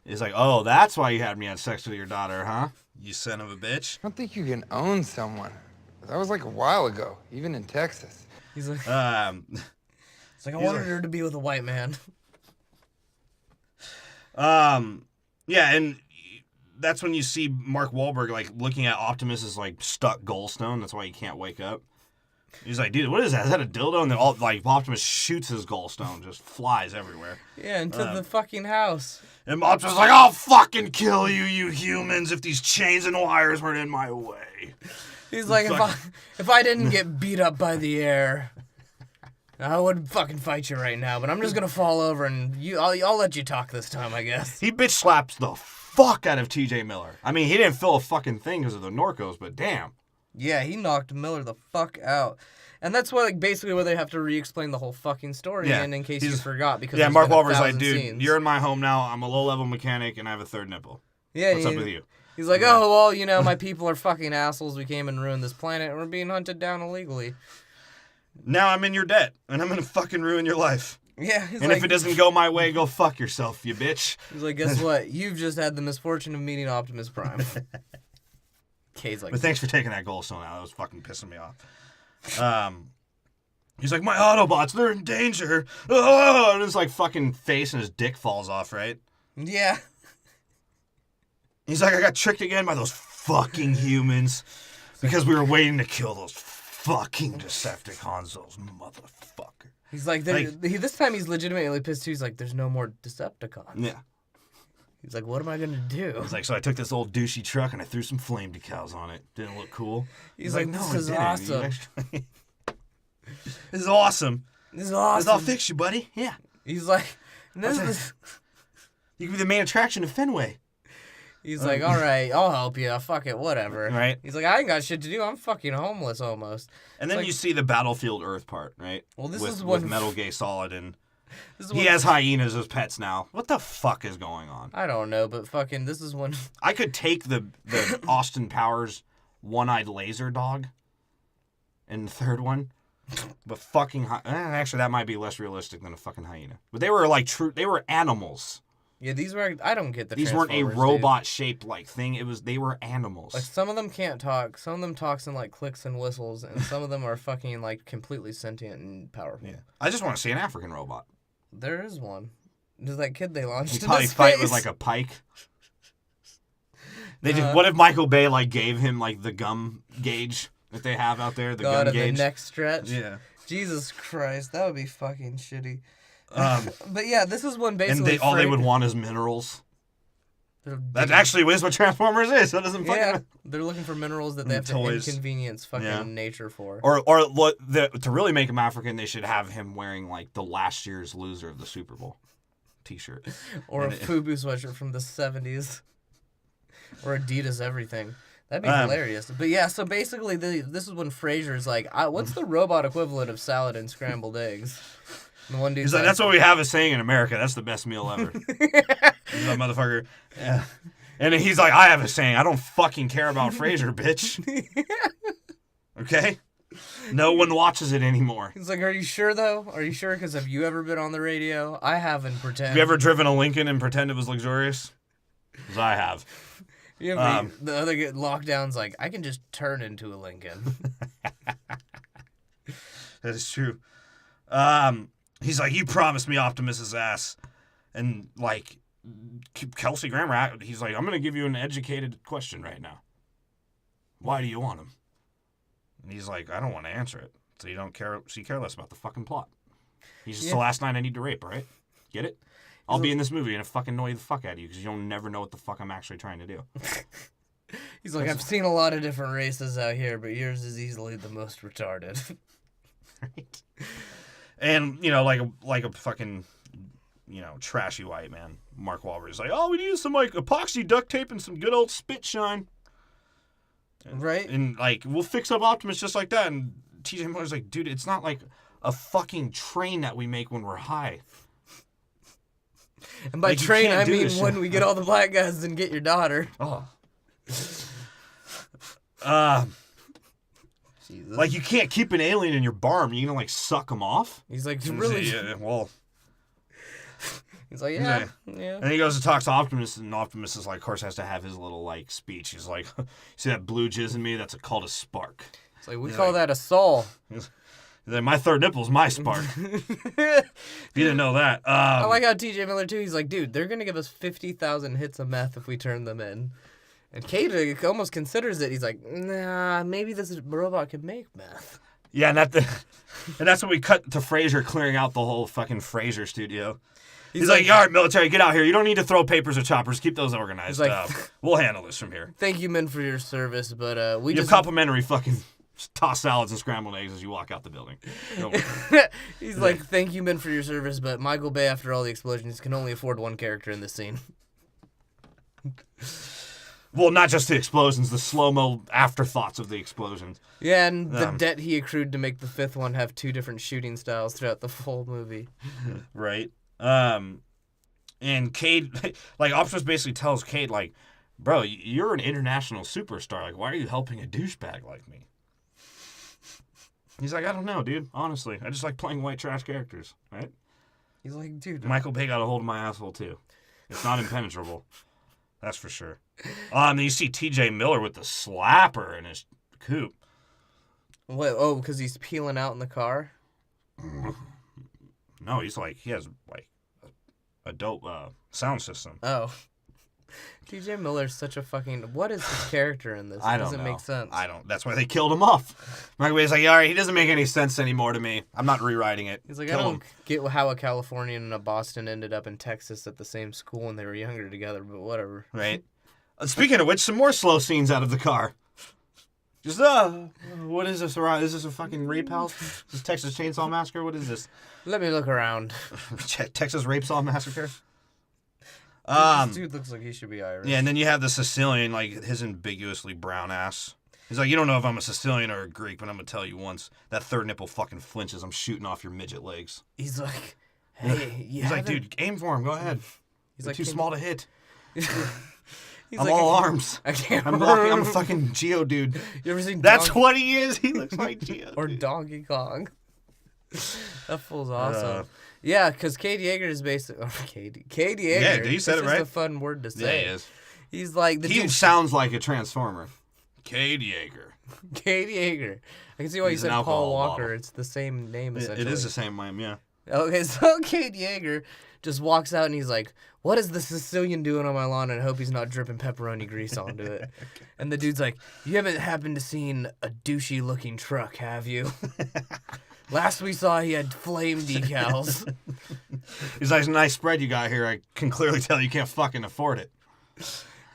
He's like, oh, that's why you had me have sex with your daughter, huh? You son of a bitch. I don't think you can own someone. That was like a while ago, even in Texas. He's like, It's like, I wanted her to be with a white man. Yeah, and that's when you see Mark Wahlberg, like, looking at Optimus as, like, stuck gallstone. That's why he can't wake up. He's like, dude, what is that? Is that a dildo? And then, Optimus shoots his gallstone, just flies everywhere. Yeah, into the fucking house. And Optimus is like, I'll fucking kill you, you humans, if these chains and wires weren't in my way. He's like, if I didn't get beat up by the air, I would fucking fight you right now, but I'm just gonna fall over and I'll let you talk this time, I guess. He bitch slaps the fuck out of TJ Miller. I mean, he didn't feel a fucking thing because of the Norcos, but damn. Yeah, he knocked Miller the fuck out. And that's what, like, basically where they have to re-explain the whole fucking story again in case you forgot. Because Mark Wahlberg's like, 1,000 dude, scenes. you're in my home now. I'm a low-level mechanic, and I have a third nipple. Yeah, What's up with you? He's like, oh, well, you know, my people are fucking assholes. We came and ruined this planet, and we're being hunted down illegally. Now I'm in your debt, and I'm going to fucking ruin your life. Yeah. And like, if it doesn't go my way, go fuck yourself, you bitch. He's like, guess what? You've just had the misfortune of meeting Optimus Prime. Kay's like, but thanks for taking that gallstone out. That was fucking pissing me off. He's like, my Autobots, they're in danger. Oh! And his like fucking face and his dick falls off, right? yeah. He's like, I got tricked again by those fucking humans because we were waiting to kill those fucking Decepticons, those motherfuckers. He's like, this time he's legitimately pissed too. He's like, there's no more Decepticons. Yeah. He's like, what am I going to do? He's like, so I took this old douchey truck and I threw some flame decals on it. Didn't look cool. He's like, no, this it is didn't. awesome. This is awesome. This is awesome. I'll fix you, buddy. Yeah. He's like, this. You can be the main attraction of Fenway. He's like, all right, I'll help you. Fuck it, whatever. Right. He's like, I ain't got shit to do. I'm fucking homeless almost. And then like, you see the Battlefield Earth part, right? Well, this with, is when with Metal Gear Solid, and this is he has hyenas as pets now. What the fuck is going on? I don't know, but fucking, this is when I could take the Austin Powers one-eyed laser dog in the third one, but fucking actually that might be less realistic than a fucking hyena. But they were like they were animals. Yeah, these were. I don't get the. These weren't a robot-shaped like thing. They were animals. Like some of them can't talk. Some of them talks in like clicks and whistles, and some of them are fucking like completely sentient and powerful. Yeah, I just want to see an African robot. There is one. There's that kid they launched. He'd into probably space. fight with like a pike. They just. What if Michael Bay like gave him like the gum gauge that they have out there? The God, gum gauge. the neck stretch. Yeah. Jesus Christ, that would be fucking shitty. But yeah, this is when basically. And all they would want is minerals. That actually is what Transformers is. That doesn't fucking. Yeah, they're looking for minerals that they have toys. to inconvenience fucking nature for. Or to really make him African, they should have him wearing like the last year's loser of the Super Bowl. t-shirt. Or a FUBU sweatshirt from the 70s. Or Adidas everything. That'd be hilarious. But yeah, so basically this is when Frasier's like, what's the robot equivalent of salad and scrambled eggs? And the one dude's He's like, that's what we have a saying in America. That's the best meal ever. He's like, motherfucker. Yeah. And then he's like, I have a saying. I don't fucking care about Frasier, bitch. Okay? No one watches it anymore. He's like, are you sure, though? Are you sure? Because have you ever been on the radio? I haven't, pretend. Have you ever driven a Lincoln and pretend it was luxurious? Because I have. You ever, the other lockdown's like, I can just turn into a Lincoln. That is true. He's like, you promised me Optimus's ass. And, like, Kelsey Grammer, he's like, I'm going to give you an educated question right now. Why do you want him? And he's like, I don't want to answer it. So you don't care, so you care less about the fucking plot. He's just the last night I need to rape, right? Get it? I'll be in this movie and fucking annoy the fuck out of you because you'll never know what the fuck I'm actually trying to do. He's like, I've seen a lot of different races out here, but yours is easily the most retarded. Right? And, you know, like a fucking, you know, trashy white man, Mark Wahlberg's like, oh, we need some, like, epoxy duct tape and some good old spit shine. Right? And, like, we'll fix up Optimus just like that. And TJ Miller's like, dude, it's not like a fucking train that we make when we're high. And by like, train, I mean when we get all the black guys and get your daughter. Oh. Jesus. Like, you can't keep an alien in your barn. You gonna, like, suck him off? He's like, really? Yeah, well. He's like, yeah. And he goes to talk to Optimus, and Optimus is like, of course, has to have his little, like, speech. He's like, see that blue jizz in me? That's called a spark. It's like, we call that a soul. Then my third nipple's my spark. If you didn't know that. I like how TJ Miller, too, he's like, dude, they're going to give us 50,000 hits of meth if we turn them in. And Cade almost considers it. He's like, nah, maybe this robot can make meth. Yeah, and that's when we cut to Frasier clearing out the whole fucking Frasier studio. He's like, all right, military, get out here. You don't need to throw papers or choppers. Keep those organized. Like, we'll handle this from here. Thank you, men, for your service, but we you just... have complimentary fucking tossed salads and scrambled eggs as you walk out the building. He's like, thank you, men, for your service, but Michael Bay, after all the explosions, can only afford one character in this scene. Well, not just the explosions, the slow-mo afterthoughts of the explosions. Yeah, and the debt he accrued to make the fifth one have two different shooting styles throughout the full movie. Right. And Cade, like, Optimus basically tells Cade, like, bro, you're an international superstar. Like, why are you helping a douchebag like me? He's like, I don't know, dude. Honestly, I just like playing white trash characters, right? He's like, dude. Michael Bay got a hold of my asshole, too. It's not impenetrable. That's for sure. Then you see TJ Miller with the slapper in his coupe. What? Oh, because he's peeling out in the car? No, he's like, he has, like, a dope sound system. Oh. TJ Miller's such a fucking... What is his character in this? It doesn't make sense. I don't. That's why they killed him off. Michael Bay's like, all right, he doesn't make any sense anymore to me. I'm not rewriting it. He's like, I don't get how a Californian and a Boston ended up in Texas at the same school when they were younger together, but whatever. Right. Speaking of which, some more slow scenes out of the car. Just, what is this around? Is this a fucking rape house? Is this Texas Chainsaw Massacre? What is this? Let me look around. Texas Rape Saw Massacre? This dude looks like he should be Irish. Yeah, and then you have the Sicilian, like, his ambiguously brown ass. He's like, you don't know if I'm a Sicilian or a Greek, but I'm going to tell you once. That third nipple fucking flinches. I'm shooting off your midget legs. Like, hey, He's like, dude, aim for him. Go ahead. He's You're like, too small to hit. He's I'm like, all arms. I can't. I'm a fucking Geo dude. You ever seen? That's what he is. He looks like Geo. Or Donkey Kong. That fool's awesome. Yeah, because Cade Yeager is basically Cade Yeager. Yeah, you said it right. It's a fun word to say. Yeah, he is. He's like he sounds like a Transformer. Cade Yeager. Cade Yeager. I can see why you said Paul Walker. Bottle. It's the same name essentially. It is the same name, yeah. Okay, so Cade Yeager just walks out and he's like, what is the Sicilian doing on my lawn? And I hope he's not dripping pepperoni grease onto it. Okay. And the dude's like, you haven't happened to seen a douchey looking truck, have you? Last we saw, he had flame decals. He's like, nice spread you got here. I can clearly tell you can't fucking afford it.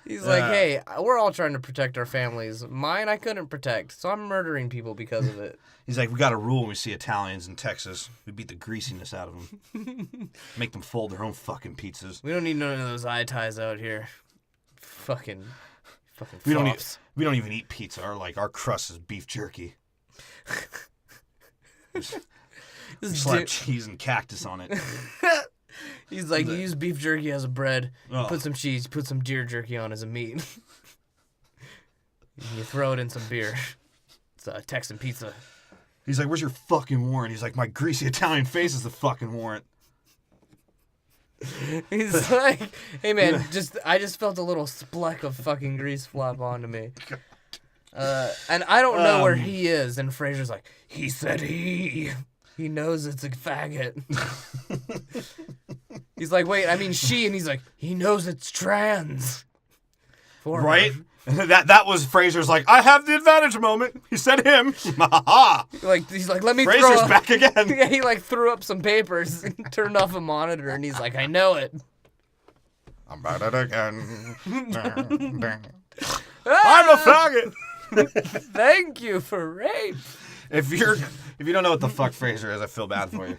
He's like, hey, we're all trying to protect our families. Mine I couldn't protect, so I'm murdering people because of it. He's like, we got a rule when we see Italians in Texas. We beat the greasiness out of them. Make them fold their own fucking pizzas. We don't need none of those eye ties out here. Fucking We flops. don't even eat pizza. Our crust is beef jerky. Slap cheese and cactus on it. He's like, you use beef jerky as a bread, you Oh. put some cheese, you put some deer jerky on as a meat. You throw it in some beer. It's a Texan pizza. He's like, where's your fucking warrant? He's like, my greasy Italian face is the fucking warrant. He's like, hey man, I just felt a little spleck of fucking grease flop onto me. And I don't know where he is. And Fraser's like, he said he knows it's a faggot. He's like, wait, I mean she. And he's like, he knows it's trans. Right? That was Fraser's like, I have the advantage moment. He said him. He's like, let me Fraser's throw up. back again. Yeah, he like threw up some papers and turned off a monitor, and he's like, I know it. I'm at it again. I'm a faggot. Thank you for rape. If you don't know what the fuck Fraser is, I feel bad for you.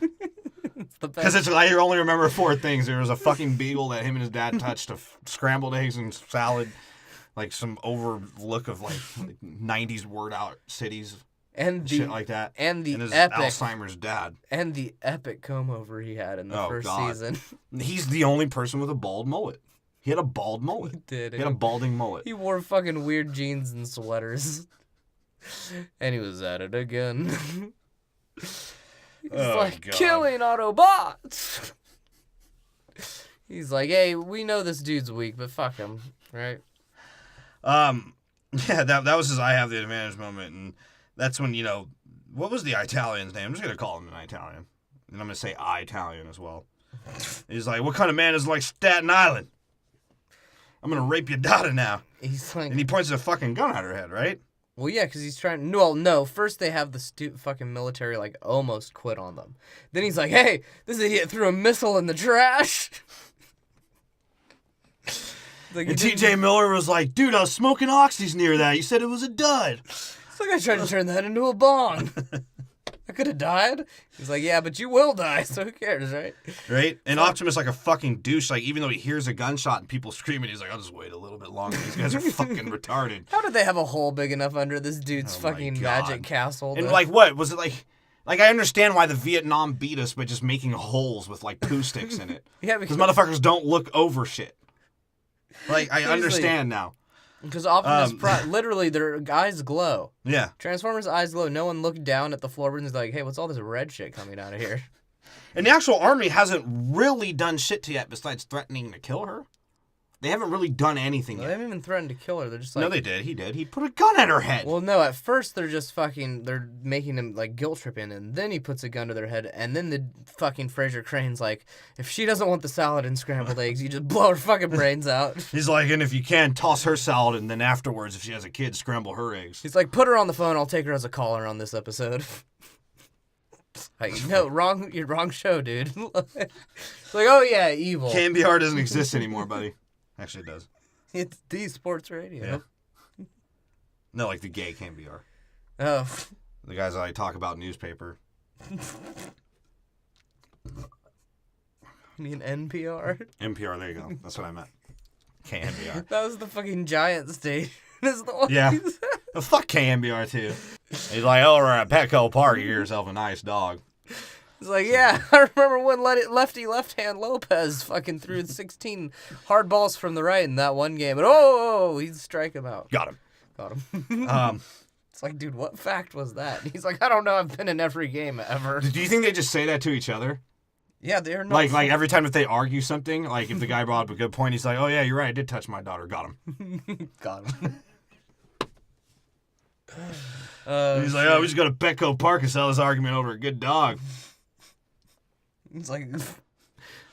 It's the Because best. it's like you only remember 4 things. There was a fucking beagle that him and his dad touched, scrambled eggs and salad, like some overlook of like 90s word out cities, and shit like that, and his epic Alzheimer's dad. and the epic comb over he had in the first season. He's the only person with a bald mullet. He had a bald mullet. He did. He had a balding mullet. He wore fucking weird jeans and sweaters. And he was at it again. He's like, God. killing Autobots. He's like, hey, we know this dude's weak, but fuck him, right? Yeah, that was his I have the advantage moment, and that's when, what was the Italian's name? I'm just gonna call him an Italian. And I'm gonna say Italian as well. He's like, what kind of man is like Staten Island? I'm gonna rape your daughter now. He's like, And he points a fucking gun at her head, right? well, yeah, because he's trying. Well, no. First, they have the fucking military like almost quit on them. Then he's like, "Hey, this idiot threw a missile in the trash." Like, And TJ Miller was like, dude, I was smoking oxys near that. You said it was a dud. It's like I tried to turn that into a bomb. I could have died. He's like, yeah, but you will die, so who cares, right? Right? And Optimus like a fucking douche. Like, even though he hears a gunshot and people screaming, he's like, I'll just wait a little bit longer. These guys are fucking retarded. How did they have a hole big enough under this dude's Oh my fucking God. magic castle? And like, what? Was it like I understand why the Vietnam beat us by just making holes with like poo sticks in it. Yeah, Because motherfuckers don't look over shit. Like, I Seriously. understand now. Because Optimus Prime, literally, their eyes glow. Yeah. Transformers' eyes glow. No one looked down at the floorboards and is like, hey, what's all this red shit coming out of here? And the actual army hasn't really done shit to yet besides threatening to kill her. They haven't really done anything They yet. haven't even threatened to kill her. They're just like... No, they did. He did. He put a gun at her head. Well, no, at first they're just fucking... They're making him, like, guilt tripping, and then he puts a gun to their head, and then the fucking Fraser Crane's like, if she doesn't want the salad and scrambled eggs, you just blow her fucking brains out. He's like, and if you can, toss her salad, and then afterwards, if she has a kid, scramble her eggs. He's like, put her on the phone, I'll take her as a caller on this episode. Like, no, you're wrong show, dude. It's like, oh yeah, evil. KMBR doesn't exist anymore, buddy. Actually, it does. It's D Sports Radio. Yeah. No, like the gay KMBR. Oh. The guys that I talk about newspaper. You mean NPR? NPR, there you go. That's what I meant. KMBR. That was the fucking giant station. Is the one Yeah. he said. Well, fuck KMBR, too. He's like, oh, we're at Petco Park. You get yourself a nice dog. He's like, yeah, I remember when lefty left-hand Lopez fucking threw 16 hard balls from the right in that one game. And he'd strike him out. Got him. Got him. It's like, dude, what fact was that? He's like, I don't know. I've been in every game ever. Do you think they just say that to each other? Yeah, they're not. Like every time if they argue something, like if the guy brought up a good point, he's like, oh, yeah, you're right. I did touch my daughter. Got him. Got him. He's like, oh, we just go to Petco Park and sell this argument over a good dog. It's like,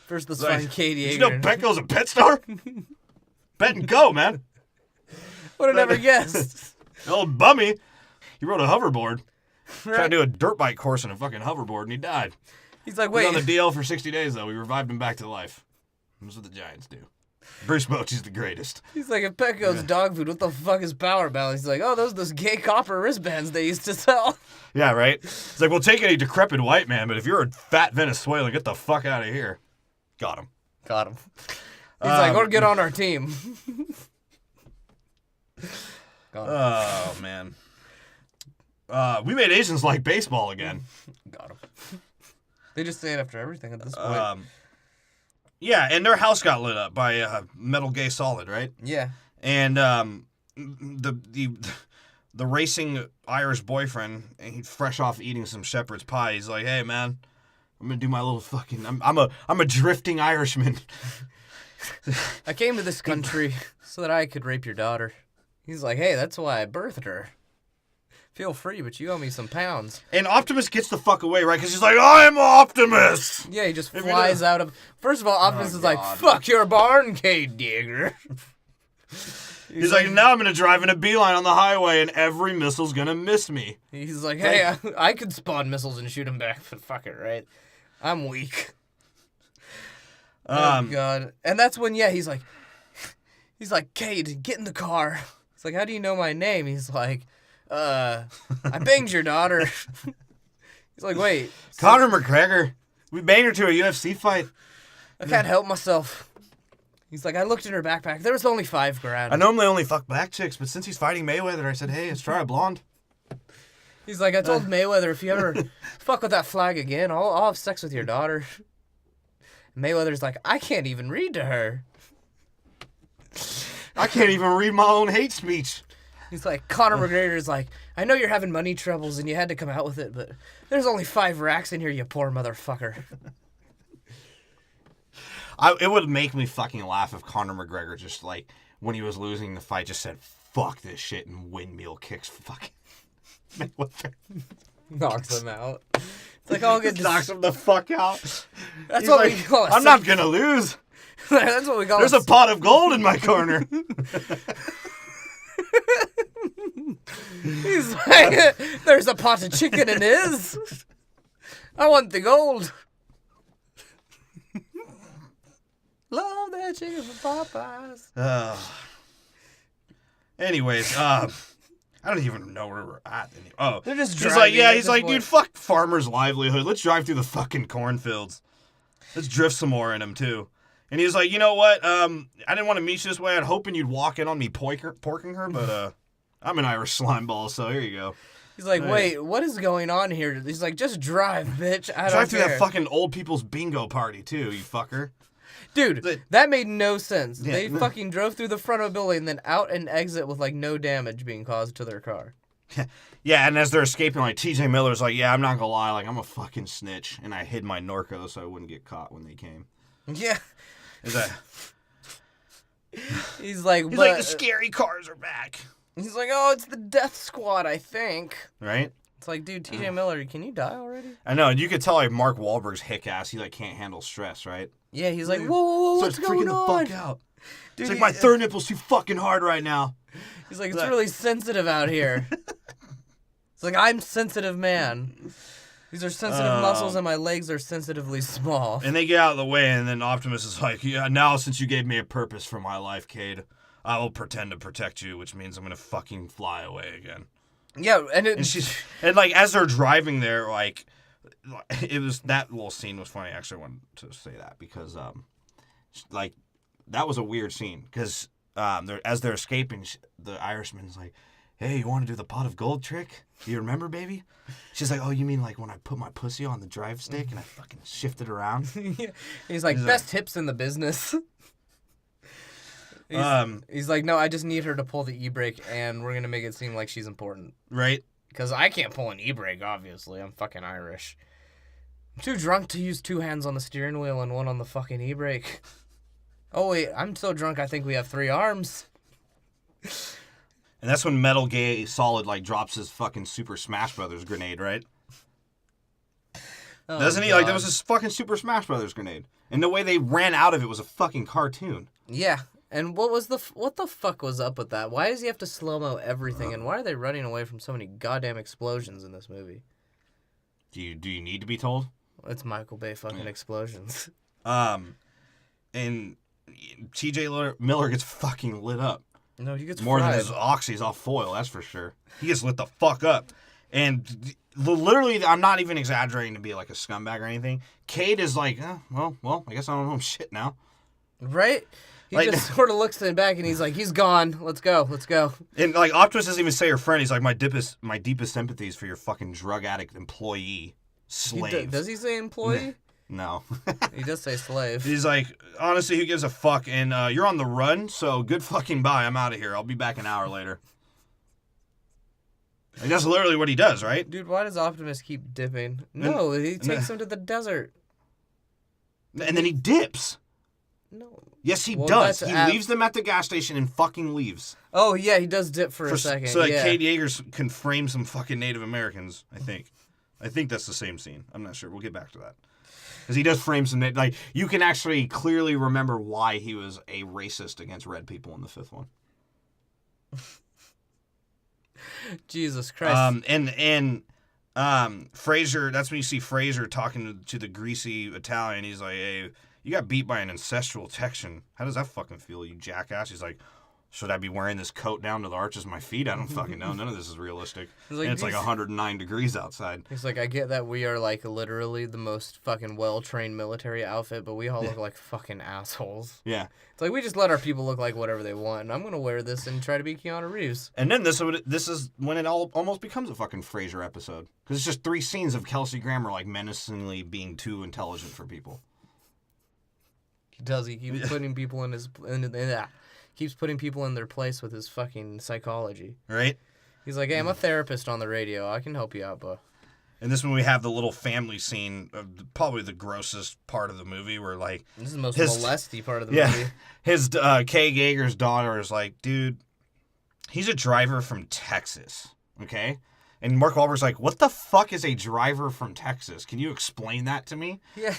first let's Like, find Katie you know Yeager. Petco's a pet store? Bet and go, man. Would have never guessed. Old Bummy, he rode a hoverboard. Right? Tried to do a dirt bike course in a fucking hoverboard, and he died. He's like, He was wait. on the DL for 60 days, though. We revived him back to life. That's what the Giants do. Bruce Bochy's the greatest. He's like, if Petco's dog food, what the fuck is Power Balance? He's like, oh, those gay copper wristbands they used to sell. Yeah, right? It's like, we'll take any decrepit white man, but if you're a fat Venezuelan, get the fuck out of here. Got him. He's like, or get on our team. Oh, man. We made Asians like baseball again. Got him. They just say it after everything at this point. Yeah, and their house got lit up by Metal Gay Solid, right? Yeah. And the racing Irish boyfriend, he's fresh off eating some shepherd's pie. He's like, "Hey, man, I'm gonna do my little fucking. I'm a drifting Irishman. I came to this country so that I could rape your daughter." He's like, "Hey, that's why I birthed her. Feel free, but you owe me some pounds." And Optimus gets the fuck away, right? Because he's like, "I'm Optimus." Yeah, he just flies out of. First of all, Optimus is like, "Fuck your barn, Cade Digger." He's like, now I'm gonna drive in a beeline on the highway, and every missile's gonna miss me. He's like, "Hey, I could spawn missiles and shoot them back, but fuck it, right? I'm weak." Oh God! And that's when, he's like, "Cade, get in the car." He's like, "How do you know my name?" He's like, I banged your daughter." He's like, "Wait, Conor McGregor, we banged her to a UFC fight. I can't help myself." He's like, "I looked in her backpack. There was only $5,000. I normally only fuck black chicks, but since he's fighting Mayweather, I said, hey, let's try a blonde." He's like, "I told Mayweather, if you ever fuck with that flag again, I'll have sex with your daughter." And Mayweather's like, "I can't even read to her." I can't even read my own hate speech. He's like, Conor McGregor's like, "I know you're having money troubles and you had to come out with it, but there's only 5 racks in here, you poor motherfucker." It would make me fucking laugh if Conor McGregor just, like, when he was losing the fight, just said, "Fuck this shit," and windmill kicks fucking Mayweather. Knocks him out. It's like, all good. Knocks him the fuck out. That's He's what like, we call it. I'm not gonna lose. That's what we call There's it. a pot of gold in my corner. He's like, "There's a pot of chicken in his. I want the gold." Love that chicken from Popeyes. Anyways, I don't even know where we're at. Oh, They're just he's driving like, at he's this like, point. "Dude, fuck farmers' livelihood. Let's drive through the fucking cornfields. Let's drift some more in them too." And he was like, "You know what? I didn't want to meet you this way. I'd hoping you'd walk in on me porking her, but I'm an Irish slime ball, so here you go." He's like, "Wait, what is going on here?" He's like, "Just drive, bitch. I don't Drive through care." that fucking old people's bingo party too, you fucker. Dude, that made no sense. Yeah. They fucking drove through the front of a building and then out and exit with, like, no damage being caused to their car. Yeah, and as they're escaping, like, TJ Miller's like, "Yeah, I'm not gonna lie, like, I'm a fucking snitch, and I hid my Norco so I wouldn't get caught when they came." Yeah. Is that? He's like, He's like, "The scary cars are back." He's like, "Oh, it's the death squad, I think." Right? It's like, dude, TJ Miller, can you die already? I know, and you could tell, like, Mark Wahlberg's hick ass, he, like, can't handle stress, right? Yeah, he's like, whoa, what's going on? Starts freaking the fuck out. Dude, It's like, my third nipple's too fucking hard right now. He's like, "It's really sensitive out here." It's like, "I'm sensitive man. These are sensitive muscles and my legs are sensitively small." And they get out of the way, and then Optimus is like, "Yeah, now since you gave me a purpose for my life, Cade, I will pretend to protect you, which means I'm gonna fucking fly away again." Yeah, and And like, as they're driving there, like, it was, that little scene was funny. Actually, I wanted to say that because, like, that was a weird scene because, as they're escaping, the Irishman's like, "Hey, you want to do the pot of gold trick? Do you remember, baby?" She's like, "Oh, you mean like when I put my pussy on the drive stick and I fucking shift it around?" he's like, "Best hips in the business." He's like, "No, I just need her to pull the e-brake, and we're gonna make it seem like she's important." Right? Because I can't pull an e-brake, obviously. I'm fucking Irish. I'm too drunk to use 2 hands on the steering wheel and 1 on the fucking e-brake. Oh, wait, I'm so drunk I think we have 3 arms. And that's when Metal Gay Solid, like, drops his fucking Super Smash Brothers grenade, right? Oh, Doesn't he? God. Like, that was his fucking Super Smash Brothers grenade. And the way they ran out of it was a fucking cartoon. Yeah. And what the fuck was up with that? Why does he have to slow-mo everything? And why are they running away from so many goddamn explosions in this movie? Do you need to be told? It's Michael Bay fucking explosions. And T.J. Miller gets fucking lit up. No, he gets More fried. than his oxys off foil, that's for sure. He gets lit the fuck up. And literally, I'm not even exaggerating to be like a scumbag or anything. Cade is like, well, I guess I don't know shit now. Right? He Like- just sort of looks in the back and he's like, he's gone. Let's go. And like Optimus doesn't even say her friend. He's like, my deepest sympathies for your fucking drug addict employee slave. Does he say employee? No. He does say slave. He's like, honestly, who gives a fuck? And you're on the run, so good fucking bye. I'm out of here. I'll be back an hour later. Like, that's literally what he does, right? Dude, why does Optimus keep dipping? No, he takes him to the desert. And then he dips. No. Yes, he Well, does. that's He leaves them at the gas station and fucking leaves. Oh, yeah, he does dip for a second. So that yeah. Cade Yeagers can frame some fucking Native Americans, I think. I think that's the same scene. I'm not sure. We'll get back to that. Because he does frame some... Like, you can actually clearly remember why he was a racist against red people in the fifth one. Jesus Christ. Fraser, that's when you see Fraser talking to the greasy Italian. He's like, hey, you got beat by an ancestral Texan. How does that fucking feel, you jackass? He's like, should I be wearing this coat down to the arches of my feet? I don't fucking know. None of this is realistic. Like, and it's like 109 degrees outside. He's like, I get that we are like literally the most fucking well-trained military outfit, but we all look like fucking assholes. Yeah. It's like, we just let our people look like whatever they want, and I'm going to wear this and try to be Keanu Reeves. And then this is when it all almost becomes a fucking Frasier episode. Because it's just 3 scenes of Kelsey Grammer like menacingly being too intelligent for people. He does. He keeps putting people in his... keeps putting people in their place with his fucking psychology. Right? He's like, hey, I'm a therapist on the radio. I can help you out, bro. And this one we have the little family scene, of probably the grossest part of the movie, where like... This is the most molesty part of the movie. His Kay Yeager's daughter is like, dude, he's a driver from Texas, okay? And Mark Wahlberg's like, what the fuck is a driver from Texas? Can you explain that to me? Yeah.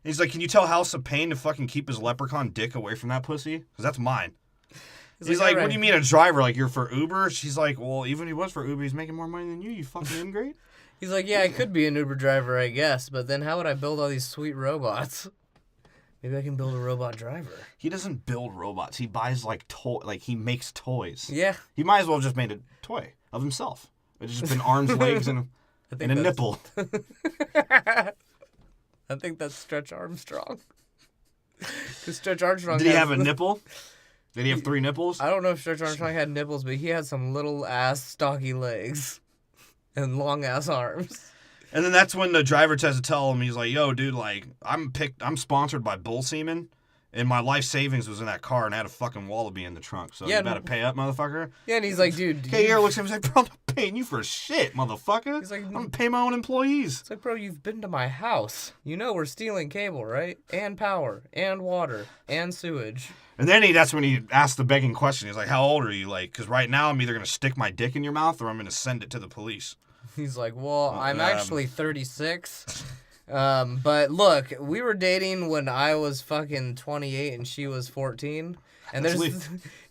He's like, can you tell House of Pain to fucking keep his leprechaun dick away from that pussy? Because that's mine. He's like, "All what right." do you mean a driver? Like, you're for Uber? She's like, well, even if he was for Uber, he's making more money than you fucking ingrate. He's like, yeah, I could be an Uber driver, I guess, but then how would I build all these sweet robots? Maybe I can build a robot driver. He doesn't build robots. He buys, like, he makes toys. Yeah. He might as well have just made a toy of himself. It's just been arms, legs, and a nipple. I think that's Stretch Armstrong. Because Stretch Armstrong Did he have a nipple? Did he have 3 nipples? I don't know if Stretch Armstrong had nipples, but he had some little ass stocky legs and long ass arms. And then that's when the driver tries to tell him, he's like, yo, dude, like, I'm sponsored by Bull Semen, and my life savings was in that car, and I had a fucking wallaby in the trunk, so you better pay up, motherfucker. Yeah, and he's like, dude. Kay Yeager looks at him, he's like, bro, I'm not paying you for shit, motherfucker. He's like, I'm gonna pay my own employees. It's like, bro, you've been to my house. You know we're stealing cable, right? And power, and water, and sewage. And then that's when he asks the begging question. He's like, how old are you? Like, because right now I'm either going to stick my dick in your mouth or I'm going to send it to the police. He's like, well, I'm actually 36. But look, we were dating when I was fucking 28 and she was 14. And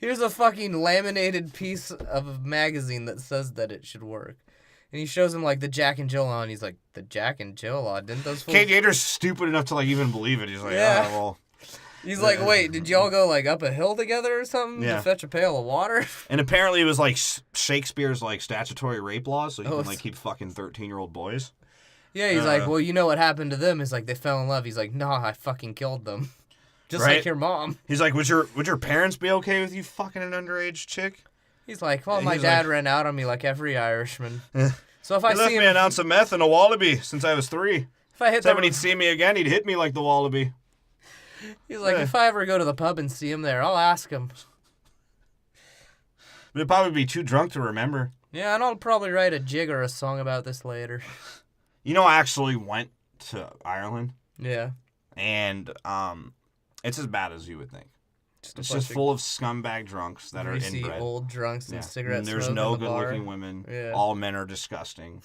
here's a fucking laminated piece of a magazine that says that it should work. And he shows him, like, the Jack and Jill law, and he's like, the Jack and Jill law? Didn't those fools... Kate Yeager's stupid enough to, like, even believe it. He's like, Yeah. oh, well... He's like, wait, did y'all go, like, up a hill together or something to fetch a pail of water? And apparently it was, like, Shakespeare's, like, statutory rape laws, so you can, it's- like, keep fucking 13-year-old boys. Yeah, he's like, well, you know what happened to them? He's like, they fell in love. He's like, nah, I fucking killed them. Just Right? like your mom. He's like, would your parents be okay with you fucking an underage chick? He's like, well, my He's dad like- ran out on me like every Irishman. So if I He left see me him, an ounce of meth and a wallaby since I was 3. if I hit So that, when he'd see me again, he'd hit me like the wallaby. he's like, if I ever go to the pub and see him there, I'll ask him. We'd probably be too drunk to remember. Yeah, and I'll probably write a jig or a song about this later. You know, I actually went to Ireland, Yeah. and it's as bad as you would think. Just a It's bunch just full of scumbag drunks that are greasy inbred. old drunks and Yeah. cigarette And there's smoke no in the bar. good-looking women. Yeah. All men are disgusting.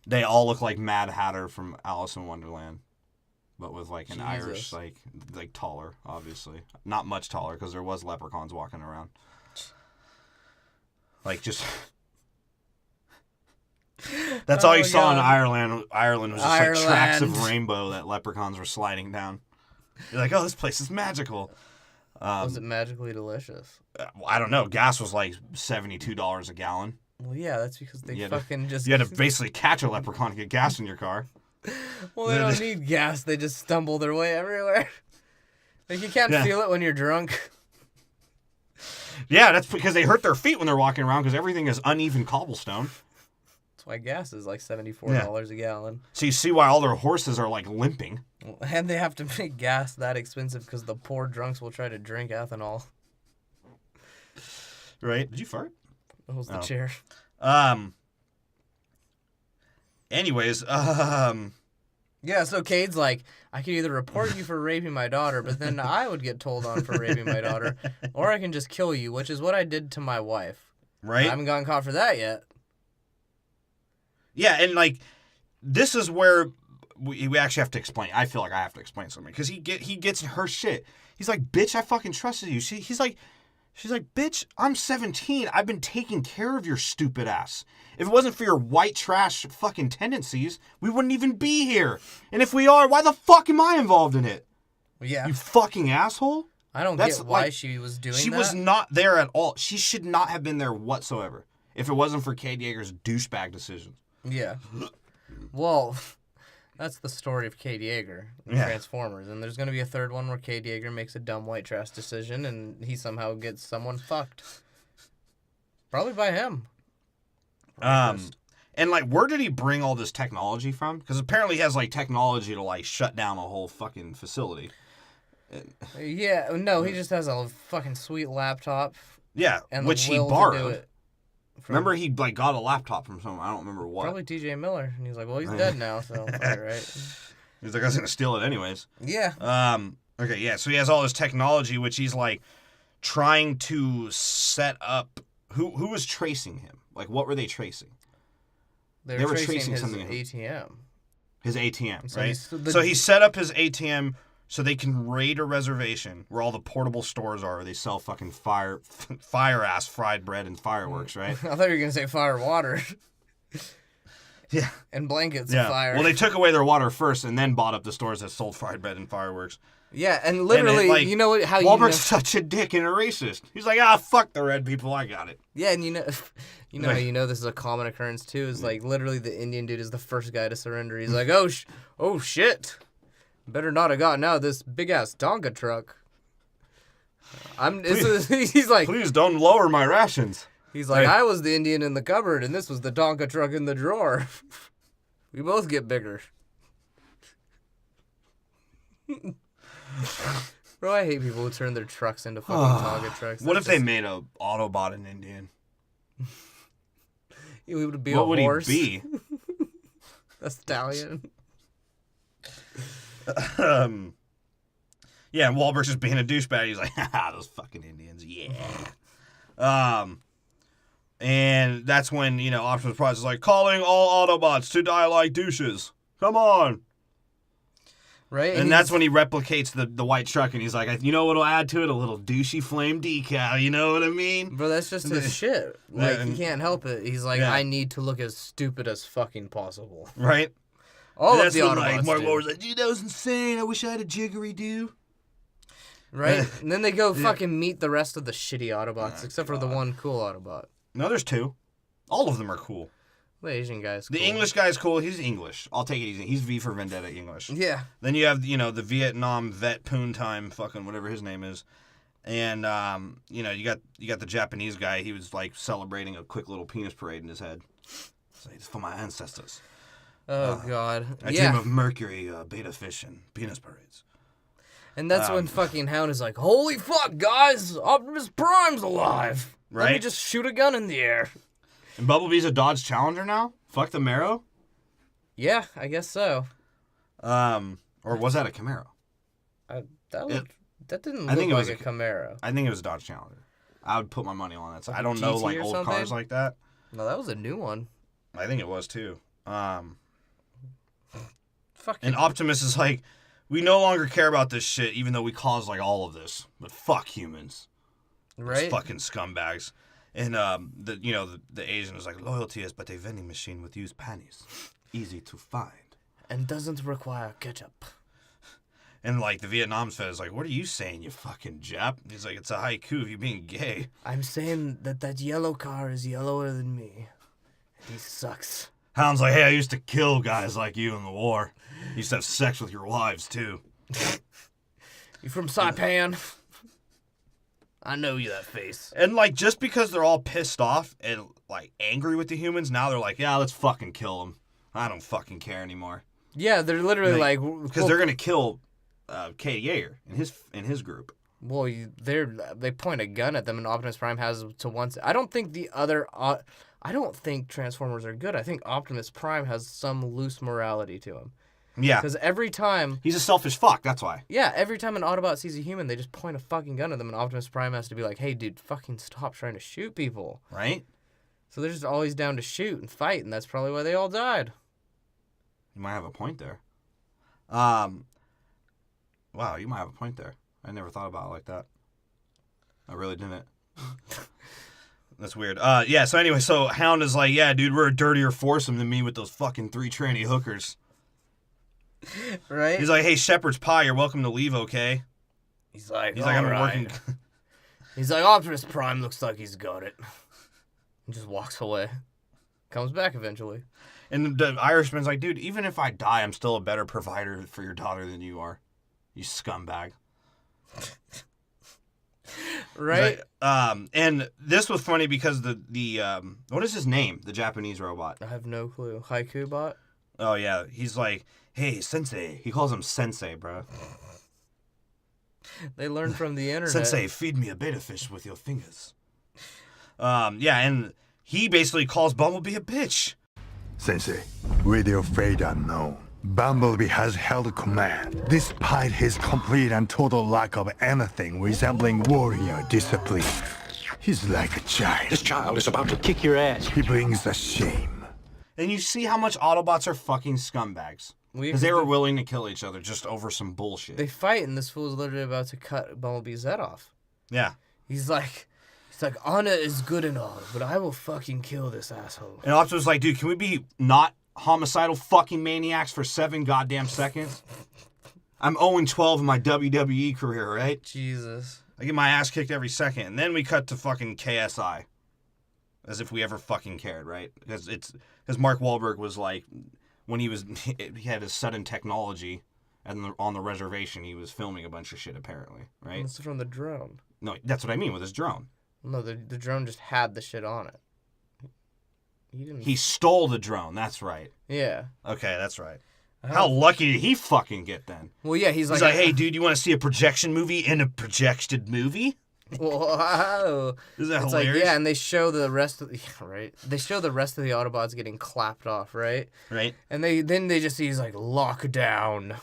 They all look like Mad Hatter from Alice in Wonderland, but with like an Irish, like taller, obviously. Not much taller because there was leprechauns walking around. Like just. That's all you saw in Ireland. Ireland was just like tracks of rainbow that leprechauns were sliding down. You're like, oh, this place is magical. Was it magically delicious? I don't know. Gas was like $72 a gallon. Well, yeah, that's because they You had just... You had to basically catch a leprechaun to get gas in your car. Well, they don't need gas. They just stumble their way everywhere. Like, you can't feel it when you're drunk. Yeah, that's because they hurt their feet when they're walking around because everything is uneven cobblestone. That's why gas is like $74 a gallon. So you see why all their horses are like limping. And they have to make gas that expensive because the poor drunks will try to drink ethanol. Right? Did you fart? That was the chair. Anyways, Yeah, so Cade's like, I could either report you for raping my daughter, but then I would get told on for raping my daughter, or I can just kill you, which is what I did to my wife. right? I haven't gotten caught for that yet. Yeah, and like, this is where we actually have to explain. I feel like I have to explain something because he gets her shit. He's like, bitch, I fucking trusted you. She's like, bitch, I'm 17. I've been taking care of your stupid ass. If it wasn't for your white trash fucking tendencies, we wouldn't even be here. And if we are, why the fuck am I involved in it? Yeah. You fucking asshole. I don't get why she was doing that. She was not there at all. She should not have been there whatsoever if it wasn't for Cade Yeager's douchebag decisions. Yeah. Well, that's the story of Cade Yeager in Transformers. And there's going to be a third one where Cade Yeager makes a dumb white trash decision and he somehow gets someone fucked. Probably by him. And like, where did he bring all this technology from? Because apparently he has like technology to like shut down a whole fucking facility. Yeah, no, he just has a fucking sweet laptop. Yeah, And which the he will to do borrowed. it Remember, he like got a laptop from someone. I don't remember what. Probably TJ Miller. And he's like, well, he's dead now, so all right. He's like, I was gonna steal it anyways. Yeah. Okay, yeah. So he has all this technology, which he's like trying to set up. Who was tracing him? Like, what were they tracing? They were tracing his something. ATM. His ATM, So right? he's- So he set up his ATM so they can raid a reservation where all the portable stores are. Where they sell fucking fire ass fried bread and fireworks, right? I thought you were going to say fire water. Yeah. And blankets of fire. Well, they took away their water first and then bought up the stores that sold fried bread and fireworks. Yeah, and literally, like, you know what? How Wahlberg's you know? such a dick and a racist. He's like, fuck the red people, I got it. Yeah, and you know this is a common occurrence too. Is like literally the Indian dude is the first guy to surrender. He's like, oh shit, better not have gotten out of this big ass Tonka truck. He's like, Please don't lower my rations. he's like, I was the Indian in the cupboard, and this was the Tonka truck in the drawer. We both get bigger. Bro, I hate people who turn their trucks into fucking Tonka trucks. What if they made a Autobot in Indian? He would be What a would horse. he be? A stallion. Yeah, and Wahlberg's just being a douchebag. He's like, those fucking Indians, yeah. And that's when, Optimus Prime is like, calling all Autobots to die like douches. Come on. Right? And that's when he replicates the white truck, and he's like, you know what'll add to it? A little douchey flame decal, you know what I mean? Bro, that's just his shit. Like, he can't help it. He's like, Yeah. I need to look as stupid as fucking possible. Right? All And of the when, Autobots Mark do. Wahlberg's like, dude, that was insane. I wish I had a jiggery do. Right? And then they go fucking meet the rest of the shitty Autobots, except for the one cool Autobot. No, there's two. All of them are cool. The Asian guy's cool. The English guy's cool. He's English. I'll take it easy. He's V for Vendetta English. Yeah. Then you have, the Vietnam vet Poontime fucking whatever his name is. And, you got the Japanese guy. He was, like, celebrating a quick little penis parade in his head. So it's for my ancestors. Oh, God. I dream of Mercury, beta fish, and penis parades. And that's when fucking Hound is like, holy fuck, guys! Optimus Prime's alive! Let me Right? just shoot a gun in the air. And Bumblebee's a Dodge Challenger now? Fuck the Marrow? Yeah, I guess so. Or was that a Camaro? That didn't I think look it like was a Camaro. I think it was a Dodge Challenger. I would put my money on that. So Like I a don't know, GT like, or old something? cars like that. No, that was a new one. I think it was, too. Fuck And Optimus is like, we no longer care about this shit, even though we caused, like, all of this. But fuck humans. Those right? fucking scumbags. And, the Asian is like, loyalty is but a vending machine with used panties. Easy to find. And doesn't require ketchup. And, like, the Vietnam vet is like, what are you saying, you fucking Jap? He's like, it's a haiku of you being gay. I'm saying that yellow car is yellower than me. He sucks. Hound's like, hey, I used to kill guys like you in the war. Used to have sex with your wives, too. You from Saipan? I know you, that face. And, like, just because they're all pissed off and, like, angry with the humans, now they're like, yeah, let's fucking kill them. I don't fucking care anymore. Yeah, they're literally like... Because they're going to kill Kate Yeager in his group. Well, they point a gun at them, and Optimus Prime has to once... I don't think I don't think Transformers are good. I think Optimus Prime has some loose morality to him. Yeah. Because every time... He's a selfish fuck, that's why. Yeah, every time an Autobot sees a human, they just point a fucking gun at them, and Optimus Prime has to be like, hey, dude, fucking stop trying to shoot people. Right? So they're just always down to shoot and fight, and that's probably why they all died. You might have a point there. Wow, you might have a point there. I never thought about it like that. I really didn't. That's weird. Yeah, so anyway, so Hound is like, yeah, dude, we're a dirtier foursome than me with those fucking 3 tranny hookers. Right? He's like, hey, Shepherd's Pie, you're welcome to leave, okay? He's like, I'm right. working. He's like, Optimus Prime looks like he's got it. And just walks away. Comes back eventually. And the Irishman's like, dude, even if I die, I'm still a better provider for your daughter than you are. You scumbag. Right? Like, and this was funny because the what is his name? The Japanese robot. I have no clue. Haiku Bot? Oh, yeah. He's like, hey, Sensei. He calls him Sensei, bro. They learned from the internet. Sensei, feed me a beta fish with your fingers. Yeah, and he basically calls Bumblebee a bitch. Sensei, with your fate unknown, Bumblebee has held command, despite his complete and total lack of anything resembling warrior discipline. He's like a child. This child is about to kick your ass. He brings us shame. And you see how much Autobots are fucking scumbags. Because they were willing to kill each other just over some bullshit. They fight, and this fool's literally about to cut Bumblebee's head off. Yeah. He's like, honor is good and all, but I will fucking kill this asshole. And Optimus was like, dude, can we be not homicidal fucking maniacs for 7 goddamn seconds? I'm 0-12 in my WWE career, right? Jesus. I get my ass kicked every second. And then we cut to fucking KSI. As if we ever fucking cared, right? Because Mark Wahlberg was like, when he had his sudden technology and on the reservation, he was filming a bunch of shit, apparently, right? It's from the drone. No, that's what I mean with his drone. No, the drone just had the shit on it. He stole the drone, that's right. Yeah. Okay, that's right. How lucky did he fucking get then? Well, yeah, he's like, hey, dude, you want to see a projection movie in a projected movie? Wow. Isn't that it's hilarious? like, yeah, and they show the rest of the right. They show the rest of the Autobots getting clapped off, right? Right. And then they just see he's like, lock down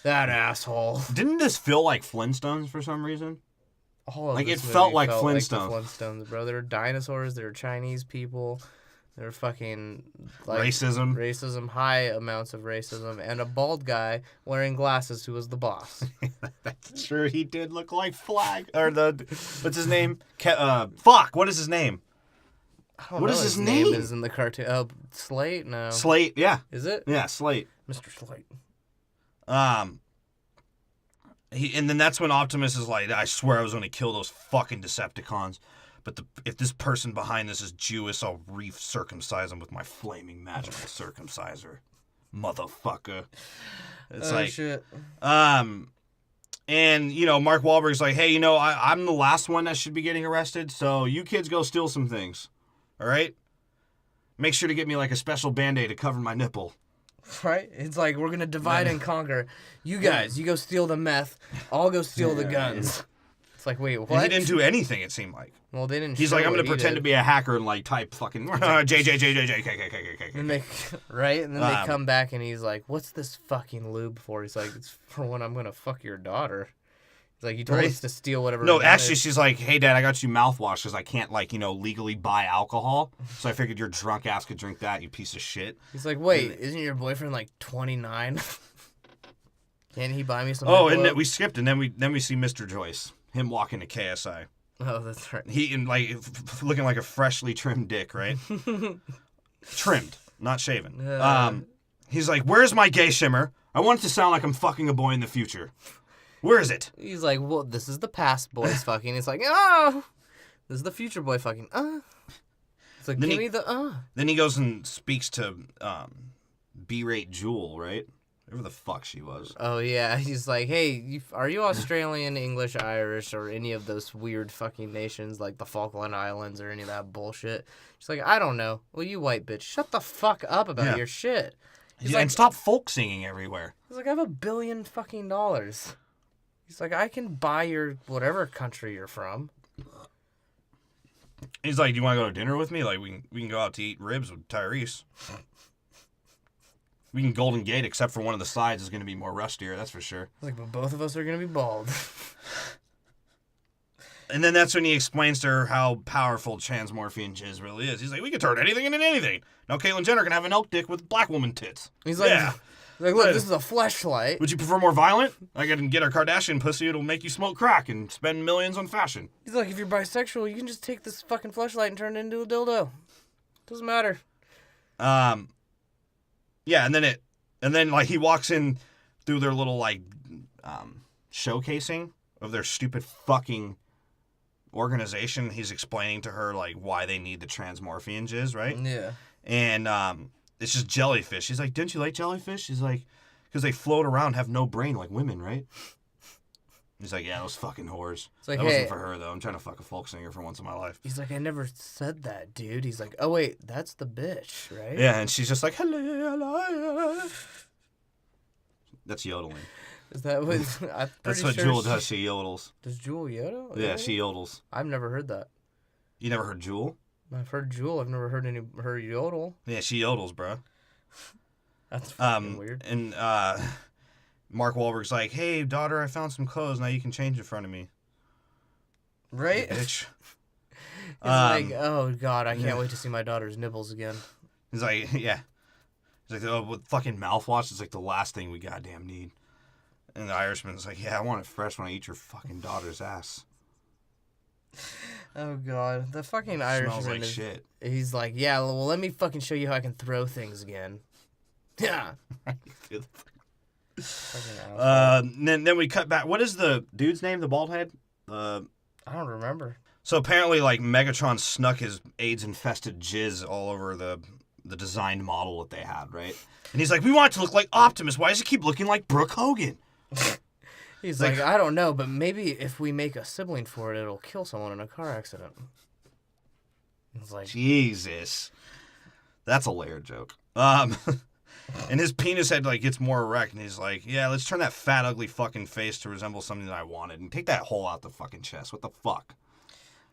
that asshole. Didn't this feel like Flintstones for some reason? All of like this it felt movie like felt Flintstones. Like the Flintstones, bro. There were dinosaurs. There were Chinese people. There were fucking like, racism, high amounts of racism, and a bald guy wearing glasses who was the boss. That's true. He did look like Flag or what's his name? Fuck. What is his name? What is his name? Is in the cartoon? Oh, Slate? No. Slate. Yeah. Is it? Yeah, Slate. Mr. Slate. And then that's when Optimus is like, I swear I was going to kill those fucking Decepticons. But if this person behind this is Jewish, I'll re-circumcise him with my flaming magical circumciser. Motherfucker. It's like, shit. And, Mark Wahlberg's like, hey, I'm the last one that should be getting arrested, so you kids go steal some things. All right? Make sure to get me, like, a special Band-Aid to cover my nipple. Right? It's like, we're going to divide and conquer. You guys, you go steal the meth. I'll go steal the guns. It's like, wait, what? And he didn't do anything, it seemed like. Well, they didn't. He's like, I'm going to pretend to be a hacker and like type fucking JJJJJKKKK. And they they come back and he's like, "What's this fucking lube for?" He's like, "It's for when I'm gonna fuck your daughter." He's like, "You told us to steal whatever." No, actually, she's like, "Hey, Dad, I got you mouthwash because I can't legally buy alcohol. So I figured your drunk ass could drink that. You piece of shit." He's like, "Wait, isn't your boyfriend like 29? Can't he buy me some?" Oh, and we skipped, and then we see Mr. Joyce, him walking to KSI. Oh, that's right. He looking like a freshly trimmed dick, right? Trimmed, not shaven. He's like, "Where's my gay shimmer? I want it to sound like I'm fucking a boy in the future. Where is it? He's like, well, this is the past boys fucking. He's like, oh, this is the future boy fucking. It's like, Then give he- me the Then he goes and speaks to B-rate Jewel, right? Whatever the fuck she was. Oh yeah, he's like, hey, are you Australian, English, Irish, or any of those weird fucking nations like the Falkland Islands or any of that bullshit? She's like, I don't know. Well, you white bitch, shut the fuck up about your shit. He's Yeah, like, and stop folk singing everywhere. he's like, I have $1 billion fucking dollars. He's like, I can buy your whatever country you're from. He's like, do you want to go to dinner with me? Like, we can go out to eat ribs with Tyrese. We can Golden Gate, except for one of the sides is going to be more rustier, that's for sure. He's like, but both of us are gonna be bald. And then that's when he explains to her how powerful transmorphine jizz really is. He's like, we can turn anything into anything. Now Caitlyn Jenner can have an elk dick with black woman tits. He's like, yeah. He's like, look, this is a fleshlight. Would you prefer more violent? I can get our Kardashian pussy. It'll make you smoke crack and spend millions on fashion. He's like, if you're bisexual, you can just take this fucking fleshlight and turn it into a dildo. Doesn't matter. Yeah, and then like he walks in through their little like showcasing of their stupid fucking organization. He's explaining to her like why they need the transmorphine jizz, right? Yeah. And it's just jellyfish. She's like, didn't you like jellyfish? He's like, because they float around, have no brain like women, right? He's like, yeah, those fucking whores. It's like, that hey, wasn't for her though. I'm trying to fuck a folk singer for once in my life. he's like, I never said that, dude. He's like, oh wait, that's the bitch, right? Yeah, and she's just like, hello. That's yodeling. Is that what? I'm That's pretty what sure Jewel does. She yodels. Does Jewel yodel? Yeah, she yodels. I've never heard that. You never heard Jewel? I've heard Jewel. I've never heard her yodel. Yeah, she yodels, bro. That's fucking weird. And Mark Wahlberg's like, hey, daughter, I found some clothes. Now you can change in front of me. Right? Bitch. He's like, oh god, I can't wait to see my daughter's nipples again. He's like, yeah. He's like, oh, with fucking mouthwash is like the last thing we goddamn need. And the Irishman's like, yeah, I want it fresh when I eat your fucking daughter's ass. Oh god, the fucking Smells Irishman like is. shit. He's like, yeah, well, let me fucking show you how I can throw things again. Yeah. Fucking asshole. Then we cut back. What is the dude's name? The bald head? I don't remember. So apparently, like, Megatron snuck his AIDS-infested jizz all over the designed model that they had, right? And he's like, we want it to look like Optimus. Why does it keep looking like Brooke Hogan? He's like, I don't know, but maybe if we make a sibling for it, it'll kill someone in a car accident. It's like, Jesus. That's a layered joke. And his penis head, like, gets more erect, and he's like, yeah, let's turn that fat, ugly fucking face to resemble something that I wanted, and take that hole out the fucking chest. What the fuck?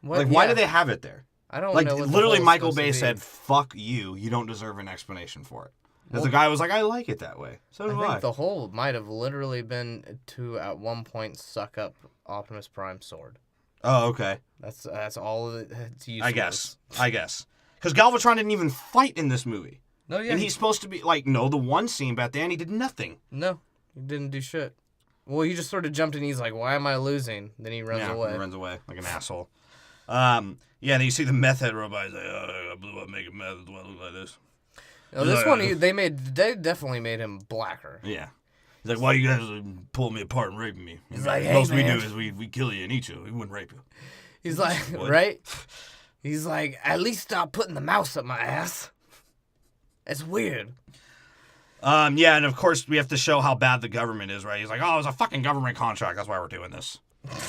what? Like, why Yeah, do they have it there? I don't Like, know. What the literally, hole's Michael supposed to Bay be. said, fuck you. You don't deserve an explanation for it. Because the guy was like, I like it that way. So do I I. think the hole might have literally been to, at one point, suck up Optimus Prime's sword. Oh, okay. That's all of it. It's useful. I guess. Because Galvatron didn't even fight in this movie. No, yeah. And he's supposed to be, like, no, the one scene, but at the end he did nothing. No, he didn't do shit. Well, he just sort of jumped and he's like, why am I losing? Then he runs away. He runs away like an asshole. Yeah, then you see the meth head robot. He's like, oh, I blew up making meth. That's why I look like this. No, this one, they definitely made him blacker. Yeah. He's like, why you guys pulling me apart and raping me? He's like, hey, most man. we do is we kill you and eat you. We wouldn't rape you. He's like, What? right? He's like, at least stop putting the mouse up my ass. It's weird. Yeah, and of course we have to show how bad the government is, right? He's like, oh, it was a fucking government contract. That's why we're doing this.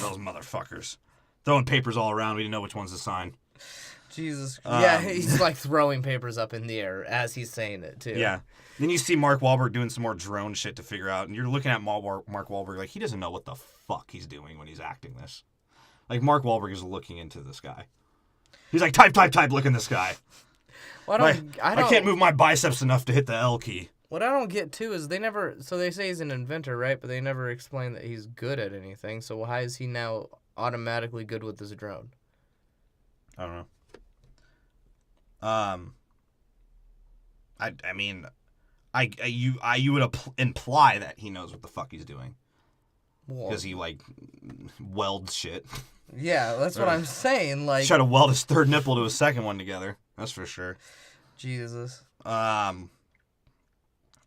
Those motherfuckers. Throwing papers all around. We didn't know which ones to sign. Jesus. Yeah, he's like throwing papers up in the air as he's saying it, too. Yeah. Then you see Mark Wahlberg doing some more drone shit to figure out, and you're looking at Mark Wahlberg like he doesn't know what the fuck he's doing when he's acting this. Like, Mark Wahlberg is looking into this guy. He's like, type, look in this guy. Well, I can't move my biceps enough to hit the L key. What I don't get, too, is so they say he's an inventor, right? But they never explain that he's good at anything. So why is he now automatically good with this drone? I don't know. I mean, you would imply that he knows what the fuck he's doing. Because he, like, welds shit. Yeah, that's what I'm saying. Like, Try to weld his third nipple to his second one together. That's for sure. Jesus.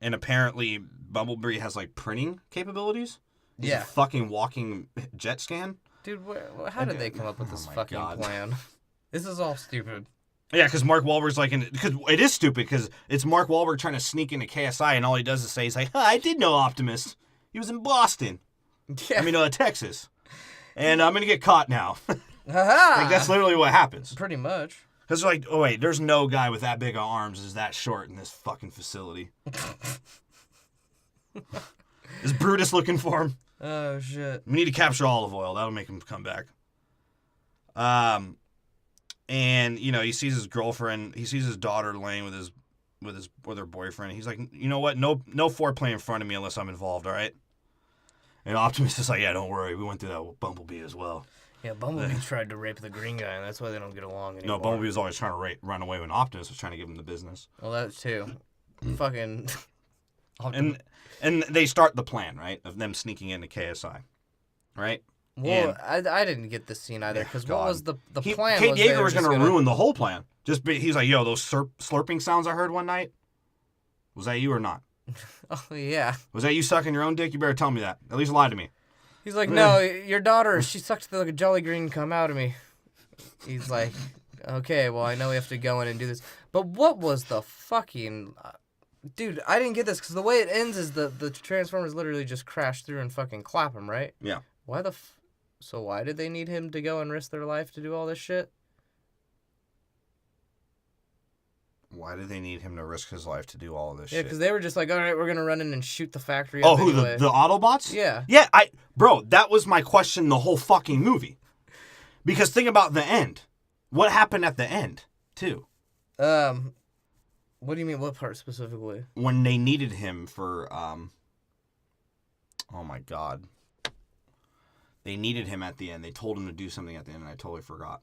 And apparently Bumblebee has like printing capabilities. He's Yeah. a fucking walking jet scan. Dude, how did they come up with this my fucking God. plan? This is all stupid. Yeah, because Mark Wahlberg's like, because it is stupid because it's Mark Wahlberg trying to sneak into KSI, and all he does is say, he's like, I did know Optimus. He was in Boston. Yeah. I mean, Texas. And I'm going to get caught now. Haha! Like, that's literally what happens. Pretty much. Because they're like, oh, wait, there's no guy with that big of arms is that short in this fucking facility. Is Brutus looking for him? Oh, shit. We need to capture Olive Oil. That'll make him come back. And you know, he sees his girlfriend. He sees his daughter laying with her boyfriend. He's like, you know what? No foreplay in front of me unless I'm involved. All right. And Optimus is like, yeah, don't worry. We went through that with Bumblebee as well. Yeah, Bumblebee tried to rape the green guy, and that's why they don't get along anymore. No, Bumblebee was always trying to run away when Optimus was trying to give him the business. Well, that too. Fucking. And they start the plan, right, of them sneaking into KSI, right? Well, I didn't get this scene either, because what was the plan? Kate was they Yeager were was just going to ruin the whole plan. He's like, yo, those slurping sounds I heard one night, was that you or not? Oh, yeah. Was that you sucking your own dick? You better tell me that. At least lie to me. He's like, no, your daughter, she sucked the Jolly Green come out of me. He's like, okay, well, I know we have to go in and do this. But what was the fucking... Dude, I didn't get this, because the way it ends is the Transformers literally just crash through and fucking clap him, right? Yeah. So why did they need him to go and risk their life to do all this shit? Why did they need him to risk his life to do all of this Yeah, shit? because they were just like, all right, we're going to run in and shoot the factory Oh, up who, anyway. the Autobots? Yeah. Yeah, bro, that was my question the whole fucking movie. Because think about the end. What happened at the end, too? What do you mean, what part specifically? When they needed him for, oh my God. They needed him at the end. They told him to do something at the end, and I totally forgot.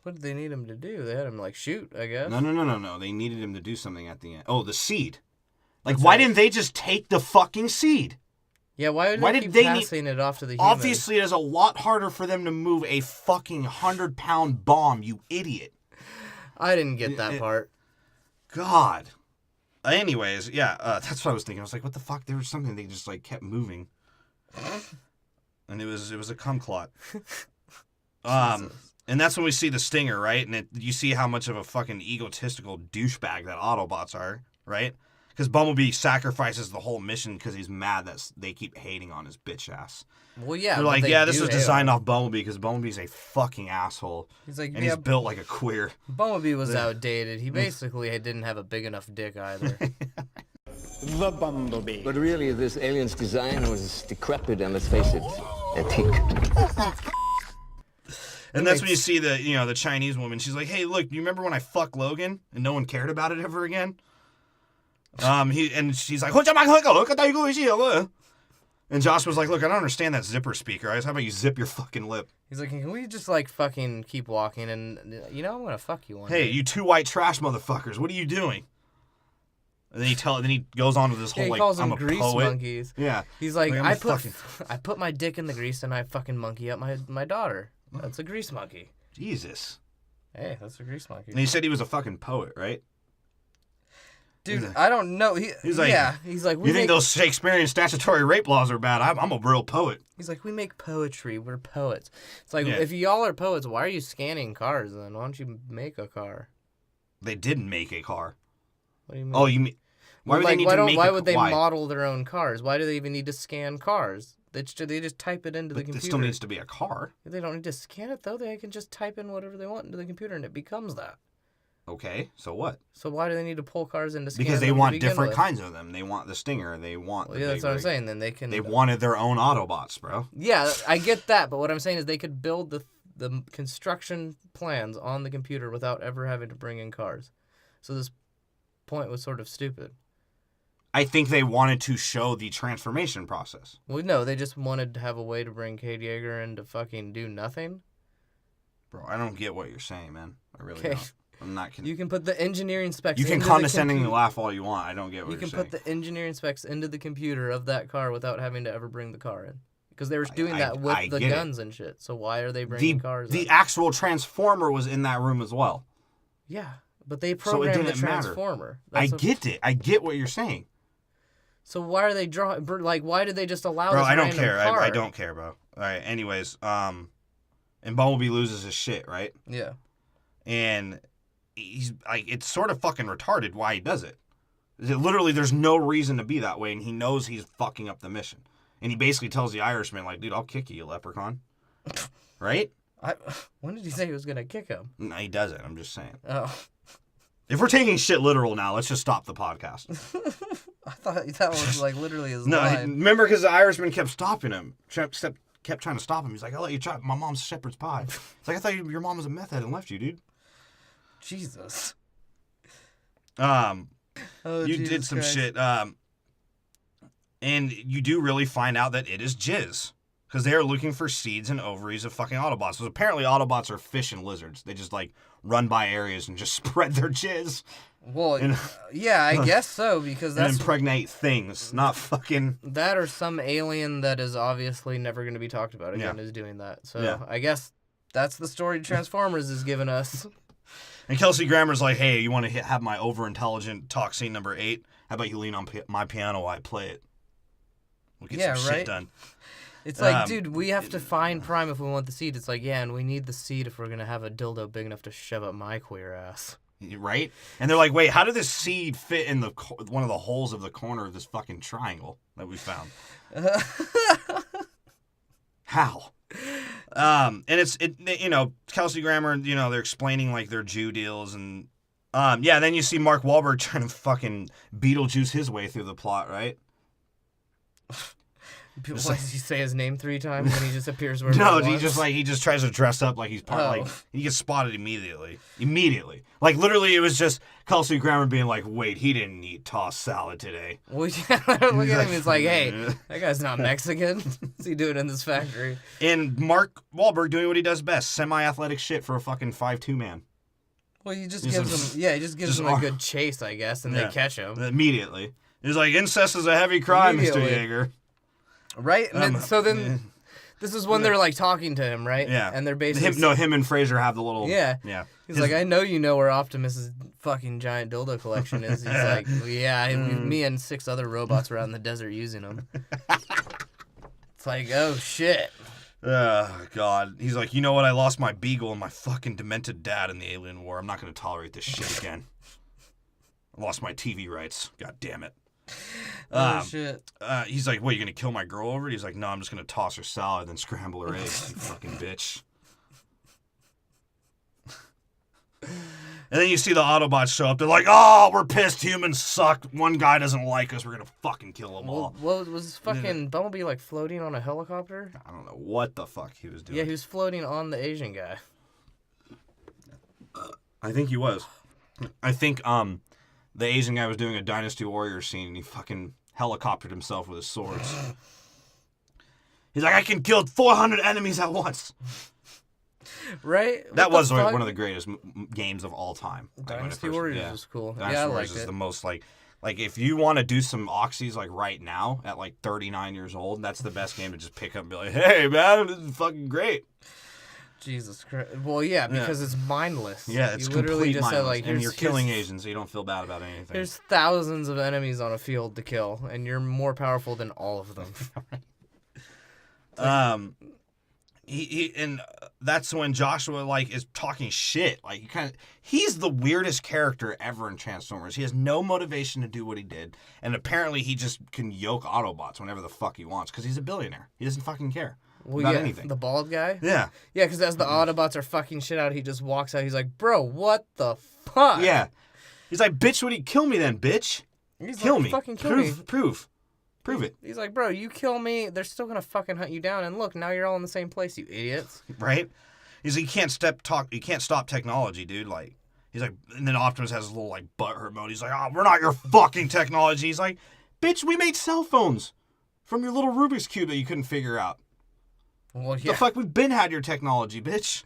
What did they need him to do? They had him, like, shoot, I guess. No. They needed him to do something at the end. Oh, the seed. Like, why didn't they just take the fucking seed? Yeah, why Why did did they they keep need- passing it off to the human? Obviously, it is a lot harder for them to move a fucking 100-pound bomb, you idiot. I didn't get that part. God. Anyways, yeah, that's what I was thinking. I was like, what the fuck? There was something they just, like, kept moving. And it was a cum clot. And that's when we see the Stinger, right? And you see how much of a fucking egotistical douchebag that Autobots are, right? Because Bumblebee sacrifices the whole mission because he's mad that they keep hating on his bitch ass. Well, yeah. They're but like, they yeah, this do was hate designed him. off Bumblebee because Bumblebee's a fucking asshole. He's like, And yeah, he's built like a queer. Bumblebee was outdated. He basically didn't have a big enough dick either. The Bumblebee. But really, this alien's design was decrepit, and let's face it, antique. And that's when you see the Chinese woman. She's like, hey, look, you remember when I fucked Logan and no one cared about it ever again? She's like, and Josh was like, look, I don't understand that zipper speaker. How about you zip your fucking lip? He's like, can we just, like, fucking keep walking? And, I'm going to fuck you one Hey, day. you two white trash motherfuckers, what are you doing? And then he goes on to this whole, he like, calls I'm them a grease poet. monkeys. Yeah. He's like, I'm I a put my dick in the grease and I fucking monkey up my daughter. That's a grease monkey. Jesus. Hey, that's a grease monkey. And he said he was a fucking poet, right? Dude, I don't know. He's like, you think those Shakespearean statutory rape laws are bad? I'm a real poet. He's like, we make poetry. We're poets. It's like, Yeah. if y'all are poets, why are you scanning cars then? Why don't you make a car? They didn't make a car. What do you mean? Oh, you mean... Why would they need to make why a would they why? model their own cars? Why do they even need to scan cars? They just type it into the But computer. it still needs to be a car. They don't need to scan it, though. They can just type in whatever they want into the computer, and it becomes that. Okay, so what? So why do they need to pull cars in to scan Because they them to want begin different with? kinds of them. They want the Stinger. They want Well, the yeah, that's big what I'm rig. saying. Then they can... They wanted their own Autobots, bro. Yeah, I get that, but what I'm saying is they could build the construction plans on the computer without ever having to bring in cars. So this point was sort of stupid. I think they wanted to show the transformation process. Well, no, they just wanted to have a way to bring Kate Yeager in to fucking do nothing. Bro, I don't get what you're saying, man. I really Okay. don't. I'm not... You can put the engineering specs You can into condescendingly the laugh all you want. I don't get what You you're can saying. put the engineering specs into the computer of that car without having to ever bring the car in. Because they were doing that with I the get it. guns and shit. So why are they bringing cars in? The actual Transformer was in that room as well. Yeah, but they So it programmed the didn't matter. Transformer. I get it. I get what you're saying. So why are they drawing? Like, why did they just allow? Bro, this I don't random care. car? I don't care, bro. All right. Anyways, and Bumblebee loses his shit, right? Yeah. And he's like, it's sort of fucking retarded why he does it. Literally, there's no reason to be that way, and he knows he's fucking up the mission. And he basically tells the Irishman, like, dude, I'll kick you, you leprechaun. Right? When did he say he was gonna kick him? No, he doesn't. I'm just saying. Oh. If we're taking shit literal now, let's just stop the podcast. I thought that was like literally his No, line. remember, because the Irishman kept stopping him. Kept trying to stop him. He's like, I'll let you try my mom's shepherd's pie. It's like, I thought your mom was a meth head and left you, dude. Jesus. You Jesus did some Christ. shit. And you do really find out that it is jizz. Because they are looking for seeds and ovaries of fucking Autobots. So apparently Autobots are fish and lizards. They just, like, run by areas and just spread their jizz. Well, yeah, I guess so, because And that's impregnate things, not fucking... that or some alien that is obviously never going to be talked about again is doing that. So Yeah. I guess that's the story Transformers is giving us. And Kelsey Grammer's like, hey, you want to have my over-intelligent talk scene number 8? How about you lean on my piano while I play it? We'll get some shit done. It's like, dude, we have to find Prime if we want the seed. It's like, yeah, and we need the seed if we're going to have a dildo big enough to shove up my queer ass. Right? And they're like, wait, how did this seed fit in one of the holes of the corner of this fucking triangle that we found? How? And it's Kelsey Grammer, they're explaining like their Jew deals and then you see Mark Wahlberg trying to fucking Beetlejuice his way through the plot, right? Why does he say his name 3 times and he just appears where No, he he just tries to dress up like he's like he gets spotted immediately. Like literally it was just Kelsey Grammer being like, wait, he didn't eat tossed salad today. Well, yeah, look at him. He's like, hey, that guy's not Mexican. What's he doing in this factory? And Mark Wahlberg doing what he does best, semi-athletic shit for a fucking 5'2" man. Well, he just gives him a good chase, I guess, and they catch him. Immediately. He's like, incest is a heavy crime, Mr. Yeager. Right? And then this is when they're like talking to him, right? Yeah. And they're basically... him and Fraser have the little... Yeah. Yeah. He's like, I know you know where Optimus's fucking giant dildo collection is. He's like, well, yeah, me and 6 other robots were out in the desert using them. It's like, oh, shit. Oh, God. He's like, you know what? I lost my beagle and my fucking demented dad in the alien war. I'm not going to tolerate this shit again. I lost my TV rights. God damn it. Shit. He's like, what, you going to kill my girl over it? He's like, no, I'm just going to toss her salad and scramble her eggs, you fucking bitch. And then you see the Autobots show up. They're like, oh, we're pissed. Humans suck. One guy doesn't like us. We're going to fucking kill them all. Well, was fucking Bumblebee like floating on a helicopter? I don't know what the fuck he was doing. Yeah, he was floating on the Asian guy. I think he was. I think the Asian guy was doing a Dynasty Warriors scene and he fucking helicoptered himself with his swords. He's like, I can kill 400 enemies at once. Right? That was one of the greatest games of all time. Dynasty Warriors was cool. Dynasty I Warriors liked is it. the most like if you want to do some oxys like right now at like 39 years old, that's the best game to just pick up and be like, hey man, this is fucking great. Jesus Christ. Well, yeah, because it's mindless. Yeah, it's you literally complete just mindless. Said, like, and you're killing Asians, so you don't feel bad about anything. There's thousands of enemies on a field to kill, and you're more powerful than all of them. And that's when Joshua like is talking shit. Like he's the weirdest character ever in Transformers. He has no motivation to do what he did, and apparently he just can yoke Autobots whenever the fuck he wants because he's a billionaire. He doesn't fucking care about anything. The bald guy? Yeah. Yeah, because as the Autobots are fucking shit out, he just walks out. He's like, bro, what the fuck? Yeah. He's like, bitch, would he kill me then, bitch? Kill me. Fucking kill me. Prove it. He's like, bro, you kill me, they're still gonna fucking hunt you down. And look, now you're all in the same place, you idiots. Right? He's like, you can't stop technology, dude. Like, he's like, and then Optimus has his little like butthurt mode. He's like, oh, we're not your fucking technology. He's like, bitch, we made cell phones from your little Rubik's Cube that you couldn't figure out. Well, yeah. The fuck, we've been had your technology, bitch.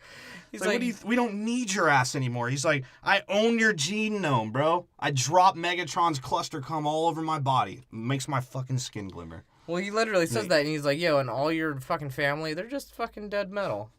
He's like, we don't need your ass anymore. He's like, I own your genome, bro. I drop Megatron's cluster cum all over my body. It makes my fucking skin glimmer. Well, he literally says that, and he's like, yo, and all your fucking family, they're just fucking dead metal.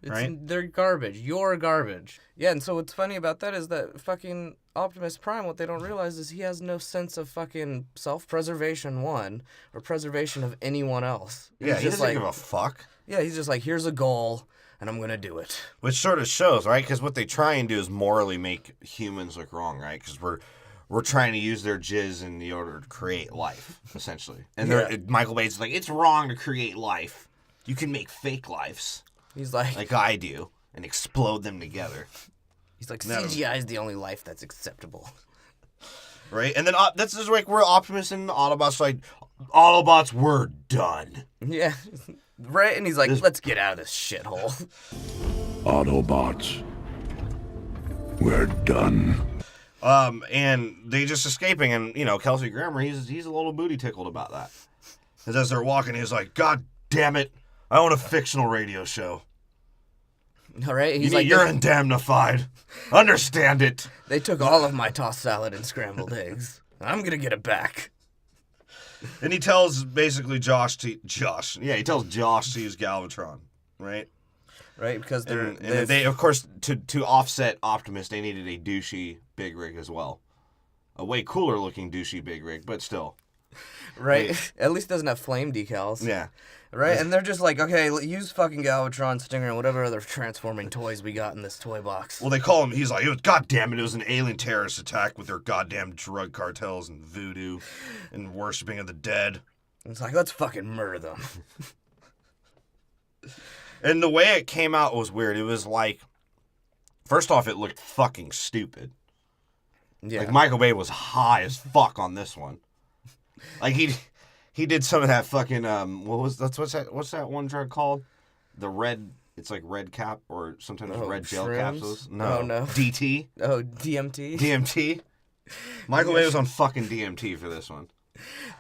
right? They're garbage. You're garbage. Yeah, and so what's funny about that is that fucking Optimus Prime, what they don't realize is he has no sense of fucking self-preservation, one, or preservation of anyone else. Yeah, he just doesn't give a fuck. Yeah, he's just like, here's a goal, and I'm gonna do it. Which sort of shows, right? Because what they try and do is morally make humans look wrong, right? Because we're trying to use their jizz in the order to create life, essentially. And Michael Bay's like, it's wrong to create life. You can make fake lives. He's like I do, and explode them together. He's like, CGI is the only life that's acceptable. Right? And then that's just like where Optimus and Autobots are like, Autobots, we're done. Yeah. Right? And he's like, let's get out of this shithole. Autobots, we're done. And they just escaping, and, you know, Kelsey Grammer, he's a little booty tickled about that. Because as they're walking, he's like, God damn it, I own a fictional radio show. All right? He's like, you're indemnified. Understand it. They took all of my tossed salad and scrambled eggs. I'm going to get it back. And he tells basically Josh to use Galvatron, right? Right, because they of course, to offset Optimus, they needed a douchey big rig as well. A way cooler looking douchey big rig, but still. Right? At least it doesn't have flame decals. Yeah. Right? And they're just like, okay, use fucking Galvatron, Stinger, and whatever other transforming toys we got in this toy box. Well, they call him, he's like, God damn it, it was an alien terrorist attack with their goddamn drug cartels and voodoo and worshipping of the dead. It's like, let's fucking murder them. And the way it came out was weird. It was like, first off, it looked fucking stupid. Yeah. Like, Michael Bay was high as fuck on this one. Like, he did some of that fucking, what's that one drug called? The red, it's like red cap, or sometimes red gel capsules. No. Oh, no. DT. Oh, DMT? DMT. Michael Bay was on fucking DMT for this one.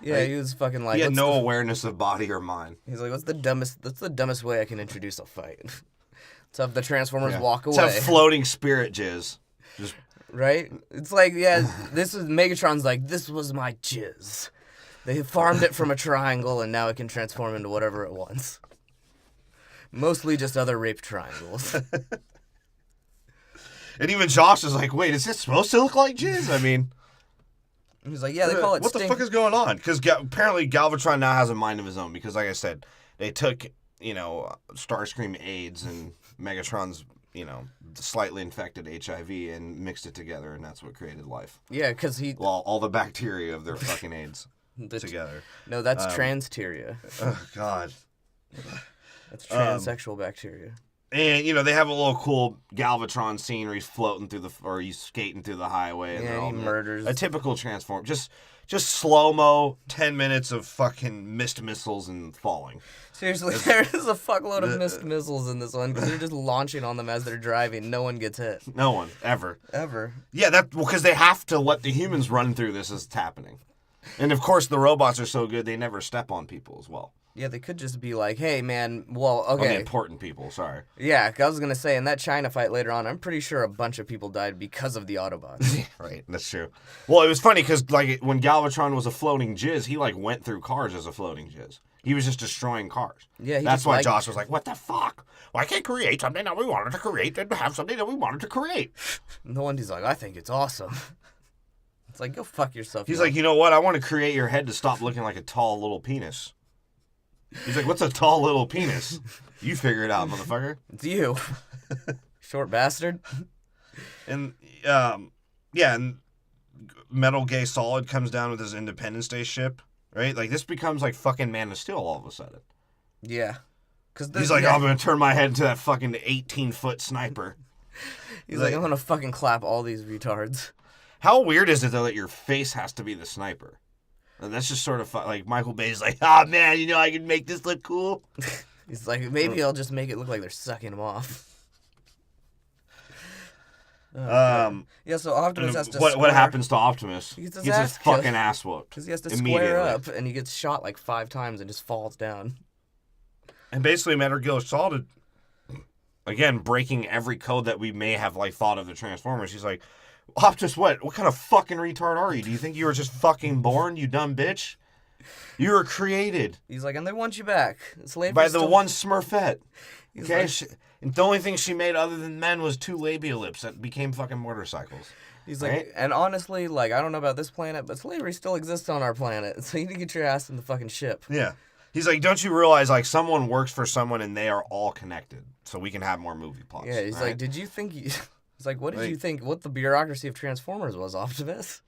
Yeah, like, he was fucking like... He had no awareness of body or mind. He's like, that's the dumbest way I can introduce a fight. Let's have the Transformers walk away. Let's have floating spirit jizz. Just... Right? It's like, yeah, this is... Megatron's like, this was my jizz. They farmed it from a triangle, and now it can transform into whatever it wants. Mostly just other rape triangles. And even Josh is like, wait, is this supposed to look like jizz? I mean... He's like, yeah, they call it what the fuck is going on? Because apparently Galvatron now has a mind of his own. Because, like I said, they took, you know, Starscream AIDS and Megatron's, you know, slightly infected HIV and mixed it together, and that's what created life. Yeah, because he... Well, all the bacteria of their fucking AIDS together. No, that's transteria. Oh, God. That's transsexual bacteria. And, you know, they have a little cool Galvatron scene where he's floating through he's skating through the highway. And he murders. A typical Transform. Just slow-mo, 10 minutes of fucking missed missiles and falling. Seriously, there is a fuckload of missed missiles in this one because they're just launching on them as they're driving. No one gets hit. No one, ever. Ever. Yeah, because they have to let the humans run through this as it's happening. And, of course, the robots are so good, they never step on people as well. Yeah, they could just be like, hey, man, well, okay. The important people, sorry. Yeah, I was going to say, in that China fight later on, I'm pretty sure a bunch of people died because of the Autobots. Right, that's true. Well, it was funny because, like, when Galvatron was a floating jizz, he, like, went through cars as a floating jizz. He was just destroying cars. Yeah, that's why Josh was like, what the fuck? Why can't create something that we wanted to create and have something that we wanted to create? And the one he's like, I think it's awesome. It's like, go fuck yourself. He's like, you know what? I want to create your head to stop looking like a tall little penis. He's like, what's a tall little penis? You figure it out, motherfucker. It's you. Short bastard. And, yeah, and Metal Gay Solid comes down with his Independence Day ship, right? Like, this becomes like fucking Man of Steel all of a sudden. Yeah. He's like, I'm going to turn my head into that fucking 18-foot sniper. He's like, I'm going to fucking clap all these retards. How weird is it, though, that your face has to be the sniper? And that's just sort of like Michael Bay's like, oh man, you know, I can make this look cool. He's like, maybe I'll just make it look like they're sucking him off. Yeah, so Optimus has to what happens to Optimus? He gets his fucking ass whooped. Because he has to square up, and he gets shot like 5 times and just falls down. And basically, Metal Gear Solid, again, breaking every code that we may have like thought of the Transformers. He's like, Optimus, what kind of fucking retard are you? Do you think you were just fucking born, you dumb bitch? You were created He's like, and they want you back. Slavery by the still... one Smurfette. He's Okay? like- And the only thing she made other than men was 2 labia lips that became fucking motorcycles. He's like, right? and honestly, like, I don't know about this planet, but slavery still exists on our planet. So you need to get your ass in the fucking ship. Yeah. He's like, don't you realize, like, someone works for someone and they are all connected, so we can have more movie plots. Yeah, he's right? like, did you think... He's like, what did Like- you think, what the bureaucracy of Transformers was, Optimus?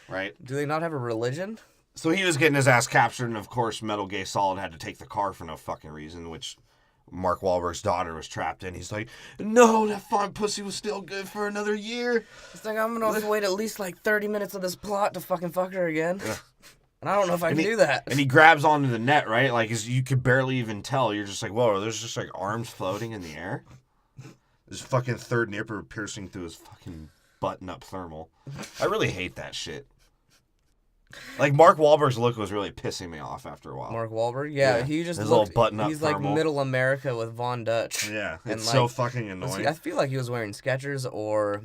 Right? Do they not have a religion? So he was getting his ass captured, and of course, Metal Gear Solid had to take the car for no fucking reason, which Mark Wahlberg's daughter was trapped in. He's like, no, that fine pussy was still good for another year. He's like, I'm gonna have to wait at least like 30 minutes of this plot to fucking fuck her again. Yeah. And I don't know if I can do that. And he grabs onto the net, right? Like, you could barely even tell. You're just like, whoa, there's just like arms floating in the air. His fucking third nipper piercing through his fucking button-up thermal. I really hate that shit. Like, Mark Wahlberg's look was really pissing me off after a while. Mark Wahlberg? Yeah, Yeah. he just His looked, little button-up he's like thermal. middle America with Von Dutch. Yeah, And, it's like, so fucking annoying. I feel like he was wearing Skechers or,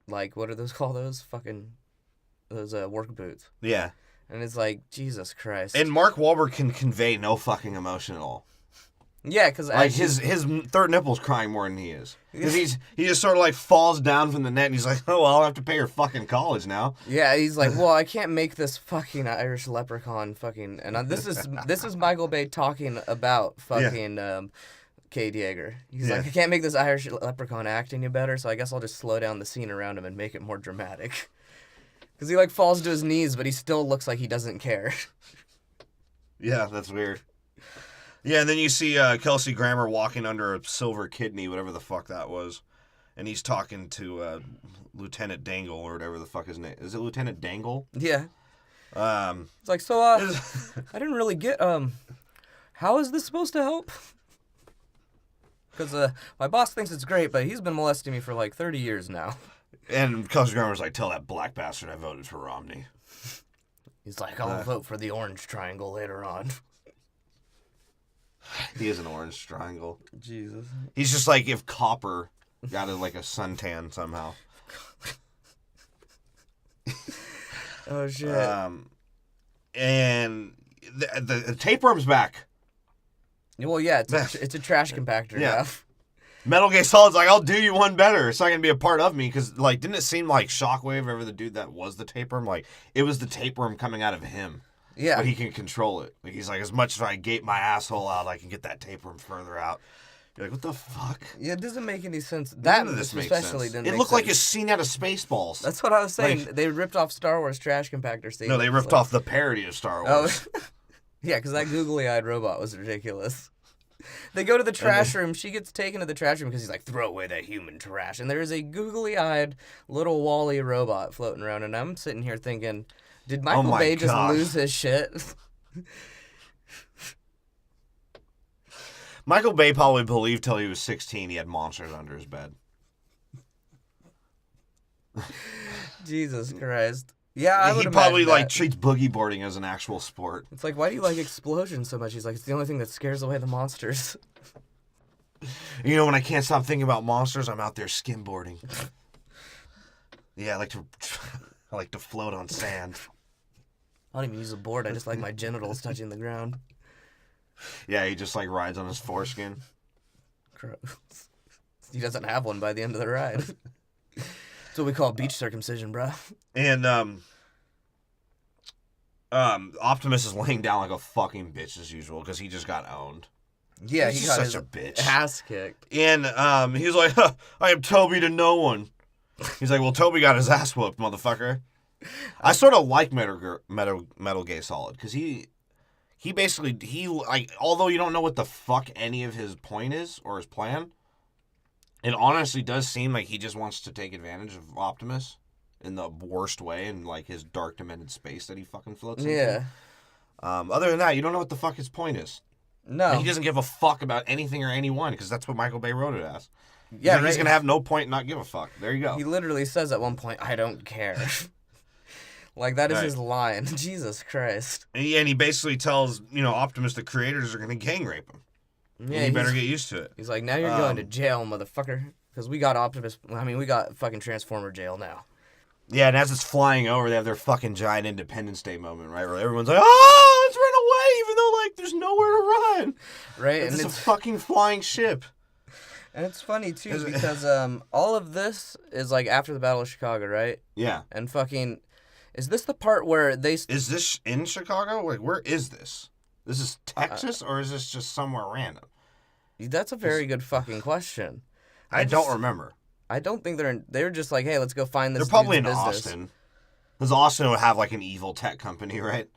like, what are those called? Those work boots. Yeah. And it's like, Jesus Christ. And Mark Wahlberg can convey no fucking emotion at all. yeah, because Like, his third nipple's crying more than he is. Because he just sort of, like, falls down from the net, and he's like, oh, well, I'll have to pay your fucking college now. Yeah, he's like, well, I can't make this fucking Irish leprechaun fucking... And this is Michael Bay talking about fucking Cade Yeager. He's like, I can't make this Irish leprechaun act any better, so I guess I'll just slow down the scene around him and make it more dramatic. Because he, like, falls to his knees, but he still looks like he doesn't care. Yeah, that's weird. Yeah, and then you see Kelsey Grammer walking under a silver kidney, whatever the fuck that was. And he's talking to Lieutenant Dangle, or whatever the fuck his name is. It Lieutenant Dangle? Yeah. It's like, so, I didn't really get, how is this supposed to help? Because my boss thinks it's great, but he's been molesting me for like 30 years now. And Kelsey Grammer's like, tell that black bastard I voted for Romney. He's like, I'll vote for the orange triangle later on. He is an orange triangle. Jesus. He's just like if Copper got like a suntan somehow. Oh, shit. And the tapeworm's back. Well, yeah, it's a trash compactor. Yeah. Yeah. Metal Gear Solid's like, I'll do you one better. It's not going to be a part of me. Because, like, didn't it seem like Shockwave, ever the dude that was the tapeworm? Like, it was the tapeworm coming out of him. Yeah. But he can control it. Like, he's like, as much as I gape my asshole out, I can get that tapeworm further out. You're like, what the fuck? Yeah, it doesn't make any sense. None That of this makes especially sense. didn't It make looked like sense. a scene out of Spaceballs. That's what I was saying. Like- They ripped off Star Wars trash compactor scene. No, they ripped off the parody of Star Wars. Oh, yeah, because that googly-eyed robot was ridiculous. They go to the trash room. She gets taken to the trash room because he's like, throw away that human trash. And there is a googly-eyed little Wall-E robot floating around. And I'm sitting here thinking, did Michael my Bay just gosh. lose his shit? Michael Bay probably believed till he was 16 he had monsters under his bed. Jesus Christ. Yeah, I would He probably, imagine like, that. treats boogie boarding as an actual sport. It's like, why do you like explosions so much? He's like, it's the only thing that scares away the monsters. You know, when I can't stop thinking about monsters, I'm out there skimboarding. Yeah, I like to float on sand. I don't even use a board. I just like my genitals touching the ground. Yeah, he just, like, rides on his foreskin. Gross. He doesn't have one by the end of the ride. That's what we call beach circumcision, bro. And, Optimus is laying down like a fucking bitch as usual because he just got owned. Yeah, He's he just got such his a bitch. ass kicked. And, he's like, I am Toby to no one. He's like, well, Toby got his ass whooped, motherfucker. I sort of like Metal Gear Solid because he basically, like, although you don't know what the fuck any of his point is or his plan, it honestly does seem like he just wants to take advantage of Optimus in the worst way in, like, his dark demented space that he fucking floats into. Yeah. Other than that, you don't know what the fuck his point is. No. Like, he doesn't give a fuck about anything or anyone because that's what Michael Bay wrote it as. Yeah, He's right. going to have no point and not give a fuck. There you go. He literally says at one point, I don't care. Like, that is Right. his line. Jesus Christ. And he basically tells, Optimus the creators are going to gang rape him. Yeah, And you better get used to it. He's like, now you're going to jail, motherfucker. Because we got Optimus. I mean, we got fucking Transformer jail now. Yeah, and as it's flying over, they have their fucking giant Independence Day moment, right? Where everyone's like, "Oh, let's run away!" Even though like there's nowhere to run. Right, It's and a it's fucking flying ship. and it's funny too because all of this is like after the Battle of Chicago, right? Yeah. And fucking, is this the part where they? Is this in Chicago? Like, where is this? This is Texas, or is this just somewhere random? That's a very good fucking question. I don't remember. I don't think they're in. They're just like, hey, let's go find this. They're probably in dude's business. Austin. Because Austin would have like an evil tech company, right?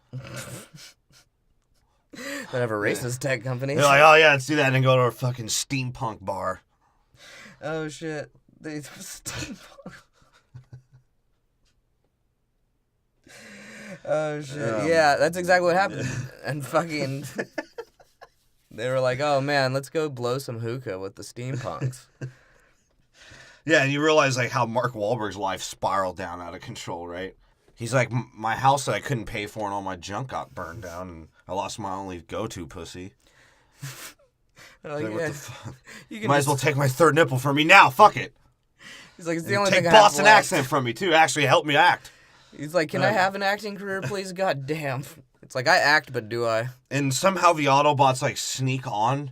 They have a racist tech company. They're like, oh yeah, let's do that and then go to a fucking steampunk bar. Oh shit, they steampunk. Oh shit, yeah, that's exactly what happened. And fucking, they were like, oh man, let's go blow some hookah with the steampunks. Yeah, and you realize like how Mark Wahlberg's life spiraled down out of control, right? He's like, my house that I couldn't pay for and all my junk got burned down, and I lost my only go-to pussy. Like, Like, yeah, what the fuck? you can Might as well take my third nipple from me now. Fuck it. He's like, it's the And only take thing I have Boston left. accent from me too. Actually, help me act. He's like, can I have an acting career, please? God damn. It's like, I act, but do I? And somehow the Autobots like sneak on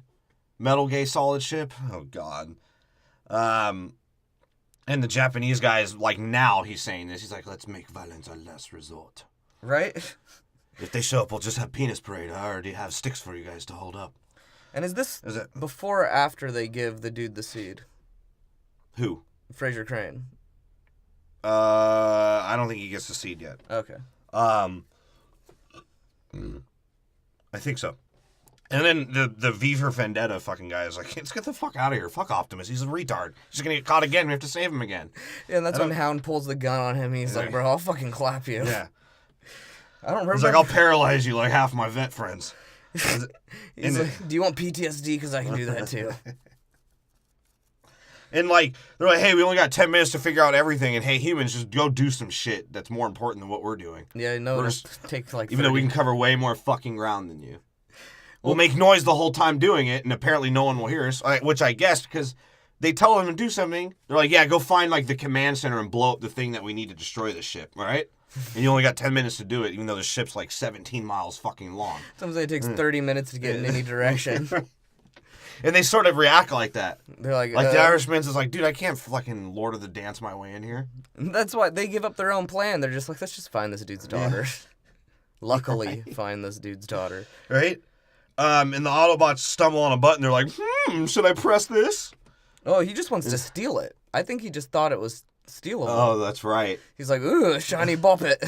Metal Gear Solid ship. Oh god. And the Japanese guy is like, now he's saying this. He's like, let's make violence our last resort. Right? If they show up, we'll just have penis parade. I already have sticks for you guys to hold up. And is this Is it before or after they give the dude the seed? who? Fraser Crane. I don't think he gets the seed yet. Okay. I think so. And then the V for Vendetta fucking guy is like, let's get the fuck out of here. Fuck Optimus. He's a retard. He's gonna get caught again. We have to save him again. Yeah, and that's when Hound pulls the gun on him. He's like, bro, I'll fucking clap you. Yeah. I don't remember. He's like, I'll paralyze you like half my vet friends. He's like, do you want PTSD? Because I can do that too. And like, they're like, hey, we only got 10 minutes to figure out everything. And hey, humans, just go do some shit that's more important than what we're doing. Yeah, no, it'll take like Even though we can cover way more fucking ground than you. We'll make noise the whole time doing it, and apparently no one will hear us, which I guess because they tell them to do something. They're like, yeah, go find like the command center and blow up the thing that we need to destroy the ship, all right? And you only got 10 minutes to do it, even though the ship's like 17 miles fucking long. Sometimes it takes 30 minutes to get in any direction. And they sort of react like that. They're like the Irishman's is like, dude, I can't fucking Lord of the Dance my way in here. That's why they give up their own plan. They're just like, let's just find this dude's daughter. Luckily, find this dude's daughter. Right? And the Autobots stumble on a button. They're like, should I press this? Oh, he just wants to steal it. I think he just thought it was stealable. Oh, that's right. He's like, ooh, shiny bop it.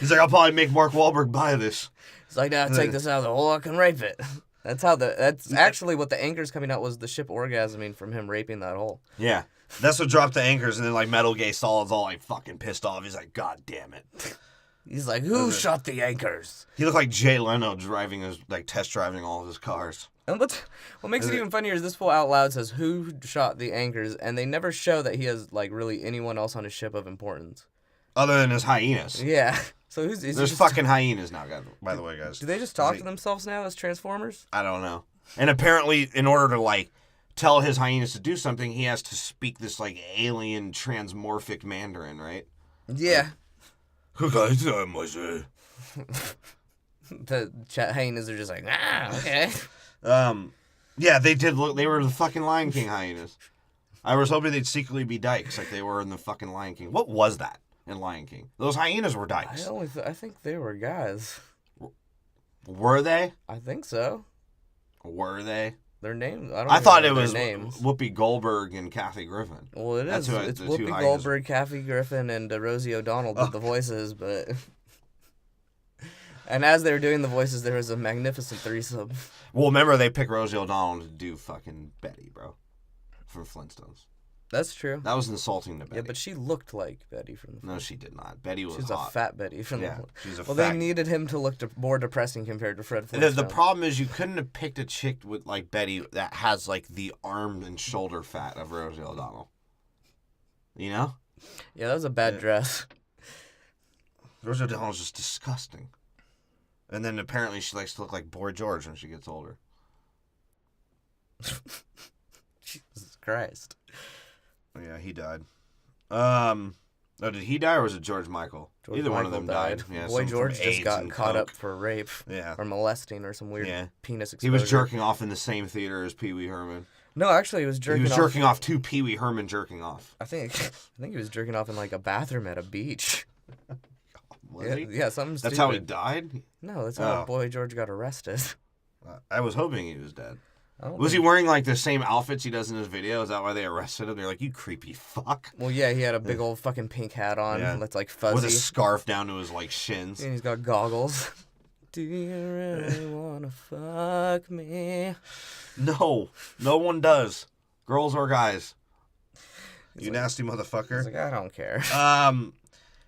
He's like, I'll probably make Mark Wahlberg buy this. He's like, now take this out of the hole, I can rape it. That's actually what the anchors coming out was the ship orgasming from him raping that hole. Yeah. That's what dropped the anchors, and then like Metal Gear Solid's all like fucking pissed off. He's like, God damn it. He's like, who shot the anchors? He looked like Jay Leno driving his test driving all of his cars. And what makes it even funnier is this fool out loud says who shot the anchors, and they never show that he has like really anyone else on his ship of importance. Other than his hyenas. Yeah. So There's fucking hyenas now, by the way, guys. Do they just talk to themselves now as Transformers? I don't know. And apparently, in order to like tell his hyenas to do something, he has to speak this like alien transmorphic Mandarin, right? Yeah. The The hyenas are just like, okay. Yeah, they did look. They were the fucking Lion King hyenas. I was hoping they'd secretly be dykes like they were in the fucking Lion King. What was that in Lion King? Those hyenas were dykes. I think they were guys. Were they? I think so. Were they? Their names. I thought it was names. Whoopi Goldberg and Kathy Griffin. Well, it is. It's the two Whoopi hyenas. Goldberg, Kathy Griffin, and Rosie O'Donnell did the voices, but. And as they were doing the voices, there was a magnificent threesome. Well, remember they picked Rosie O'Donnell to do fucking Betty, bro, from Flintstones. That's true. That was insulting to Betty. Yeah, but she looked like Betty from the. No, she did not. Betty was She's hot. a fat Betty from Yeah, the. she's a well, fat. they needed him to look more depressing compared to Fred The Flintstone. problem is you couldn't have picked a chick with like Betty that has like the arm and shoulder fat of Rosie O'Donnell. You know? Yeah, that was a bad dress. Rosie O'Donnell's just disgusting. And then apparently she likes to look like Boy George when she gets older. Jesus Christ. Yeah, he died. Oh, did he die or was it George Michael? George Either one Michael of them died. Yeah, Boy some from George just AIDS got and caught up coke. for rape. Yeah. Or molesting or some weird penis exposure. He was jerking off in the same theater as Pee Wee Herman. No, actually, he was jerking off. He was jerking off to Pee Wee Herman jerking off. I think he was jerking off in like a bathroom at a beach. Was he? Yeah, something That's stupid. how he died? No, that's how Boy George got arrested. I was hoping he was dead. Oh, Was he wearing like the same outfits he does in his video? Is that why they arrested him? They're like, you creepy fuck. Well, yeah, he had a big old fucking pink hat on that's like fuzzy. With a scarf down to his like shins. And he's got goggles. Do you really wanna fuck me? No, no one does. Girls or guys. You like, nasty motherfucker. He's like, I don't care.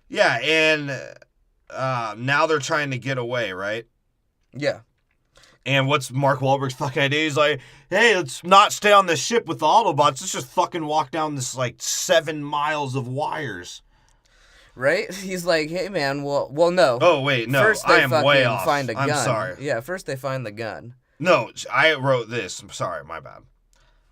Yeah, and now they're trying to get away, right? Yeah. And what's Mark Wahlberg's fucking idea? He's like, hey, let's not stay on this ship with the Autobots. Let's just fucking walk down this, like, 7 miles of wires. Right? He's like, hey, man, well, no. Oh, wait, no, First they I am fucking way off. find a gun. I'm sorry. Yeah, first they find the gun. No, I wrote this. I'm sorry, my bad.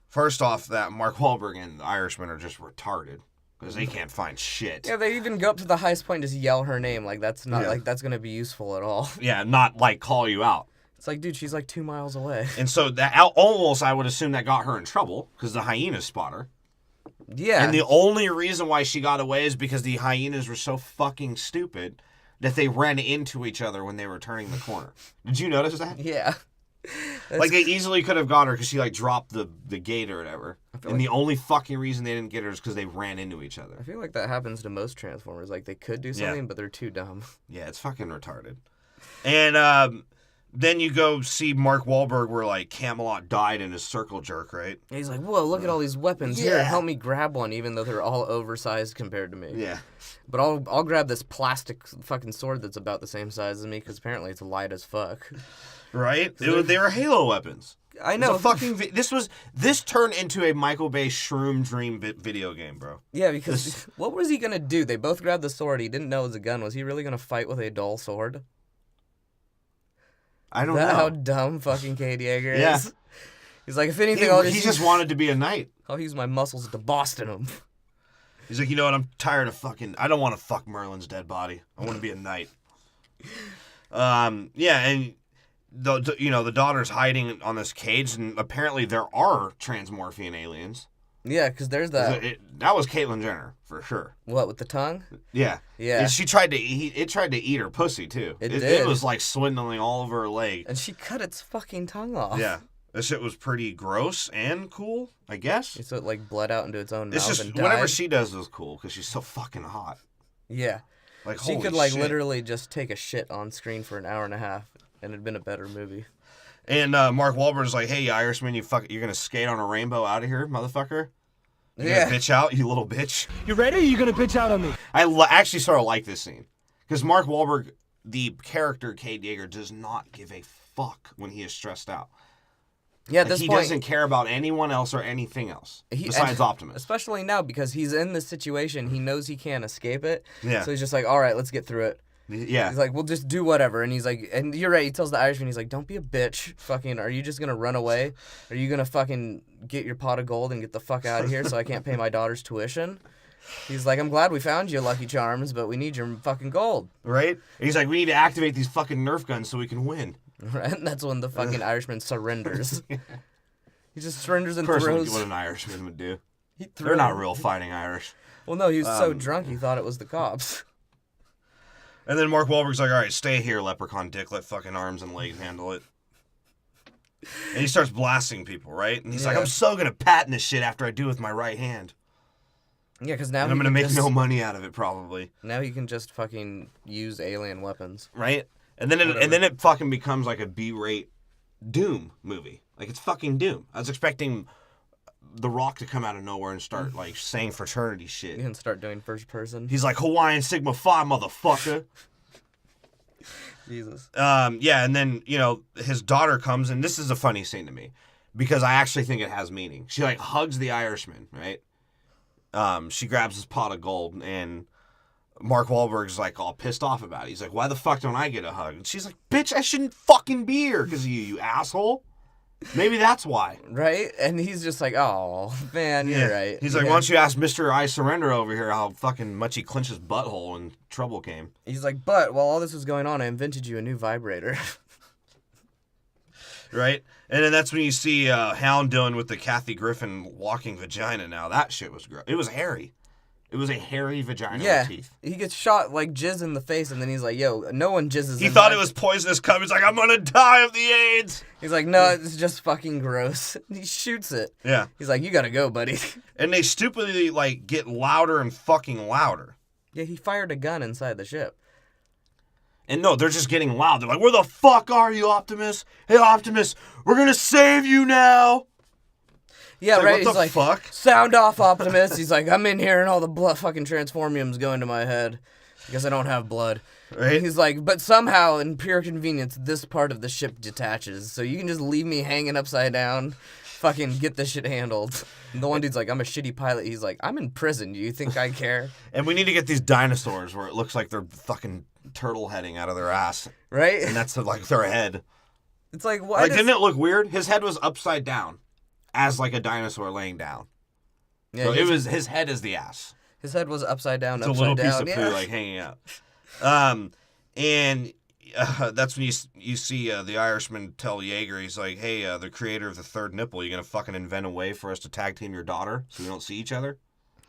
First off, that Mark Wahlberg and the Irishman are just retarded. Because they can't find shit. Yeah, they even go up to the highest point and just yell her name. Like, that's not, like, that's going to be useful at all. Yeah, not, like, call you out. It's like, dude, she's like 2 miles away. And so that almost, I would assume that got her in trouble because the hyenas spot her. Yeah. And the only reason why she got away is because the hyenas were so fucking stupid that they ran into each other when they were turning the corner. Did you notice that? Yeah. Like, they easily could have got her because she, like, dropped the gate or whatever. And the only fucking reason they didn't get her is because they ran into each other. I feel like that happens to most Transformers. Like, they could do something, but they're too dumb. Yeah, it's fucking retarded. And, then you go see Mark Wahlberg where, like, Camelot died in his circle jerk, right? And he's like, whoa, look at all these weapons. Here, help me grab one, even though they're all oversized compared to me. Yeah. But I'll grab this plastic fucking sword that's about the same size as me, because apparently it's light as fuck. Right? They were Halo weapons. I know. This turned into a Michael Bay Shroom Dream video game, bro. Yeah, because what was he going to do? They both grabbed the sword. He didn't know it was a gun. Was he really going to fight with a dull sword? I don't know. How dumb fucking Cade Yeager is. Yeah. He's like, if anything, he just wanted to be a knight. I'll use my muscles to Boston him. He's like, you know what? I'm tired of fucking. I don't want to fuck Merlin's dead body. I want to be a knight. Yeah, and the daughter's hiding on this cage, and apparently there are transmorphian aliens. Yeah, because there's that. That was Caitlyn Jenner for sure. What, with the tongue? Yeah, yeah. And she tried to eat. It tried to eat her pussy too. It did. It was like swindling all over her leg. And she cut its fucking tongue off. Yeah, this shit was pretty gross and cool, I guess. So it like bled out into its own mouth. It's just and died. whatever she does was cool because she's so fucking hot. Yeah, like she could like literally just take a shit on screen for an hour and a half, and it'd been a better movie. And Mark Wahlberg's like, "Hey, Irishman, you're gonna skate on a rainbow out of here, motherfucker." You gonna bitch out, you little bitch. You ready? Or you gonna bitch out on me? I actually sort of like this scene because Mark Wahlberg, the character Cade Yeager, does not give a fuck when he is stressed out. Yeah, at this he point, doesn't care about anyone else or anything else besides Optimus. Especially now because he's in this situation, he knows he can't escape it. Yeah. So he's just like, all right, let's get through it. Yeah. He's like, we'll just do whatever. And he's like, and you're right, he tells the Irishman, he's like, don't be a bitch. Fucking, are you just going to run away? Are you going to fucking get your pot of gold and get the fuck out of here so I can't pay my daughter's tuition? He's like, I'm glad we found you, Lucky Charms, but we need your fucking gold. Right? And he's like, we need to activate these fucking Nerf guns so we can win. Right? And that's when the fucking Irishman surrenders. He just surrenders and Personally, throws. what an Irishman would do. They're not real fighting Irish. Well, no, he was so drunk he thought it was the cops. And then Mark Wahlberg's like, all right, stay here, leprechaun dick. Let fucking arms and legs handle it. And he starts blasting people, right? And he's like, I'm so going to patent this shit after I do with my right hand. Yeah, because now and I'm going to make no money out of it, probably. Now he can just fucking use alien weapons. Right? And then it fucking becomes like a B-rate Doom movie. Like, it's fucking Doom. I was expecting The Rock to come out of nowhere and start, like, saying fraternity shit. And start doing first person. He's like, Hawaiian Sigma Phi, motherfucker. Jesus. Yeah, and then, his daughter comes, and this is a funny scene to me, because I actually think it has meaning. She, like, hugs the Irishman, right? She grabs his pot of gold, and Mark Wahlberg's, like, all pissed off about it. He's like, why the fuck don't I get a hug? And she's like, bitch, I shouldn't fucking be here because of you asshole. Maybe that's why. Right? And he's just like, oh, man, you're right. He's like, Yeah. why don't you ask Mr. I Surrender over here how fucking much he clenched his butthole when trouble came. He's like, but while all this was going on, I invented you a new vibrator. Right? And then that's when you see Hound doing with the Kathy Griffin walking vagina now. That shit was gross. It was hairy. It was a hairy vagina with teeth. He gets shot like jizz in the face, and then he's like, yo, no one jizzes He in thought my it was poisonous cum. He's like, I'm gonna die of the AIDS. He's like, no, it's just fucking gross. He shoots it. Yeah. He's like, you gotta go, buddy. And they stupidly, like, get louder and fucking louder. Yeah, he fired a gun inside the ship. And no, they're just getting loud. They're like, where the fuck are you, Optimus? Hey, Optimus, we're gonna save you now. Yeah, Like, right. what He's the like, fuck? sound off, Optimus. He's like, I'm in here and all the blood fucking transformium's going to my head because I don't have blood. Right? He's like, but somehow, in pure convenience, this part of the ship detaches, so you can just leave me hanging upside down. Fucking get this shit handled. And the one dude's like, I'm a shitty pilot. He's like, I'm in prison. Do you think I care? And we need to get these dinosaurs where it looks like they're fucking turtle heading out of their ass. Right? And that's like their head. It's like, why Like, didn't it look weird? His head was upside down, as like a dinosaur laying down. Yeah, So it was his head is the ass. His head was upside down, It's a upside little down. piece of poo like hanging out. And that's when you see the Irishman tell Yeager, he's like, hey, the creator of the third nipple, you gonna fucking invent a way for us to tag team your daughter so we don't see each other?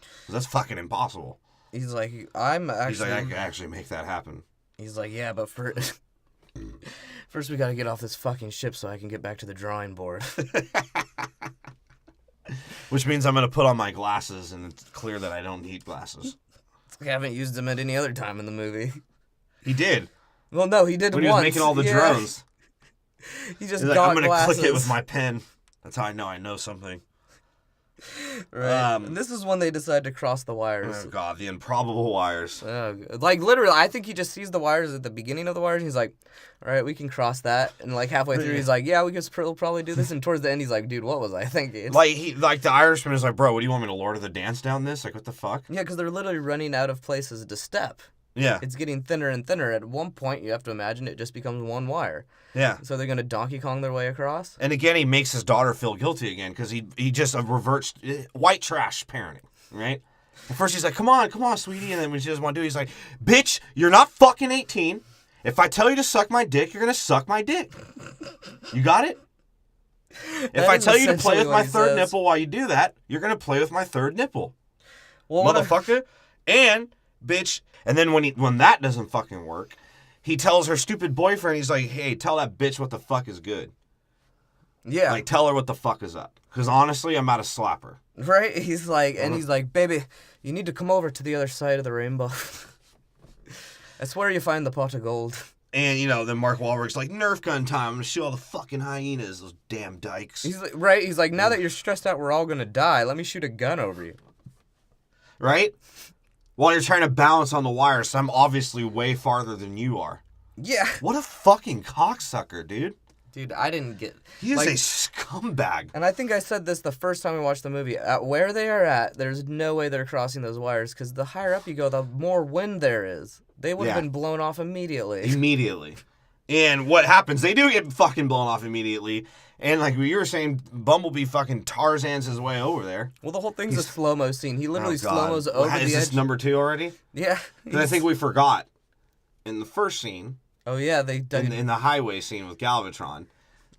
'Cause that's fucking impossible. He's like, I'm actually... He's like, I can actually make that happen. He's like, yeah, but first we gotta get off this fucking ship so I can get back to the drawing board. Which means I'm gonna put on my glasses, and it's clear that I don't need glasses. It's like I haven't used them at any other time in the movie. He did. Well, no, he did When once. he was making all the drones. He just He's like, got I'm gonna glasses. click it with my pen. That's how I know something. Right. And this is when they decide to cross the wires. Oh god, the improbable wires. Like literally, I think he just sees the wires at the beginning of the wires. And he's like, "All right, we can cross that." And like halfway through, he's like, "Yeah, we can probably do this." And towards the end, he's like, "Dude, what was I thinking?" Like the Irishman is like, bro, what do you want me to Lord of the Dance down this? Like, what the fuck? Yeah, because they're literally running out of places to step. Yeah. It's getting thinner and thinner. At one point, you have to imagine it just becomes one wire. Yeah. So they're gonna Donkey Kong their way across. And again, he makes his daughter feel guilty again because he just reverts white trash parenting, right? At first he's like, come on, sweetie. And then when she doesn't want to do it, he's like, bitch, you're not fucking 18. If I tell you to suck my dick, you're going to suck my dick. You got it? If I tell you to play with my third nipple while you do that, you're going to play with my third nipple. Well, motherfucker. And, bitch, and then when that doesn't fucking work, he tells her stupid boyfriend, he's like, hey, tell that bitch what the fuck is good. Yeah. Like, tell her what the fuck is up. Because honestly, I'm about to slap her. Right? He's like, and he's like, baby, you need to come over to the other side of the rainbow. That's where you find the pot of gold. And, you know, then Mark Wahlberg's like, Nerf gun time. I'm going to shoot all the fucking hyenas, those damn dykes. He's like, right? He's like, now that you're stressed out, we're all going to die. Let me shoot a gun over you. Right? While you're trying to balance on the wires, so I'm obviously way farther than you are. Yeah. What a fucking cocksucker, dude. Dude, I didn't get... He is a scumbag. And I think I said this the first time we watched the movie. At where they are at, there's no way they're crossing those wires, because the higher up you go, the more wind there is. They would have been blown off immediately. Immediately. And what happens, they do get fucking blown off immediately. And like you were saying, Bumblebee fucking Tarzan's his way over there. Well, the whole thing's a slow-mo scene. He literally slow-mos over the edge. Is this number 2 already? Yeah. Because I think we forgot. In the first scene... Oh, yeah, they... In the highway scene with Galvatron,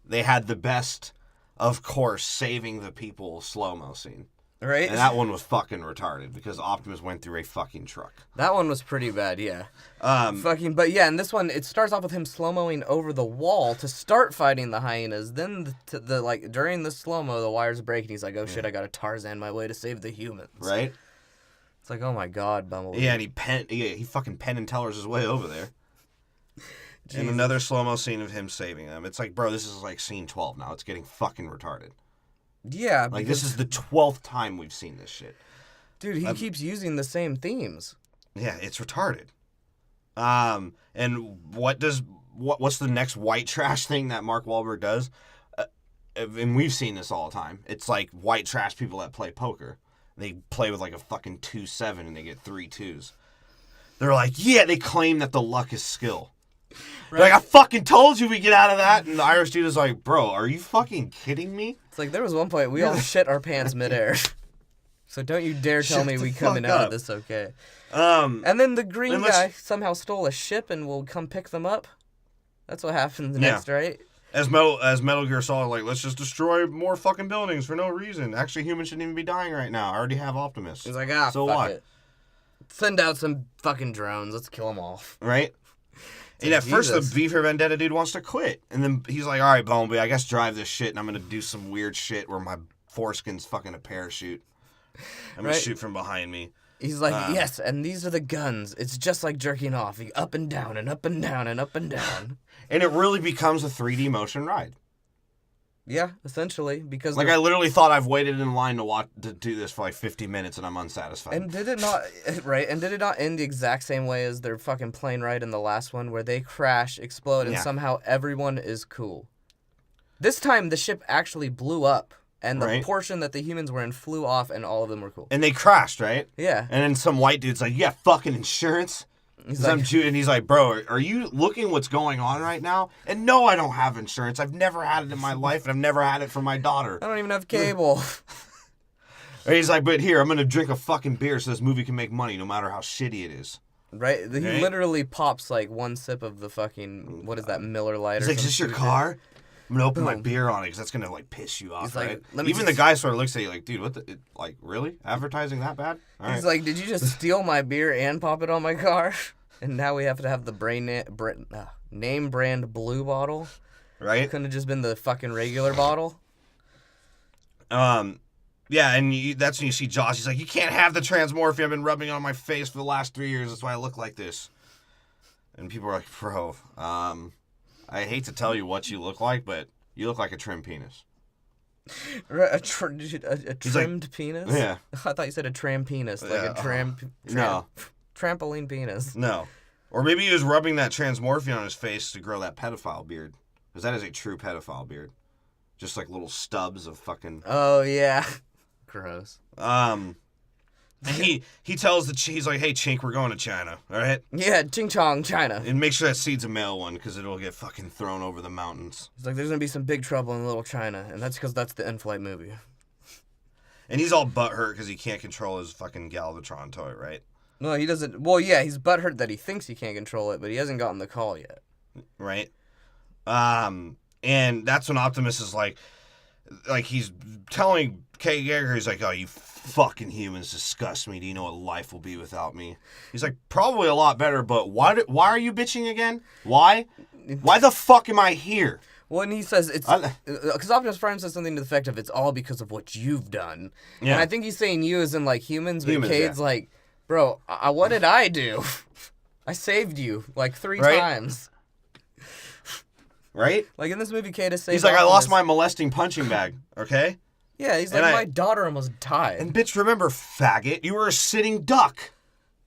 they had the best, of course, saving the people slow-mo scene. Right? And that one was fucking retarded because Optimus went through a fucking truck. That one was pretty bad, yeah. But yeah, and this one, it starts off with him slow-moing over the wall to start fighting the hyenas. Then during the slow-mo, the wires break, and he's like, oh shit, I gotta Tarzan my way to save the humans. Right? It's like, oh my god, Bumblebee. Yeah, and he fucking Penn and Teller's his way over there. And another slow-mo scene of him saving them. It's like, bro, this is like scene 12 now. It's getting fucking retarded. Yeah. Like, this is the 12th time we've seen this shit. Dude, he keeps using the same themes. Yeah, it's retarded. And what's the next white trash thing that Mark Wahlberg does? And we've seen this all the time. It's like white trash people that play poker. They play with like a fucking 2-7 and they get 3 2s. They're like, yeah, they claim that the luck is skill. Right. Like, I fucking told you we get out of that. And the Irish dude is like, bro, are you fucking kidding me? It's like, there was one point we all shit our pants midair. So don't you dare tell me we coming out of this okay. And then the green guy somehow stole a ship and will come pick them up. That's what happens next, right? As Metal Gear Solid, like, let's just destroy more fucking buildings for no reason. Actually, humans shouldn't even be dying right now. I already have Optimus. He's like, so fuck what? It. Send out some fucking drones. Let's kill them all. Right? And at first, the V for Vendetta dude wants to quit. And then he's like, all right, Bumblebee, I guess drive this shit, and I'm going to do some weird shit where my foreskin's fucking a parachute. I'm going to shoot from behind me. He's like, yes, and these are the guns. It's just like jerking off. Up and down and up and down and up and down. And it really becomes a 3D motion ride. Yeah, essentially, because like I literally thought I've waited in line to do this for like 50 minutes and I'm unsatisfied. And did it not And did it not end the exact same way as their fucking plane ride in the last one, where they crash, explode, and somehow everyone is cool? This time the ship actually blew up, and the portion that the humans were in flew off, and all of them were cool. And they crashed, right? Yeah. And then some white dude's like, "Yeah, fucking insurance." He's like, bro, are you looking what's going on right now? And no, I don't have insurance. I've never had it in my life, and I've never had it for my daughter. I don't even have cable. And he's like, but here, I'm going to drink a fucking beer so this movie can make money no matter how shitty it is. Right? He literally pops like one sip of the fucking, what is that, Miller Lite? He's like, is this your car? I'm going to open my beer on it because that's going to like piss you off, right? Like, Even the guy sort of looks at you like, dude, what the, like, really? Advertising that bad? All He's like, did you just steal my beer and pop it on my car? And now we have to have the name brand blue bottle. Right? Couldn't have just been the fucking regular bottle. Yeah, and that's when you see Josh. He's like, you can't have the transmorphia I've been rubbing on my face for the last 3 years. That's why I look like this. And people are like, bro, I hate to tell you what you look like, but you look like a trimmed penis. A trimmed penis? Yeah. I thought you said a tram penis. Like a no. Trampoline penis. No. Or maybe he was rubbing that transmorphia on his face to grow that pedophile beard. Because that is a true pedophile beard. Just like little stubs of fucking... Oh, yeah. Gross. And he tells he's like, hey, Chink, we're going to China, all right? Yeah, Ching Chong, China. And make sure that seed's a male one, because it'll get fucking thrown over the mountains. He's like, there's going to be some big trouble in Little China, and that's because that's the in-flight movie. And he's all butthurt because he can't control his fucking Galvatron toy, right? No, he doesn't. Well, yeah, he's butthurt that he thinks he can't control it, but he hasn't gotten the call yet. Right? And that's when Optimus is like he's telling Kate Yeager, he's like, oh, you fucking humans disgust me. Do you know what life will be without me? He's like, probably a lot better, but why are you bitching again? Why? Why the fuck am I here? Well, and he says it's because Optimus Prime says something to the effect of it's all because of what you've done. Yeah. And I think he's saying you as in like humans, but Cade's like, bro, what did I do? I saved you like 3 times. Right? Like in this movie, Cade is saved. He's like, I lost my molesting punching bag, okay? Yeah, he's like, my daughter almost died. And bitch, remember, faggot, you were a sitting duck.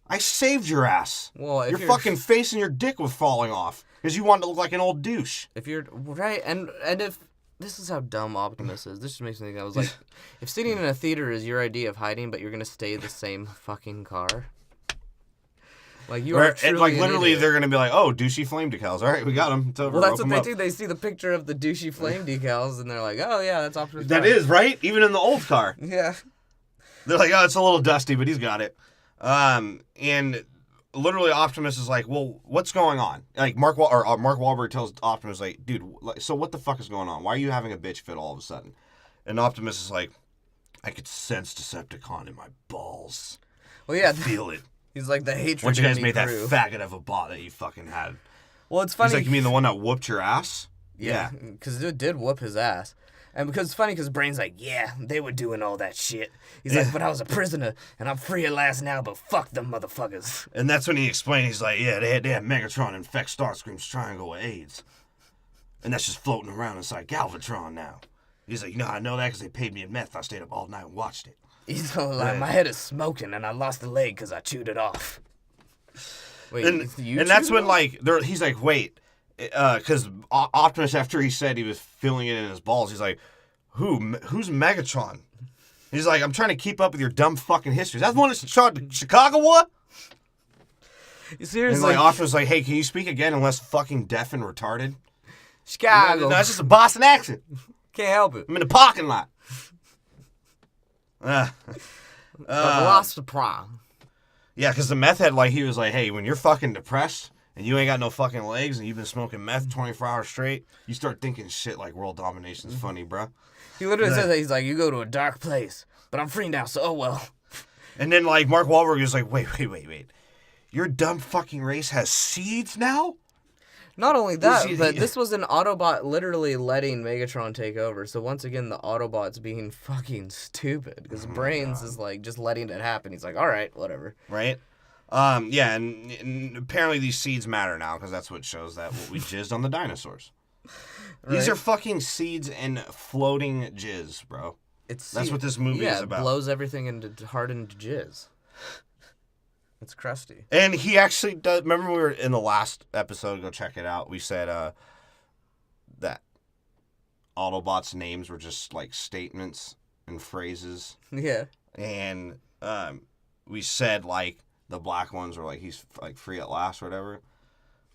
I saved your ass. Well, if your fucking face and your dick was falling off because you wanted to look like an old douche. If you're right, and if this is how dumb Optimus is, this just makes me think. I was like, if sitting in a theater is your idea of hiding, but you're gonna stay the same fucking car. Like you are truly like literally, they're gonna be like, "Oh, douchey flame decals. All right, we got them. It's over." Well, that's what they do. They see the picture of the douchey flame decals, and they're like, "Oh yeah, that's Optimus Prime." That is right, even in the old car. Yeah. They're like, "Oh, it's a little dusty, but he's got it." And literally, Optimus is like, "Well, what's going on?" Like Mark Wahlberg tells Optimus, like, "Dude, so what the fuck is going on? Why are you having a bitch fit all of a sudden?" And Optimus is like, "I could sense Decepticon in my balls. Well, yeah, feel it." He's like, the hatred. Once you guys made that faggot of a bot that you fucking had. Well, it's funny. He's like, you mean the one that whooped your ass? Yeah, because it did whoop his ass. And because it's funny, because Brain's like, yeah, they were doing all that shit. He's like, but I was a prisoner, and I'm free at last now, but fuck them motherfuckers. And that's when he explained, he's like, yeah, they had Megatron infect Starscream's triangle with AIDS. And that's just floating around inside Galvatron now. He's like, I know that because they paid me in meth. I stayed up all night and watched it. He's like, my head is smoking, and I lost a leg because I chewed it off. Wait, and that's when, like, he's like, wait, because Optimus, after he said he was feeling it in his balls, he's like, who's Megatron? He's like, I'm trying to keep up with your dumb fucking history. Is that the one that's in Chicago war? You seriously? And like officer's like, hey, can you speak again unless fucking deaf and retarded? Chicago. No, it's just a Boston accent. Can't help it. I'm in the parking lot. Lost the prom. Yeah, because the meth head, like, he was like, hey, when you're fucking depressed and you ain't got no fucking legs and you've been smoking meth 24 hours straight, you start thinking shit like world domination's funny, bro. He literally says that. He's like, you go to a dark place, but I'm free now, so oh well. And then, like, Mark Wahlberg is like, wait. Your dumb fucking race has seeds now? Not only that, but this was an Autobot literally letting Megatron take over. So once again, the Autobot's being fucking stupid. Because Brains is like just letting it happen. He's like, all right, whatever. Right? Yeah, and apparently these seeds matter now because that's what shows that we jizzed on the dinosaurs. Right. These are fucking seeds and floating jizz, bro. That's what this movie is about. Yeah, it blows everything into hardened jizz. It's crusty. And he actually does. Remember, we were in the last episode. Go check it out. We said that Autobots' names were just like statements and phrases. Yeah. And we said like the black ones were like he's like free at last or whatever.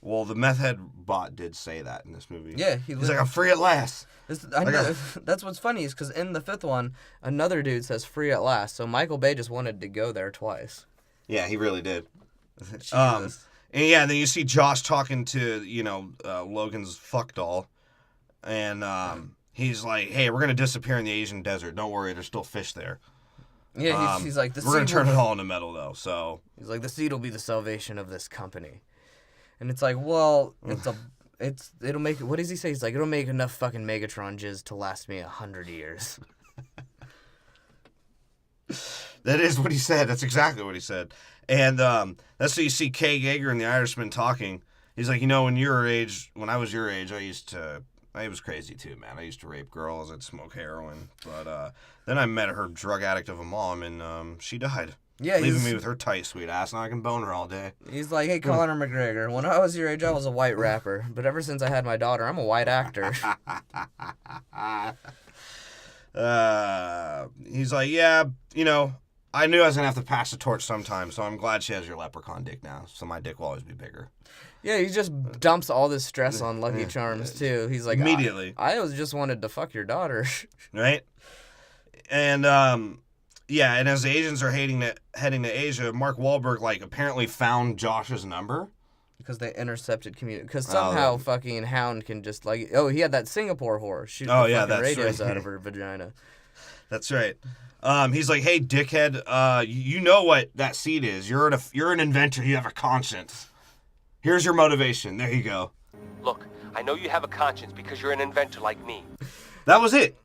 Well, the meth head bot did say that in this movie. Yeah, he's like, I'm free at last. I know. That's what's funny is because in the fifth one, another dude says free at last. So Michael Bay just wanted to go there twice. Yeah, he really did. And yeah, then you see Josh talking to, Logan's fuck doll. And he's like, hey, we're going to disappear in the Asian desert. Don't worry, there's still fish there. Yeah, he's like, we're going to turn it all into metal, though, so. He's like, the seed will be the salvation of this company. And it's like, well, it'll make, what does he say? He's like, it'll make enough fucking Megatron jizz to last me 100 years. That is what he said. That's exactly what he said. And that's what you see Kay Yeager and the Irishman talking. He's like, when I was your age, I was crazy too, man. I used to rape girls. I'd smoke heroin. But then I met her drug addict of a mom, and she died. Yeah, leaving me with her tight, sweet ass, and I can bone her all day. He's like, hey, Conor McGregor, when I was your age, I was a white rapper. But ever since I had my daughter, I'm a white actor. He's like, yeah, I knew I was going to have to pass the torch sometime, so I'm glad she has your leprechaun dick now, so my dick will always be bigger. Yeah, he just dumps all this stress on Lucky Charms, too. He's like, immediately. I just wanted to fuck your daughter. Right? And, and as the Asians are heading to Asia, Mark Wahlberg, apparently found Josh's number. Because they intercepted community. Because somehow fucking Hound can just, he had that Singapore whore shoot the fucking radios out of her vagina. That's right. He's like, hey, dickhead, you know what that seed is. You're an inventor. You have a conscience. Here's your motivation. There you go. Look, I know you have a conscience because you're an inventor like me. That was it.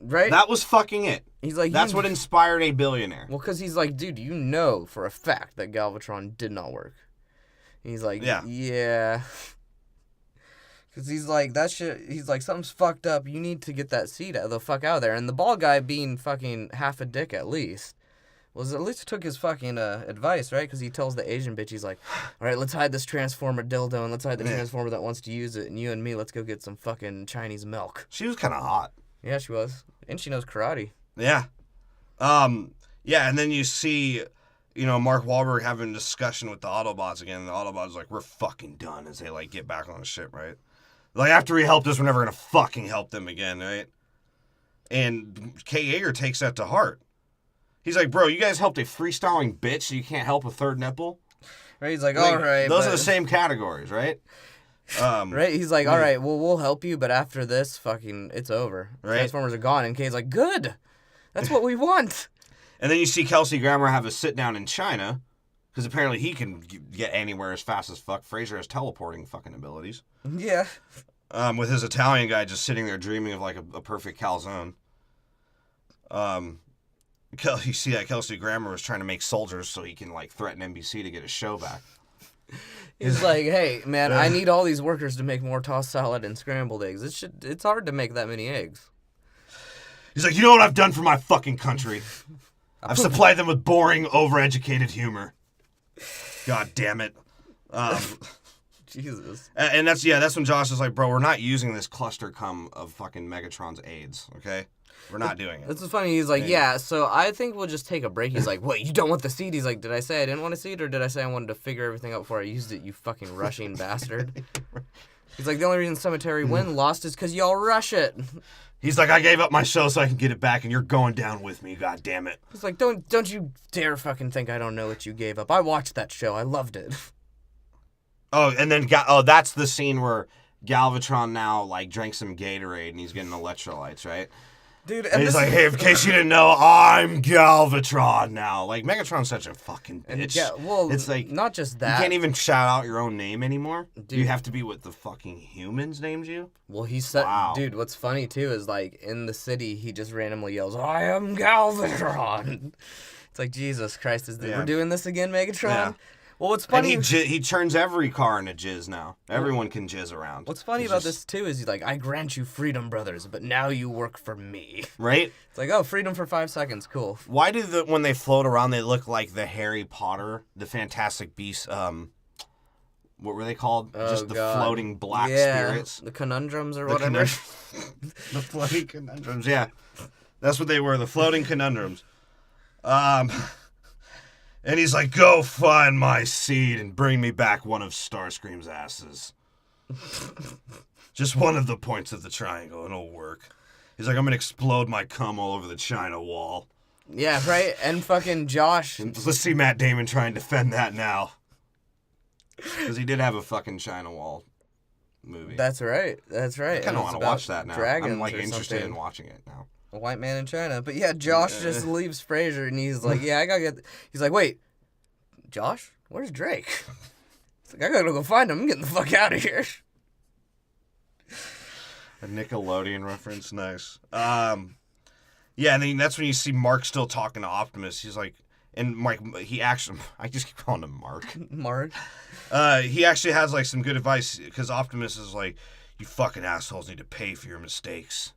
Right? That was fucking it. He's like, that's what inspired a billionaire. Well, because he's like, dude, you know for a fact that Galvatron did not work. He's like, yeah. Because he's like, that shit, he's like, something's fucked up. You need to get that seed the fuck out of there. And the bald guy being fucking half a dick at least, at least took his fucking advice, right? Because he tells the Asian bitch, he's like, all right, let's hide this Transformer dildo and let's hide the Transformer that wants to use it. And you and me, let's go get some fucking Chinese milk. She was kind of hot. Yeah, she was. And she knows karate. Yeah. And then you see, Mark Wahlberg having a discussion with the Autobots again. And the Autobots like, we're fucking done as they, get back on the ship, right? Like, after we helped us, we're never going to fucking help them again, right? And Kay Yeager takes that to heart. He's like, bro, you guys helped a freestyling bitch, so you can't help a third nipple? Right? He's like, all right. Those are the same categories, right? Right? He's like, all right, well, we'll help you, but after this, fucking, it's over. Right? Transformers are gone. And Kay's like, good. That's what we want. And then you see Kelsey Grammer have a sit-down in China, because apparently he can get anywhere as fast as fuck. Fraser has teleporting fucking abilities. Yeah. With his Italian guy just sitting there dreaming of, a perfect calzone. You see that Kelsey Grammer was trying to make soldiers so he can, threaten NBC to get his show back. He's like, hey, man, I need all these workers to make more tossed salad and scrambled eggs. It's hard to make that many eggs. He's like, you know what I've done for my fucking country? I've supplied them with boring, overeducated humor. God damn it. Jesus. And that's when Josh is like, bro, we're not using this cluster cum of fucking Megatron's AIDS, okay? We're not doing it. This is funny. He's like, yeah, so I think we'll just take a break. He's like, what, you don't want the seed? He's like, did I say I didn't want to see it, or did I say I wanted to figure everything out before I used it, you fucking rushing bastard? He's like, the only reason Cemetery Wind lost is because y'all rush it. He's like, I gave up my show so I can get it back, and you're going down with me, god damn it. He's like, don't you dare fucking think I don't know what you gave up. I watched that show. I loved it. Oh, and then, that's the scene where Galvatron now, like, drank some Gatorade, and he's getting electrolytes, right? Dude, and he's like, hey, in case you didn't know, I'm Galvatron now. Like, Megatron's such a fucking bitch. Well, it's like, not just that. You can't even shout out your own name anymore. Dude. You have to be what the fucking humans named you. Well, he said, wow. Dude, what's funny, too, is, like, in the city, he just randomly yells, I am Galvatron. It's like, Jesus Christ, we're doing this again, Megatron? Yeah. Well, what's funny... And he turns every car into jizz now. Everyone can jizz around. What's funny about this, too, is he's like, I grant you freedom, brothers, but now you work for me. Right? It's like, oh, freedom for 5 seconds, cool. Why do when they float around, they look like the Harry Potter, the Fantastic Beasts, what were they called? Just the floating black spirits? The conundrums or whatever. The floating conundrums, yeah. That's what they were, the floating conundrums. And he's like, go find my seed and bring me back one of Starscream's asses. Just one of the points of the triangle, and it'll work. He's like, I'm going to explode my cum all over the China wall. Yeah, right? And fucking Josh. Let's see Matt Damon try and defend that now. Because he did have a fucking China wall movie. That's right. That's right. I kind of want to watch that now. I'm like interested in watching it now. A white man in China. But yeah, Josh just leaves Frasier and he's like, yeah, I gotta get... He's like, wait, Josh? Where's Drake? He's like, I gotta go find him. I'm getting the fuck out of here. A Nickelodeon reference, nice. Yeah, and then that's when you see Mark still talking to Optimus. He's like, and Mark, he actually, I just keep calling him Mark. Mark? He actually has like some good advice because Optimus is like, you fucking assholes need to pay for your mistakes.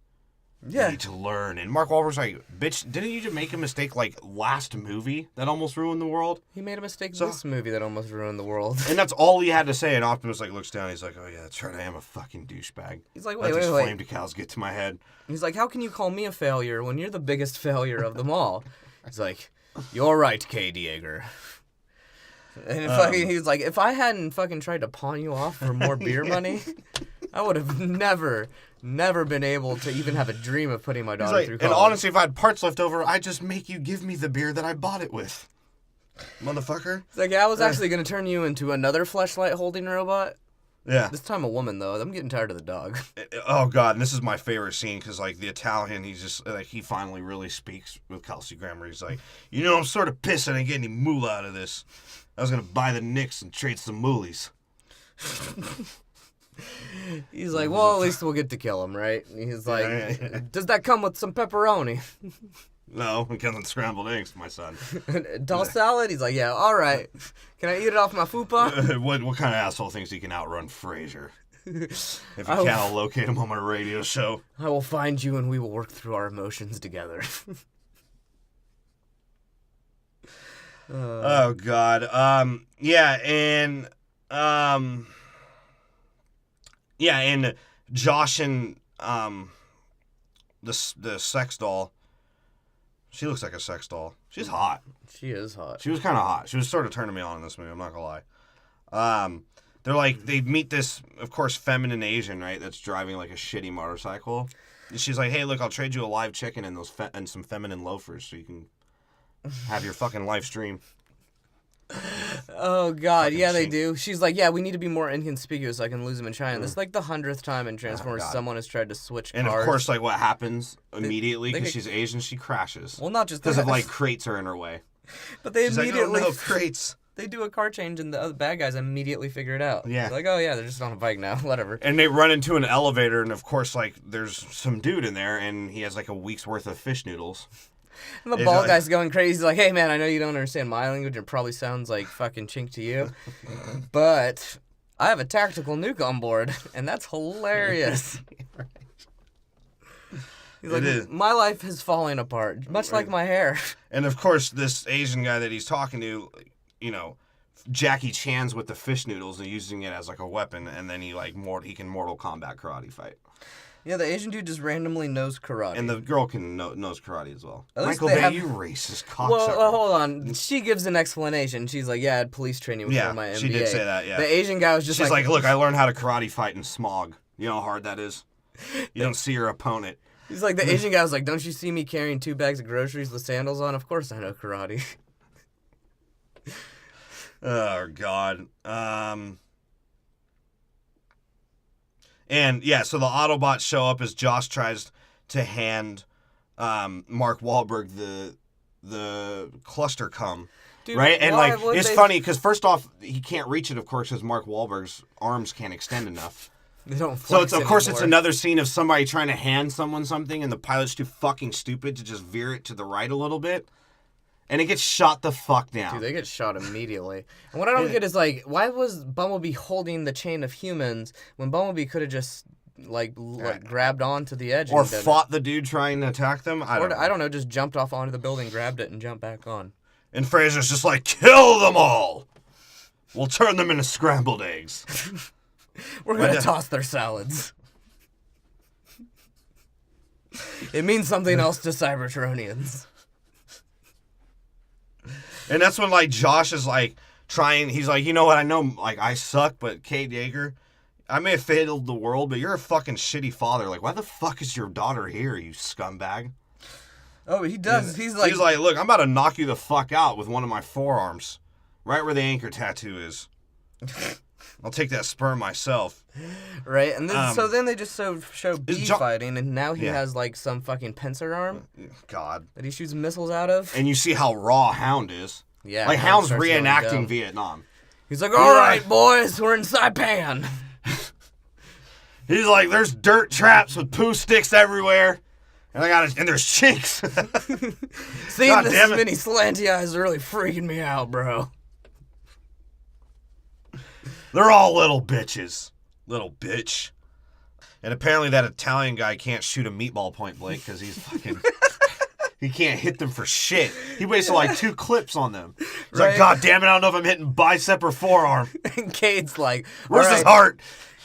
Yeah. You need to learn. And Mark Wahlberg's like, bitch, didn't you just make a mistake like last movie that almost ruined the world? He made a mistake this movie that almost ruined the world. And that's all he had to say. And Optimus like looks down. He's like, oh yeah, that's right. I am a fucking douchebag. He's like, wait. Flame decals get to my head. He's like, how can you call me a failure when you're the biggest failure of them all? He's like, you're right, K. Dieger. And fucking, he's like, if I hadn't fucking tried to pawn you off for more beer money, I would have never been able to even have a dream of putting my daughter through college. And honestly, if I had parts left over, I'd just make you give me the beer that I bought it with. Motherfucker. It's like, yeah, I was actually going to turn you into another fleshlight holding robot. Yeah. This time a woman, though. I'm getting tired of the dog. Oh, God. And this is my favorite scene because, like, the Italian, he's just, like, he finally really speaks with Kelsey Grammer. He's like, you know, I'm sort of pissed I didn't get any moolah out of this. I was going to buy the Knicks and trade some moolies. He's like, well, at least we'll get to kill him, right? And he's like, does that come with some pepperoni? No, it comes with scrambled eggs, my son. Dal salad? He's like, yeah, all right. Can I eat it off my fupa? What kind of asshole thinks he can outrun Frasier? If you can't, I'll locate him on my radio show. I will find you and we will work through our emotions together. Oh, God. And Josh and the sex doll. She looks like a sex doll. She's hot. She is hot. She was kind of hot. She was sort of turning me on in this movie. I'm not gonna lie. They're like, they meet this, of course, feminine Asian, right? That's driving like a shitty motorcycle. And she's like, hey, look, I'll trade you a live chicken and and some feminine loafers so you can have your fucking live stream. Oh, God. Yeah, they do. She's like, yeah, we need to be more inconspicuous so I can lose him in China. This is like the 100th time in Transformers someone has tried to switch cars. And of course, like, what happens immediately, because she's Asian, she crashes. Well, not just because of, like, crates are in her way. But they immediately... Like, oh, no, crates. They do a car change and the other bad guys immediately figure it out. Yeah. They're like, oh, yeah, they're just on a bike now. Whatever. And they run into an elevator, and of course, like, there's some dude in there, and he has, like, a week's worth of fish noodles. And the bald guy's going crazy. He's like, hey, man, I know you don't understand my language. It probably sounds like fucking chink to you. But I have a tactical nuke on board, and that's hilarious. He's like, my life is falling apart, much like my hair. And, of course, this Asian guy that he's talking to, you know, Jackie Chan's with the fish noodles and using it as like a weapon, and then he can Mortal Kombat karate fight. Yeah, the Asian dude just randomly knows karate. And the girl knows karate as well. At least Michael they Bay, have- you racist cocksucker. Well, hold on. She gives an explanation. She's like, yeah, I had police training before my MBA. She did say that, yeah. The Asian guy was just She's like, look, I learned how to karate fight in smog. You know how hard that is? You don't see your opponent. He's like, the Asian guy was like, don't you see me carrying 2 bags of groceries with sandals on? Of course I know karate. Oh, God. And, yeah, so the Autobots show up as Josh tries to hand Mark Wahlberg the cluster cum. Dude, right? And, why like, would it's they- funny, because first off, he can't reach it, of course, because Mark Wahlberg's arms can't extend enough. They don't So, flex of course, it's anymore. another scene of somebody trying to hand someone something, and the pilot's too fucking stupid to just veer it to the right a little bit. And it gets shot the fuck down. Dude, they get shot immediately. And what I don't get is, like, why was Bumblebee holding the chain of humans when Bumblebee could have just, like grabbed onto the edge? Or and done fought the dude trying to attack them? it? Or, I don't know, just jumped off onto the building, grabbed it, and jumped back on. And Fraser's just like, kill them all! We'll turn them into scrambled eggs. We're going to toss their salads. It means something else to Cybertronians. And that's when, like, Josh is, like, trying... He's like, you know what? I know, like, I suck, but Kate Yeager, I may have failed the world, but you're a fucking shitty father. Like, why the fuck is your daughter here, you scumbag? Oh, he does. He's like, look, I'm about to knock you the fuck out with one of my forearms. Right where the anchor tattoo is. I'll take that sperm myself. right? And then, so then they just show B Jo- fighting, and now he Yeah. has, like, some fucking pincer arm God. that he shoots missiles out of. And you see how raw Hound is. Yeah. Like, Hound Hound's starts going reenacting dumb. Vietnam. He's like, all right, boys, we're in Saipan. He's like, there's dirt traps with poo sticks everywhere. And there's chinks. Seeing God this damn it. many slanty eyes is really freaking me out, bro. They're all little bitches. Little bitch. And apparently that Italian guy can't shoot a meatball point blank because he's fucking... he can't hit them for shit. He wasted like 2 clips on them. He's like, Right. God damn it, I don't know if I'm hitting bicep or forearm. And Cade's like, Where's all his right. heart?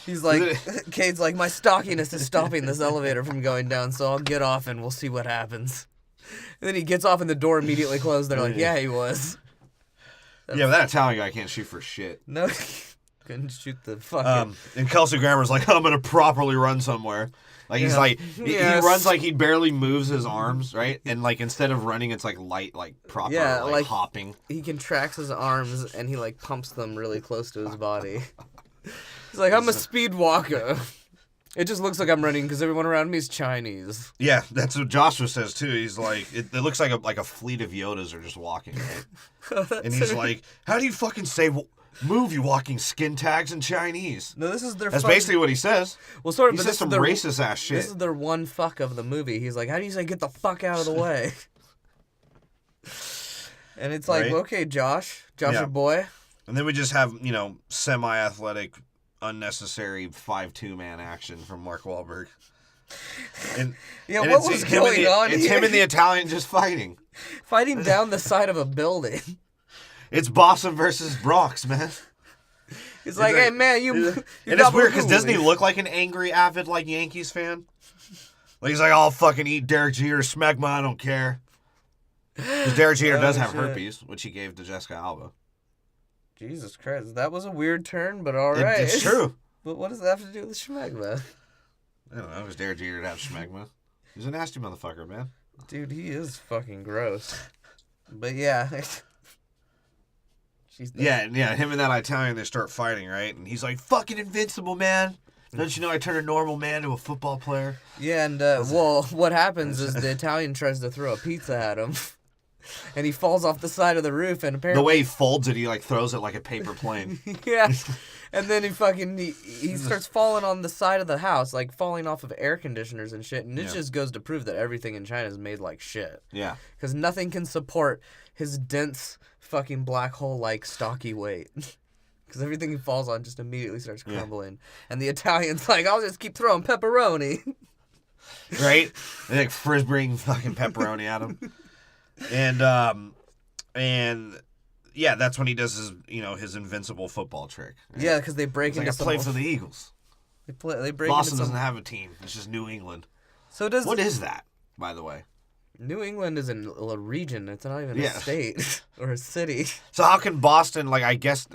He's like, Cade's like, my stockiness is stopping this elevator from going down, so I'll get off and we'll see what happens. And then he gets off and the door immediately closed. They're like, yeah, he was. Yeah, but that Italian guy can't shoot for shit. No, couldn't shoot the fucking... And Kelsey Grammer's like, I'm going to properly run somewhere. Like, he's Yeah. like, he Yes. runs like he barely moves his arms, right? And, like, instead of running, it's, like, light, like, proper, Yeah, like- hopping. He contracts his arms and he, like, pumps them really close to his body. He's like, I'm a speed walker. It just looks like I'm running because everyone around me is Chinese. Yeah, that's what Joshua says, too. He's like, it looks like a fleet of Yodas are just walking, right? And he's like, how do you fucking say, move, you walking skin tags in Chinese? No, this is their That's fuck- basically what he says. Well, sort of, He but says this some is their, racist ass shit. This is their one fuck of the movie. He's like, how do you say get the fuck out of the way? And it's like, Right? okay, Josh, Yeah. your boy. And then we just have, semi-athletic, unnecessary 5'2" man action from Mark Wahlberg. And, Yeah, and what it's was him and going on It's here? him and the Italian just fighting. Fighting down the side of a building. It's Boston versus Bronx, man. He's like, hey, man, you And it's weird, because doesn't he look like an angry, avid, like, Yankees fan? Like, he's like, I'll fucking eat Derek Jeter smegma, I don't care. Because Derek Jeter does have shit. herpes, which he gave to Jessica Alba. Jesus Christ, that was a weird turn, but all right. It's true. But what does that have to do with Schmegma? I don't know, it was Derek Jeter to have smegma. He's a nasty motherfucker, man. Dude, he is fucking gross. But yeah. Yeah, him and that Italian, they start fighting, right? And he's like, fucking invincible, man. Don't you know I turn a normal man to a football player? Yeah, and, well, what happens is the Italian tries to throw a pizza at him. And he falls off the side of the roof, and apparently... The way he folds it, he, like, throws it like a paper plane. Yeah. And then he starts falling on the side of the house, like falling off of air conditioners and shit. And it just goes to prove that everything in China is made like shit. Yeah. Because nothing can support his dense, fucking black hole-like stocky weight. Because everything he falls on just immediately starts crumbling. And the Italian's like, I'll just keep throwing pepperoni. Right? They like frisbeeing fucking pepperoni at him. And yeah, that's when he does his, his invincible football trick. Right? Yeah, because they break It's into like I play for the Eagles. They break Boston into doesn't have a team. It's just New England. So does What is that, by the way? New England is a region. It's not even a state or a city. So how can Boston, I guess,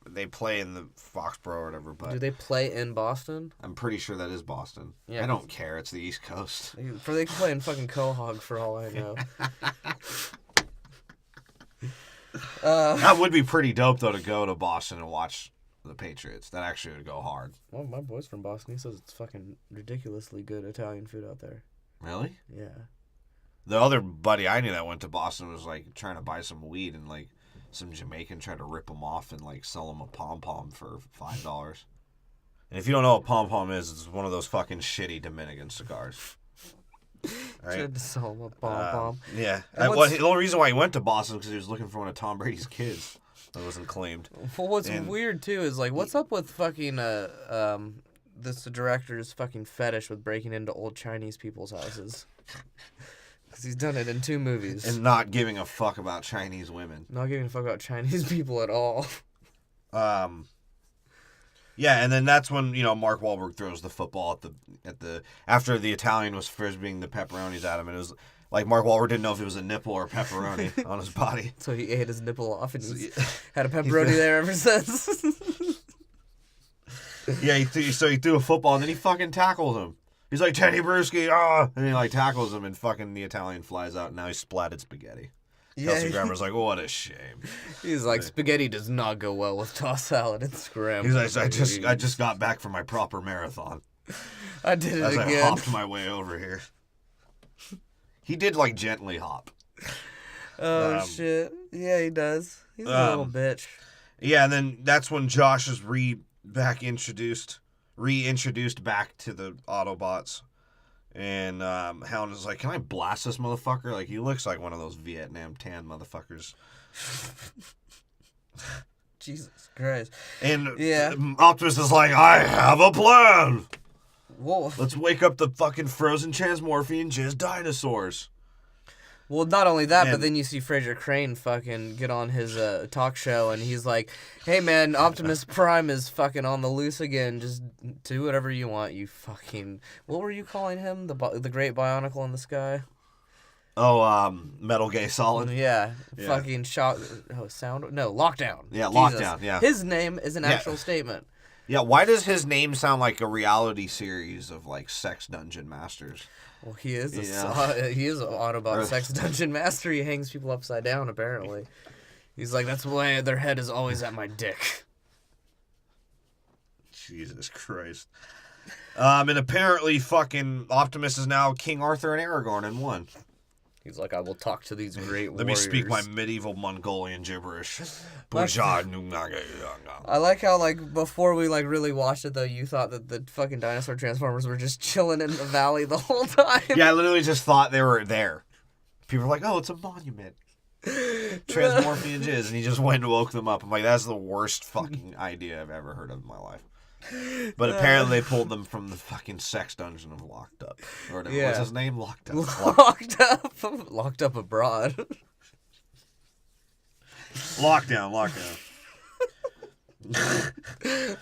they play in the Foxborough or whatever, but... Do they play in Boston? I'm pretty sure that is Boston. Yeah. I don't care. It's the East Coast. They can play in fucking Quahog for all I know. That would be pretty dope, though, to go to Boston and watch the Patriots. That actually would go hard. Well, my boy's from Boston. He says it's fucking ridiculously good Italian food out there. Really? Yeah. The other buddy I knew that went to Boston was trying to buy some weed, and some Jamaican tried to rip him off and sell him a pom-pom for $5. And if you don't know what pom-pom is, it's one of those fucking shitty Dominican cigars. Right? Tried to sell him a pom-pom. Yeah. The only reason why he went to Boston was because he was looking for one of Tom Brady's kids that wasn't claimed. Well, what's weird too is what's up with fucking this director's fucking fetish with breaking into old Chinese people's houses. Because he's done it in 2 movies. And not giving a fuck about Chinese women. Not giving a fuck about Chinese people at all. Yeah, and then that's when, Mark Wahlberg throws the football at the after the Italian was frisbeeing the pepperonis at him, and it was like Mark Wahlberg didn't know if it was a nipple or pepperoni on his body. So he ate his nipple off and he's had a pepperoni there ever since. Yeah, he threw a football and then he fucking tackles him. He's like, Teddy Bruschi, and he tackles him and fucking the Italian flies out and now he's splatted spaghetti. Yeah, Kelsey Grammer's like, what a shame. He's like, spaghetti does not go well with tossed salad and scrambled. He's like, I just got back from my proper marathon. I did it again. I hopped my way over here. He did gently hop. Oh shit! Yeah, he does. He's a little bitch. Yeah, and then that's when Josh is reintroduced back to the Autobots, and Hound is like, "Can I blast this motherfucker? He looks like one of those Vietnam tan motherfuckers." Jesus Christ! And yeah, Optimus is like, "I have a plan. Whoa. Let's wake up the fucking frozen transmorphian jizz dinosaurs." Well, not only that, but then you see Fraser Crane fucking get on his talk show, and he's like, "Hey man, Optimus Prime is fucking on the loose again. Just do whatever you want. You fucking what were you calling him? The Great Bionicle in the Sky." Oh, Metal Gay Solid. Yeah. Fucking sound. No, Lockdown. Yeah, Jesus. Lockdown. Yeah. His name is an actual statement. Yeah, why does his name sound like a reality series of sex dungeon masters? Well, he is an Autobot sex dungeon master. He hangs people upside down, apparently. He's like, that's why their head is always at my dick. Jesus Christ. And apparently fucking Optimus is now King Arthur and Aragorn in one. He's like, I will talk to these great Let warriors. me speak my medieval Mongolian gibberish. I like how, before we, really watched it, though, you thought that the fucking dinosaur transformers were just chilling in the valley the whole time. Yeah, I literally just thought they were there. People were like, oh, it's a monument. Transmorphian jizz. And he just went and woke them up. I'm like, that's the worst fucking idea I've ever heard of in my life. But apparently they pulled them from the fucking sex dungeon of Locked Up. Or what's his name? Locked Up. Locked Up abroad. Lockdown.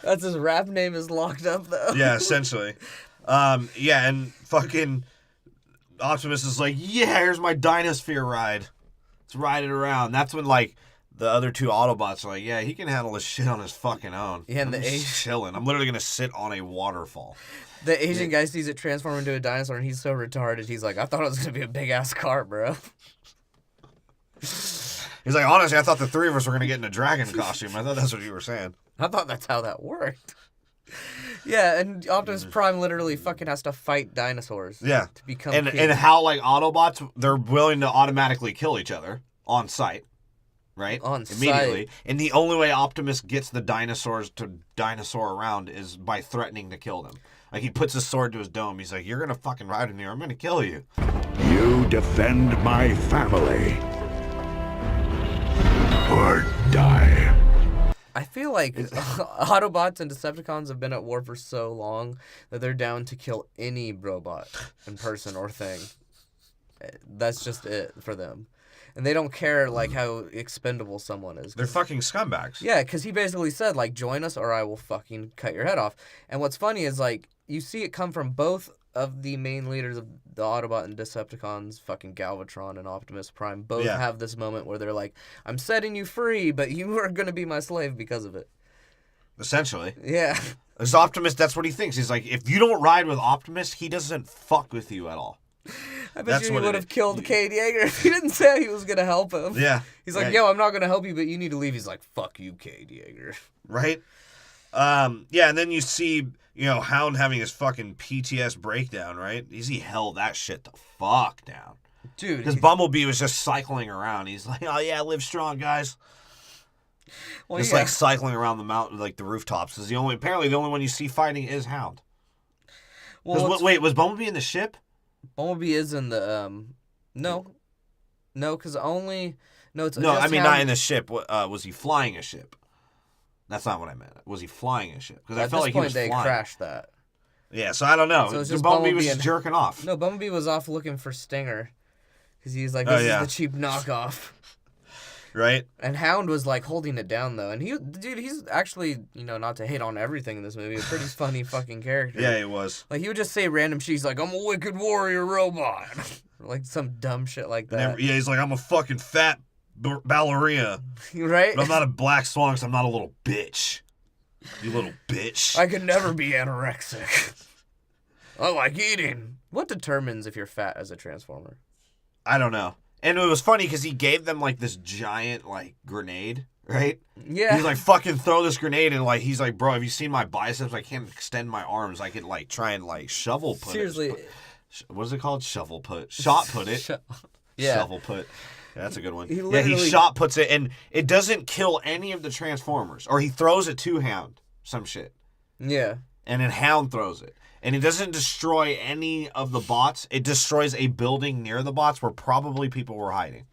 That's his rap name is Locked Up, though. Yeah, essentially. Yeah, and fucking Optimus is like, yeah, here's my Dinosphere ride. Let's ride it around. That's when, the other 2 Autobots are like, yeah, he can handle this shit on his fucking own. Yeah, and I'm just chilling. I'm literally going to sit on a waterfall. The Asian guy sees it transform into a dinosaur, and he's so retarded. He's like, I thought it was going to be a big-ass car, bro. He's like, honestly, I thought the 3 of us were going to get in a dragon costume. I thought that's what you were saying. I thought that's how that worked. Yeah, and Optimus Prime literally fucking has to fight dinosaurs. Yeah. To become and how, Autobots, they're willing to automatically kill each other on sight. Right? Immediately. Sight. And the only way Optimus gets the dinosaurs to dinosaur around is by threatening to kill them. He puts his sword to his dome. He's like, you're going to fucking ride in here. I'm going to kill you. You defend my family. Or die. I feel like Autobots and Decepticons have been at war for so long that they're down to kill any robot in person or thing. That's just it for them. and they don't care like how expendable someone is. They're fucking scumbags. Yeah, because he basically said like, join us or I will fucking cut your head off. And what's funny is like you see it come from both of the main leaders of the Autobot and Decepticons, fucking Galvatron and Optimus Prime, both have this moment where they're like, I'm setting you free, but you are going to be my slave because of it. Essentially. Yeah. As Optimus, that's what he thinks. He's like, if you don't ride with Optimus, he doesn't fuck with you at all. I bet you he would have killed Cade Yeager if he didn't say he was going to help him. Yeah. He's like, yo, I'm not going to help you, but you need to leave. He's like, fuck you, Cade Yeager. Right? Yeah, and then you see, Hound having his fucking PTS breakdown, right? He held that shit the fuck down. Dude. Because Bumblebee was just cycling around. He's like, oh yeah, live strong, guys. Well, just like cycling around the mountain, like the rooftops. Apparently the only one you see fighting is Hound. Well, wait, was Bumblebee in the ship? Bumblebee is in the no, because only it's no. just I mean, Hound. not in the ship. Was he flying a ship? That's not what I meant. Was he flying a ship? Because I felt like he was flying. At this point, they crashed that. Yeah, so I don't know. So Bumblebee was just jerking off. No, Bumblebee was off looking for Stinger, because he's like, this is the cheap knockoff. Right? And Hound was like holding it down though, and he's actually, not to hate on everything in this movie, a pretty funny fucking character. Yeah, he was. Like he would just say random shit. He's like, I'm a wicked warrior robot, like some dumb shit like that. He's like, I'm a fucking fat ballerina, right? But I'm not a black swan, because I'm not a little bitch. You little bitch. I could never be anorexic. I like eating. What determines if you're fat as a Transformer? I don't know. And it was funny because he gave them like this giant like grenade, right? Yeah. He's like, fucking throw this grenade, and like he's like, bro, have you seen my biceps? I can't extend my arms. I could like try and like shovel put Seriously. it. What is it called? Shovel put. Shot put it. Shovel put. Yeah, that's a good one. He shot puts it, and it doesn't kill any of the Transformers. Or he throws it to Hound. Some shit. Yeah. And then Hound throws it. And it doesn't destroy any of the bots. It destroys a building near the bots where probably people were hiding.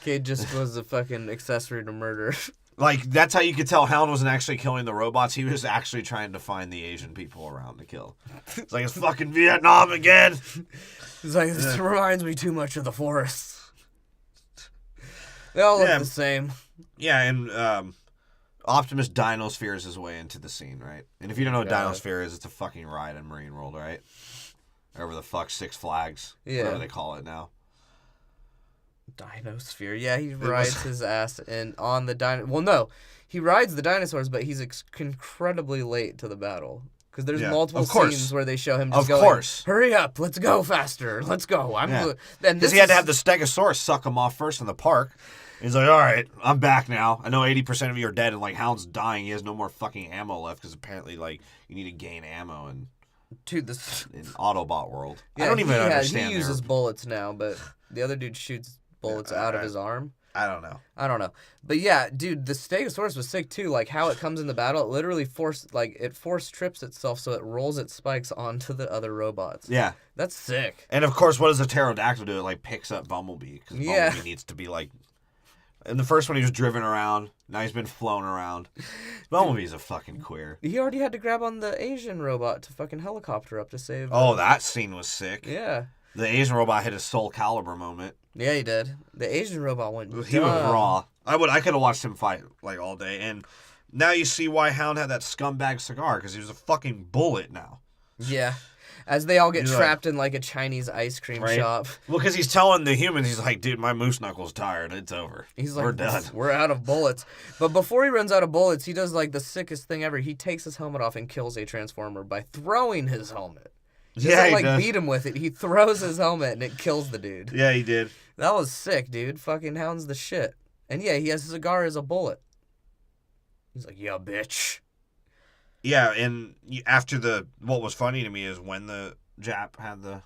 Cade just was a fucking accessory to murder. Like, that's how you could tell Hound wasn't actually killing the robots. He was actually trying to find the Asian people around to kill. It's like, it's fucking Vietnam again. It's like, this reminds me too much of the forests. They all look the same. Yeah, and Optimus Dinospheres his way into the scene, right? And if you don't know what Dinosphere is, it's a fucking ride in Marine World, right? Or whatever the fuck, Six Flags. Yeah. Whatever they call it now. Dinosphere. Yeah, he rides his ass on the dino. Well, no. He rides the dinosaurs, but he's incredibly late to the battle. Because there's multiple scenes where they show him just going, hurry up, let's go faster, let's go. Because he had to have the Stegosaurus suck him off first in the park. He's like, all right, I'm back now. I know 80% of you are dead, and, like, Hound's dying. He has no more fucking ammo left, because apparently, like, you need to gain ammo in Autobot world. Yeah, I don't even understand. He uses bullets now, but the other dude shoots bullets out of his arm. I don't know. But yeah, dude, the Stegosaurus was sick, too. Like, how it comes in the battle, it literally force trips itself so it rolls its spikes onto the other robots. Yeah. That's sick. And, of course, what does a pterodactyl do? It, like, picks up Bumblebee, because Bumblebee needs to be, like... In the first one, he was driven around. Now he's been flown around. Bumblebee's a fucking queer. He already had to grab on the Asian robot to fucking helicopter up to save. That scene was sick. Yeah. The Asian robot hit a Soul Calibur moment. Yeah, he did. The Asian robot went. He was raw. I could have watched him fight like all day. And now you see why Hound had that scumbag cigar, because he was a fucking bullet now. Yeah. As they all get trapped in like a Chinese ice cream shop. Well, because he's telling the humans, he's like, dude, my moose knuckle's tired. It's over. He's like, we're done. We're out of bullets. But before he runs out of bullets, he does like the sickest thing ever. He takes his helmet off and kills a Transformer by throwing his helmet. He doesn't beat him with it. He throws his helmet and it kills the dude. Yeah, he did. That was sick, dude. Fucking Hound's the shit. And yeah, he has his cigar as a bullet. He's like, yeah, bitch. Yeah, and after what was funny to me is when the Jap had the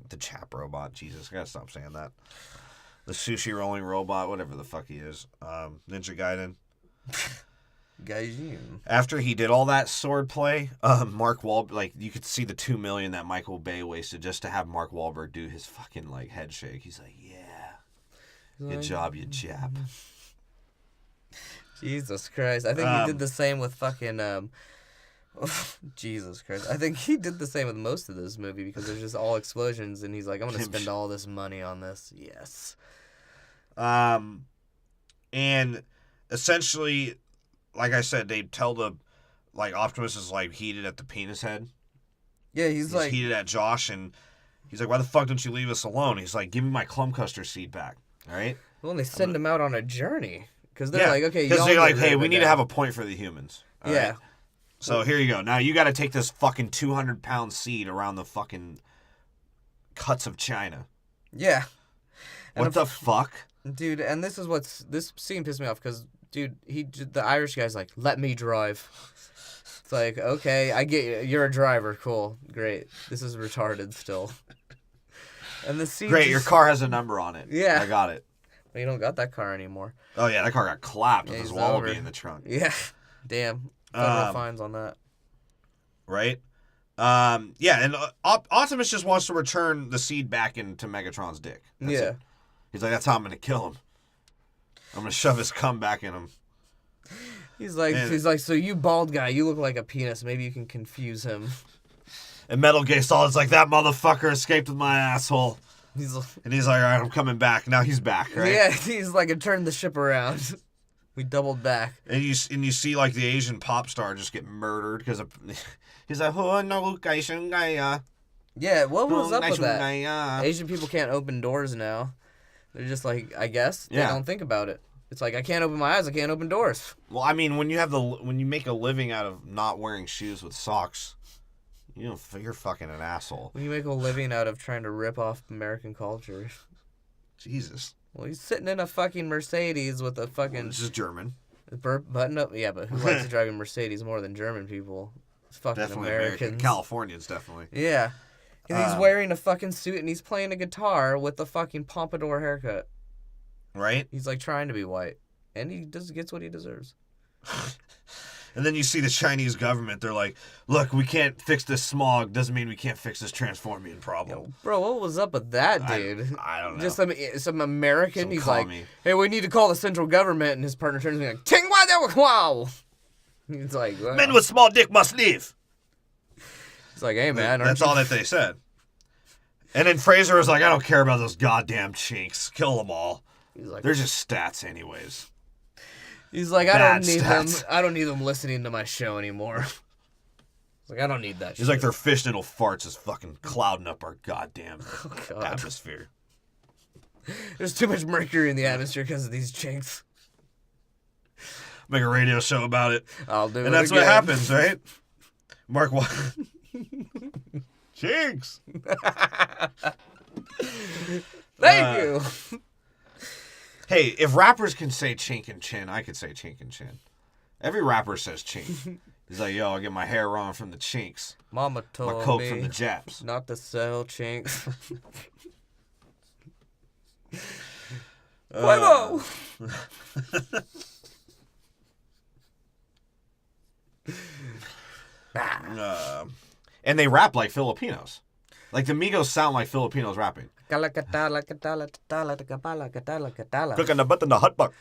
Jap robot. Jesus, I gotta stop saying that. The sushi rolling robot, whatever the fuck he is. Ninja Gaiden. Gaijin. After he did all that sword play, Mark Wahlberg, like, you could see the $2 million that Michael Bay wasted just to have Mark Wahlberg do his fucking, like, head shake. He's like, yeah. Good job, you Jap. Jesus Christ. I think he did the same with fucking, Jesus Christ. I think he did the same with most of this movie because there's just all explosions and he's like, I'm going to spend all this money on this. Yes. And essentially, like I said, they tell Optimus is like heated at the penis head. Yeah, he's like heated at Josh, and he's like, "Why the fuck don't you leave us alone?" He's like, "Give me my Clumcuster seed back, all right?" Well, they send him out on a journey because they're like, "Okay, because they're like, hey, we need now. to have a point for the humans." All right? So here you go. Now you got to take this fucking 200-pound seed around the fucking cuts of China. Yeah. What the fuck? Dude, and this scene pissed me off because, dude, the Irish guy's like, let me drive. It's like, okay, I get you. You're a driver. Cool. Great. This is retarded still. And the scene Great, your car has a number on it. Yeah. I got it. Well, you don't got that car anymore. Oh, yeah, that car got clapped with his wallaby in the trunk. Yeah. Damn. Federal fines on that. Right? Yeah, and Optimus just wants to return the seed back into Megatron's dick. That's it. He's like, that's how I'm going to kill him. I'm going to shove his cum back in him. He's like, so you bald guy, you look like a penis. Maybe you can confuse him. And Metal Gear Solid's like, that motherfucker escaped with my asshole. He's like, all right, I'm coming back. Now he's back, right? Yeah, he's like, it turned the ship around. We doubled back. And you see like the Asian pop star just get murdered because he's like, oh no, yeah, what was up with that? Asian people can't open doors now. They're just like, I guess they don't think about it. It's like, I can't open my eyes, I can't open doors. Well, I mean, when you make a living out of not wearing shoes with socks, you're fucking an asshole. When you make a living out of trying to rip off American culture. Jesus. Well, he's sitting in a fucking Mercedes with a fucking... Well, this is German. Button up. Yeah, but who likes to drive a Mercedes more than German people? It's fucking definitely Americans. Californians, definitely. Yeah. And he's wearing a fucking suit and he's playing a guitar with a fucking pompadour haircut. Right? He's like trying to be white. And he gets what he deserves. And then you see the Chinese government, they're like, look, we can't fix this smog, doesn't mean we can't fix this transformium problem. Yo, bro, what was up with that, dude? I don't know. Just some American, he's like, commie. hey, we need to call the central government, and his partner turns to me like, Ting wow. He's like, wow. Men with small dick must leave. He's like, hey, man. That's all that they said. And then Fraser was like, I don't care about those goddamn chinks. Kill them all. He's like, they're just stats anyways. He's like, I don't need them. I don't need them listening to my show anymore. He's like, I don't need that shit. He's like, their fishnettle farts is fucking clouding up our goddamn atmosphere. There's too much mercury in the atmosphere because of these chinks. Make a radio show about it. I'll do it. And that's again. what happens, right? Mark what? Chinks. Thank you. Hey, if rappers can say chink and chin, I could say chink and chin. Every rapper says chink. He's like, yo, I get my hair on from the chinks. Mama told my coke me from the Japs. Not to sell chinks. Huevo! And they rap like Filipinos. Like the Migos sound like Filipinos rapping. Cooking the butt in the hot buck.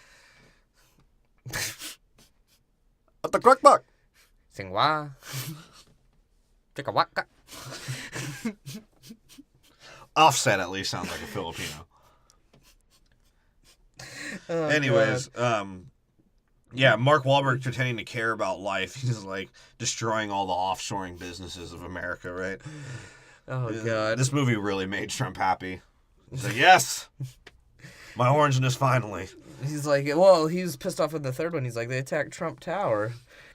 At the crack buck. Singwa. Chicawaka. Offset at least sounds like a Filipino. Oh, anyways, yeah, Mark Wahlberg pretending to care about life. He's like destroying all the offshoring businesses of America, right? Oh, God. This movie really made Trump happy. He's like, yes, my orangeness finally. He's like, well, he was pissed off with the third one. He's like, they attacked Trump Tower.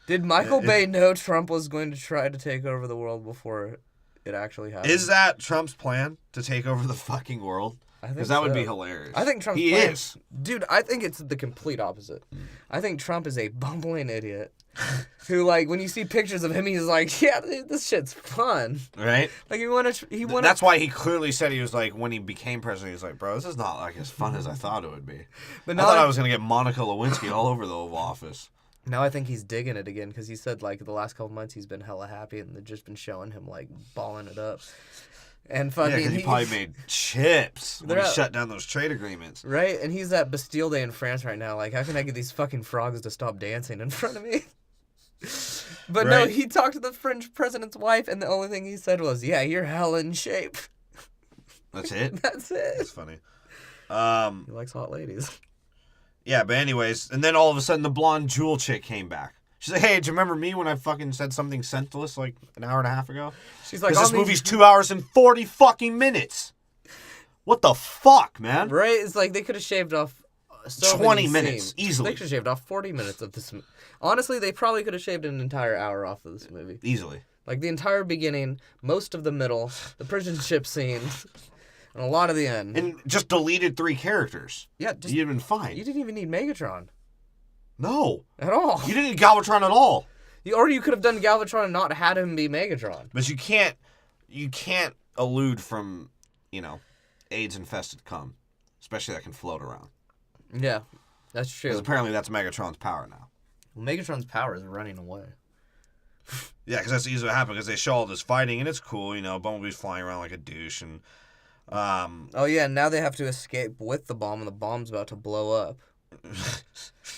Did Michael Bay know Trump was going to try to take over the world before it actually happened? Is that Trump's plan to take over the fucking world? Because that would be hilarious. I think Trump's He plan, is. Dude, I think it's the complete opposite. I think Trump is a bumbling idiot who, like, when you see pictures of him, he's like, yeah, this shit's fun. Right? Like, he wanted. That's why he clearly said he was like, when he became president, he was like, bro, this is not like as fun as I thought it would be. But I thought I was going to get Monica Lewinsky all over the Oval Office. Now I think he's digging it again because he said, like, the last couple months he's been hella happy and they've just been showing him, like, balling it up. And fucking, yeah, because he probably made chips when he shut down those trade agreements. Right? And he's at Bastille Day in France right now. Like, how can I get these fucking frogs to stop dancing in front of me? But no, he talked to the French president's wife, and the only thing he said was, yeah, you're hella in shape. That's it? That's it. That's funny. He likes hot ladies. Yeah, but anyways, and then all of a sudden the blonde Jewel chick came back. She's like, hey, do you remember me when I fucking said something senseless like an hour and a half ago? She's like, this movie's 2 hours and 40 fucking minutes. What the fuck, man? Right? It's like they could have shaved off 20 minutes, easily. They could have shaved off 40 minutes of this. Honestly, they probably could have shaved an entire hour off of this movie. Easily. Like the entire beginning, most of the middle, the prison ship scene, and a lot of the end. And just deleted 3 characters. Yeah, you'd have been fine. You didn't even need Megatron. No. At all. You didn't need Galvatron at all. Or you could have done Galvatron and not had him be Megatron. But you can't elude from, AIDS-infested cum. Especially that can float around. Yeah, that's true. Because apparently that's Megatron's power now. Well, Megatron's power is running away. Yeah, because that's easily what happened, because they show all this fighting, and it's cool, Bumblebee's flying around like a douche, and... Oh, yeah, now they have to escape with the bomb, and the bomb's about to blow up.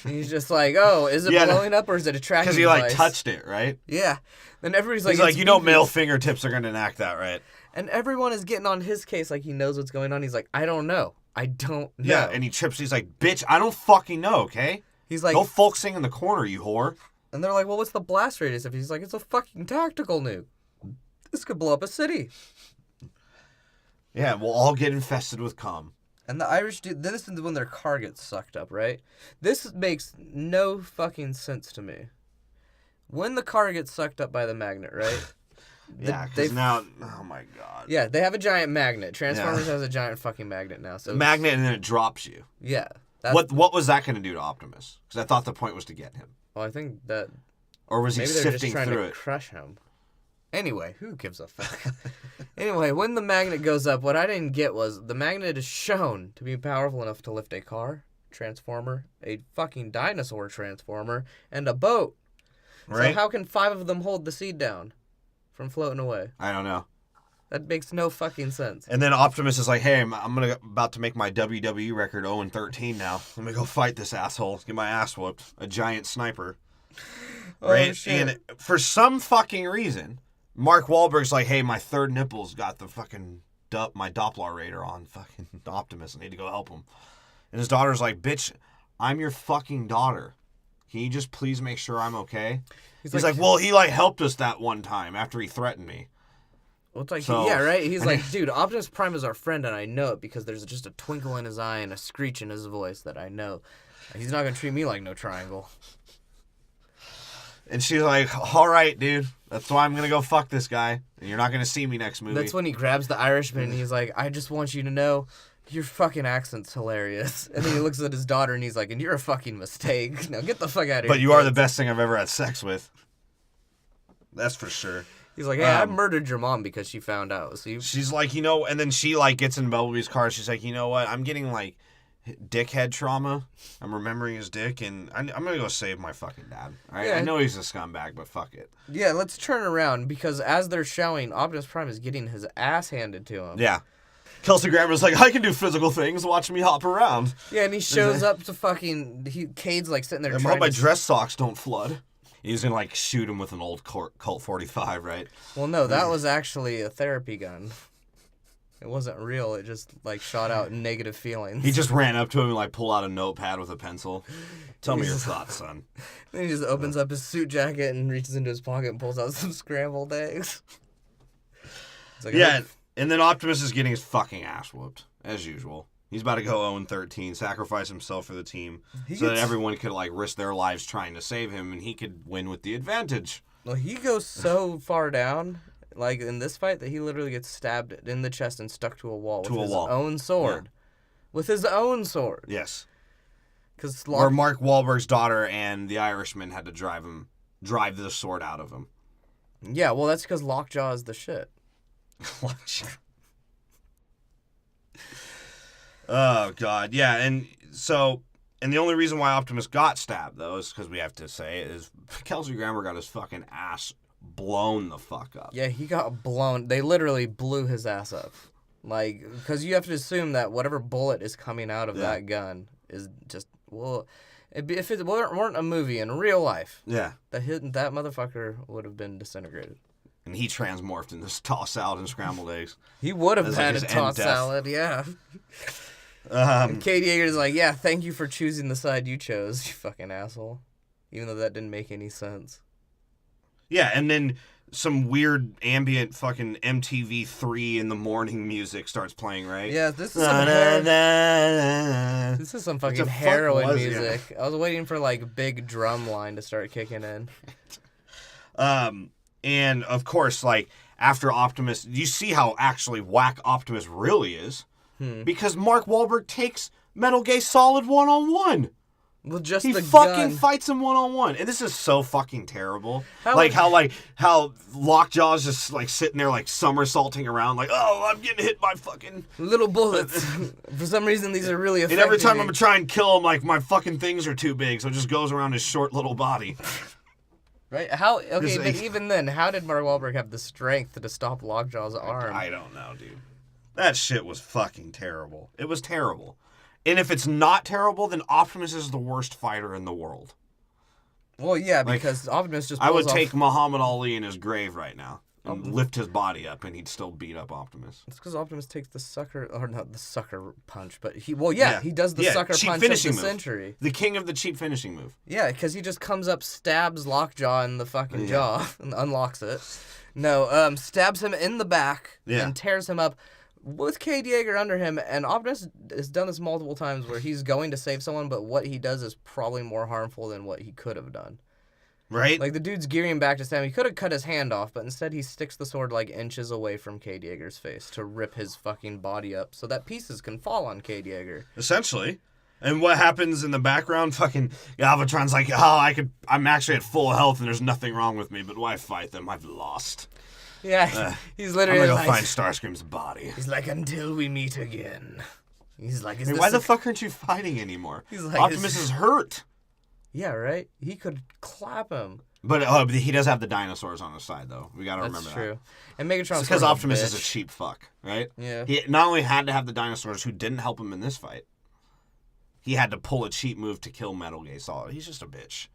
And he's just like, oh, is it blowing up, or is it a tracking device? Because he, touched it, right? Yeah. Then everybody's like... He's like, male fingertips are going to enact that, right? And everyone is getting on his case like he knows what's going on. He's like, I don't know. I don't know. Yeah, and he trips. He's like, bitch, I don't fucking know, okay? He's like... Go folk sing in the corner, you whore. And they're like, well, what's the blast radius? If he's like, it's a fucking tactical nuke. This could blow up a city. Yeah, we'll all get infested with cum. And the Irish dude, this is when their car gets sucked up, right? This makes no fucking sense to me. When the car gets sucked up by the magnet, right? Yeah, because now, oh my god. Yeah, they have a giant magnet. Transformers has a giant fucking magnet now. So magnet, and then it drops you. Yeah. What was that going to do to Optimus? Because I thought the point was to get him. Well, I think that... Or was he maybe sifting they're just trying through to it? Crush him. Anyway, who gives a fuck? Anyway, when the magnet goes up, what I didn't get was the magnet is shown to be powerful enough to lift a car, transformer, a fucking dinosaur transformer, and a boat. Right. So how can 5 of them hold the seed down from floating away? I don't know. That makes no fucking sense. And then Optimus is like, hey, I'm about to make my WWE record 0-13 now. Let me go fight this asshole. Get my ass whooped. A giant sniper. Right? Shit. And for some fucking reason, Mark Wahlberg's like, hey, my third nipple's got the fucking my Doppler radar on fucking Optimus. I need to go help him. And his daughter's like, bitch, I'm your fucking daughter. Can you just please make sure I'm okay? He's like, well, he helped us that one time after he threatened me. Well, it's like, so, yeah, right? He's like, dude, Optimus Prime is our friend, and I know it because there's just a twinkle in his eye and a screech in his voice that I know. He's not going to treat me like no triangle. And she's like, all right, dude. That's why I'm going to go fuck this guy. And you're not going to see me next movie. That's when he grabs the Irishman, and he's like, I just want you to know your fucking accent's hilarious. And then he looks at his daughter, and he's like, and you're a fucking mistake. Now get the fuck out of here. But you are the best thing I've ever had sex with. That's for sure. He's like, hey, I murdered your mom because she found out. So she's like, and then she gets in Bumblebee's car. She's like, you know what? I'm getting dickhead trauma. I'm remembering his dick, and I'm gonna go save my fucking dad. All right? Yeah. I know he's a scumbag, but fuck it. Yeah, let's turn around because as they're showing, Optimus Prime is getting his ass handed to him. Yeah. Kelsey Grammer's like, I can do physical things. Watch me hop around. Yeah, and he shows up to fucking Cade's sitting there. I hope my dress socks don't flood. He's gonna shoot him with an old Colt 45, right? Well, no, that was actually a therapy gun. It wasn't real. It just shot out negative feelings. He just ran up to him and pulled out a notepad with a pencil. Tell me your thoughts, son. Then he just opens up his suit jacket and reaches into his pocket and pulls out some scrambled eggs. Yeah, and then Optimus is getting his fucking ass whooped as usual. He's about to go 0-13, sacrifice himself for the team that everyone could risk their lives trying to save him, and he could win with the advantage. Well, he goes so far down, in this fight, that he literally gets stabbed in the chest and stuck to a wall with his own sword. Yeah. With his own sword. Yes. Where Mark Wahlberg's daughter and the Irishman had to drive the sword out of him. Yeah, well, that's because Lockjaw is the shit. Lockjaw. Oh, God. Yeah, and the only reason why Optimus got stabbed, though, is because we have to say it, is Kelsey Grammer got his fucking ass blown the fuck up. Yeah, he got blown. They literally blew his ass up. Because you have to assume that whatever bullet is coming out of that gun is just, if it weren't a movie in real life, that motherfucker would have been disintegrated. And he transmorphed into tossed salad and scrambled eggs. He would have had a tossed salad, yeah. And Kate Yeager's like, yeah, thank you for choosing the side you chose, you fucking asshole. Even though that didn't make any sense. Yeah, and then some weird ambient fucking MTV3 in the morning music starts playing, right? Yeah, this is some fucking heroin music. I was waiting for like big drum line to start kicking in. And of course, like after Optimus, you see how actually whack Optimus really is, because Mark Wahlberg takes Metal Gear Solid 1-on-1. Well, just he the fucking gun. fights him 1-on-1, and this is so fucking terrible. How Lockjaw's just like sitting there like somersaulting around, like, oh, I'm getting hit by fucking little bullets. For some reason, these are really effective. And every time I'm gonna try and kill him, like my fucking things are too big, so it just goes around his short little body. Right? How? Okay, but even then, how did Mark Wahlberg have the strength to stop Lockjaw's arm? I don't know, dude. That shit was fucking terrible. It was terrible. And if it's not terrible, then Optimus is the worst fighter in the world. Well, yeah, because Optimus just pulls I would off... take Muhammad Ali in his grave right now and lift his body up, and he'd still beat up Optimus. It's because Optimus takes the sucker, or not the sucker punch, but he does the sucker cheap punch of the finishing move. century. The king of the cheap finishing move. Yeah, because he just comes up, stabs Lockjaw in the fucking jaw, and unlocks it. No, stabs him in the back, and tears him up with Cade Yeager under him, and Optimus has done this multiple times where he's going to save someone, but what he does is probably more harmful than what he could have done. Right? Like, the dude's gearing back to stab him. He could have cut his hand off, but instead he sticks the sword, like, inches away from Cade Yeager's face to rip his fucking body up so that pieces can fall on Cade Yeager. Essentially. And what happens in the background? Fucking Galvatron's like, oh, I'm actually at full health and there's nothing wrong with me, but why fight them? I've lost. Yeah, he's literally I'm gonna like... go find Starscream's body. He's like, until we meet again. He's like, why the fuck aren't you fighting anymore? He's like, Optimus is hurt. Yeah, right? He could clap him. But he does have the dinosaurs on his side, though. We gotta remember that. That's true. And Megatron's because Optimus is a cheap fuck, right? Yeah. He not only had to have the dinosaurs who didn't help him in this fight, he had to pull a cheap move to kill Metal Gear Solid. He's just a bitch.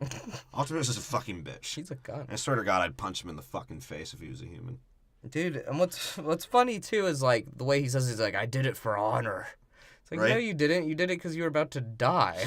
Optimus is a fucking bitch. He's a gun. I swear to God, I'd punch him in the fucking face if he was a human. Dude, and what's funny, too, is, like, the way he says he's like, I did it for honor. It's like, no, you didn't. You did it because you were about to die.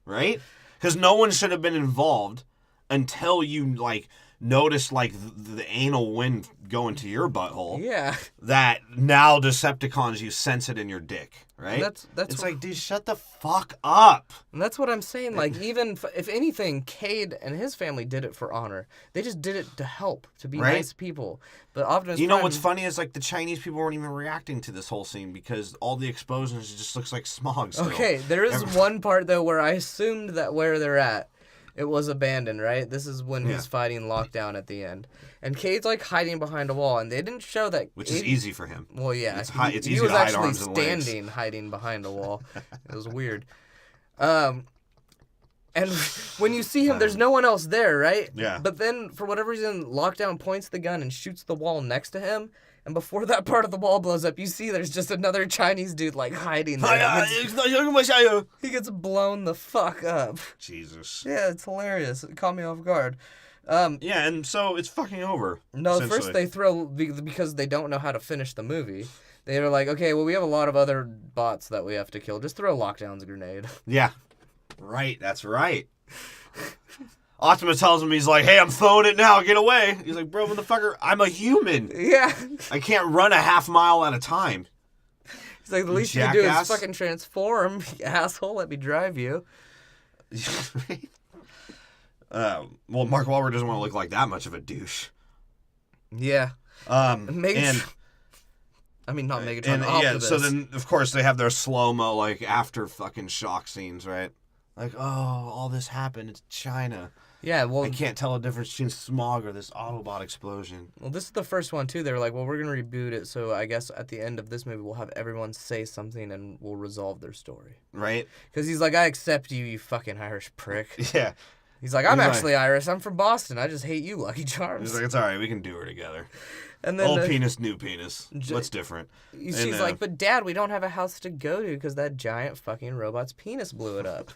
Right? Because no one should have been involved until you, like, noticed, like, the anal wind going to your butthole. Yeah. That now Decepticons, you sense it in your dick, right? That's it's like, dude, shut the fuck up. And that's what I'm saying. Like, even if anything, Cade and his family did it for honor. They just did it to help, to be nice people. But Optimus You know what's funny is, like, the Chinese people weren't even reacting to this whole scene because all the explosions just looks like smog still. Okay, there is one part, though, where I assumed that where they're at, it was abandoned, right? This is when he's fighting Lockdown at the end. And Cade's, like, hiding behind a wall, and they didn't show that... Which is easy for him. Well, yeah. It's he easy was to hide actually arms and legs. standing, hiding behind a wall. It was weird. And when you see him, there's no one else there, right? Yeah. But then, for whatever reason, Lockdown points the gun and shoots the wall next to him. And before that part of the wall blows up, you see there's just another Chinese dude, like, hiding there. He gets blown the fuck up. Jesus. Yeah, it's hilarious. It caught me off guard. Yeah, and so it's fucking over. No, first they throw, because they don't know how to finish the movie, they're like, okay, well, we have a lot of other bots that we have to kill. Just throw Lockdown's grenade. Yeah. Right, that's right. Optimus tells him, he's like, hey, I'm throwing it now, get away. He's like, bro, motherfucker, I'm a human. Yeah. I can't run a half mile at a time. He's like, the least you can do is fucking transform, you asshole, let me drive you. Well, Mark Wahlberg doesn't want to look like that much of a douche. Yeah. Megatron. Optimus. So then, of course, they have their slow-mo, like, after fucking shock scenes, right? Like, oh, all this happened. It's China. Yeah, well... I can't tell a difference between smog or this Autobot explosion. Well, this is the first one, too. They were like, well, we're going to reboot it, so I guess at the end of this movie, we'll have everyone say something and we'll resolve their story. Right? Because he's like, I accept you, you fucking Irish prick. Yeah. He's like, I'm actually Irish. I'm from Boston. I just hate you, Lucky Charms. He's like, it's all right. We can do her together. And then old penis, new penis. What's different? She's like, but Dad, we don't have a house to go to because that giant fucking robot's penis blew it up.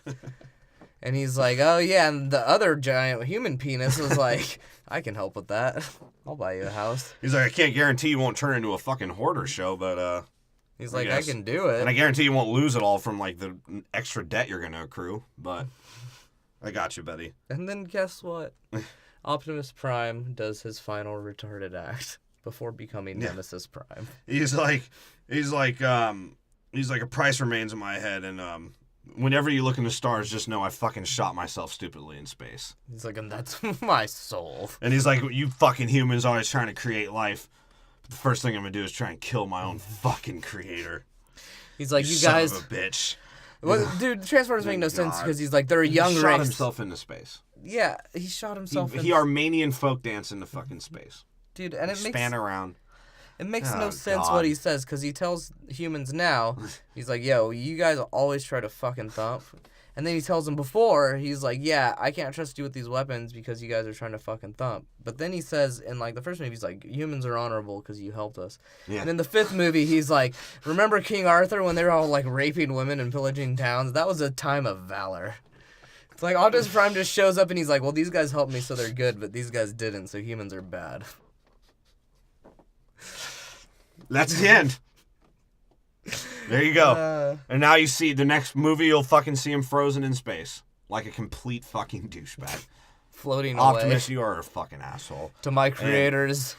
And he's like, oh, yeah, and the other giant human penis was like, I can help with that. I'll buy you a house. He's like, I can't guarantee you won't turn into a fucking hoarder show, but He's like, I can do it. And I guarantee you won't lose it all from, like, the extra debt you're going to accrue. But I got you, buddy. And then guess what? Optimus Prime does his final retarded act before becoming Nemesis Prime. He's like, a price remains in my head, and whenever you look in the stars, just know I fucking shot myself stupidly in space. He's like, and that's my soul. And he's like, you fucking humans always trying to create life. But the first thing I'm gonna do is try and kill my own fucking creator. He's like, you son guys, of a bitch. Well, dude, the Transformers make no sense because he's like, they're a young He race. shot himself into space. Yeah, he shot himself. He Armenian folk dance into fucking space. Dude, and it makes span around. It makes no sense what he says, because he tells humans now, he's like, yo, you guys always try to fucking thump. And then he tells them before, he's like, yeah, I can't trust you with these weapons because you guys are trying to fucking thump. But then he says, in like the first movie, he's like, humans are honorable because you helped us. Yeah. And in the fifth movie, he's like, remember King Arthur when they were all like raping women and pillaging towns? That was a time of valor. It's like Optimus Prime just shows up and he's like, well, these guys helped me so they're good, but these guys didn't, so humans are bad. That's the end. There you go. And now you see the next movie, you'll fucking see him frozen in space. Like a complete fucking douchebag. Floating away. Optimus, you are a fucking asshole. To my creators,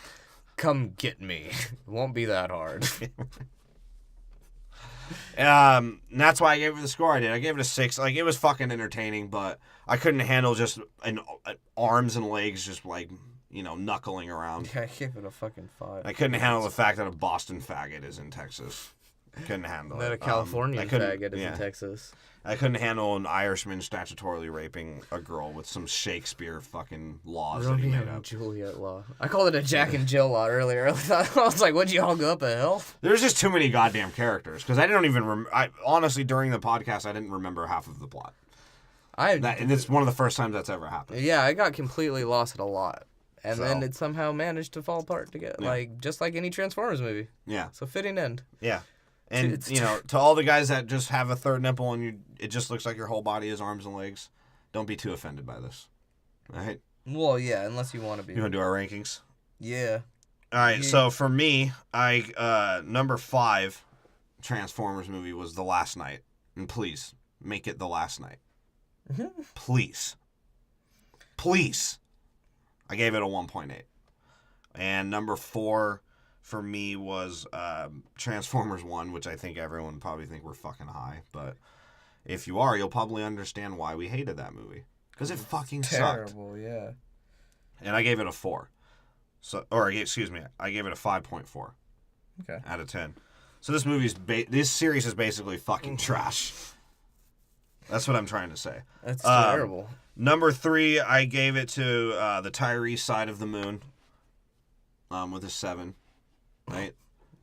come get me. It won't be that hard. And that's why I gave it the score I did. I gave it a 6. Like, it was fucking entertaining, but I couldn't handle just arms and legs just like, you know, knuckling around. Yeah, I gave it a fucking 5. I couldn't handle the fact that a Boston faggot is in Texas. I couldn't handle it. That a Californian faggot is in Texas. I couldn't handle an Irishman statutorily raping a girl with some Shakespeare fucking laws that he made up. Juliet law. I called it a Jack and Jill law earlier. I was like, would you all go up a hill? There's just too many goddamn characters because I don't even honestly, during the podcast, I didn't remember half of the plot. And it's one of the first times that's ever happened. Yeah, I got completely lost at a lot. And then it somehow managed to fall apart together, like just like any Transformers movie. Yeah. So fitting end. Yeah. And, you know, to all the guys that just have a third nipple and it just looks like your whole body is arms and legs, don't be too offended by this. All right? Well, yeah, unless you want to be. You want to do our rankings? Yeah. All right, so for me, number 5 Transformers movie was The Last Night. And please, make it The Last Night. Please. Please. I gave it a 1.8. And number 4... for me was Transformers 1, which I think everyone probably think we're fucking high. But if you are, you'll probably understand why we hated that movie. Because it fucking terrible, sucked. Yeah. And I gave it a 4. I gave it a 5.4. Okay. Out of 10. So this this series is basically fucking trash. That's what I'm trying to say. That's terrible. Number 3, I gave it to the Tyrese Side of the Moon. With a 7. Right?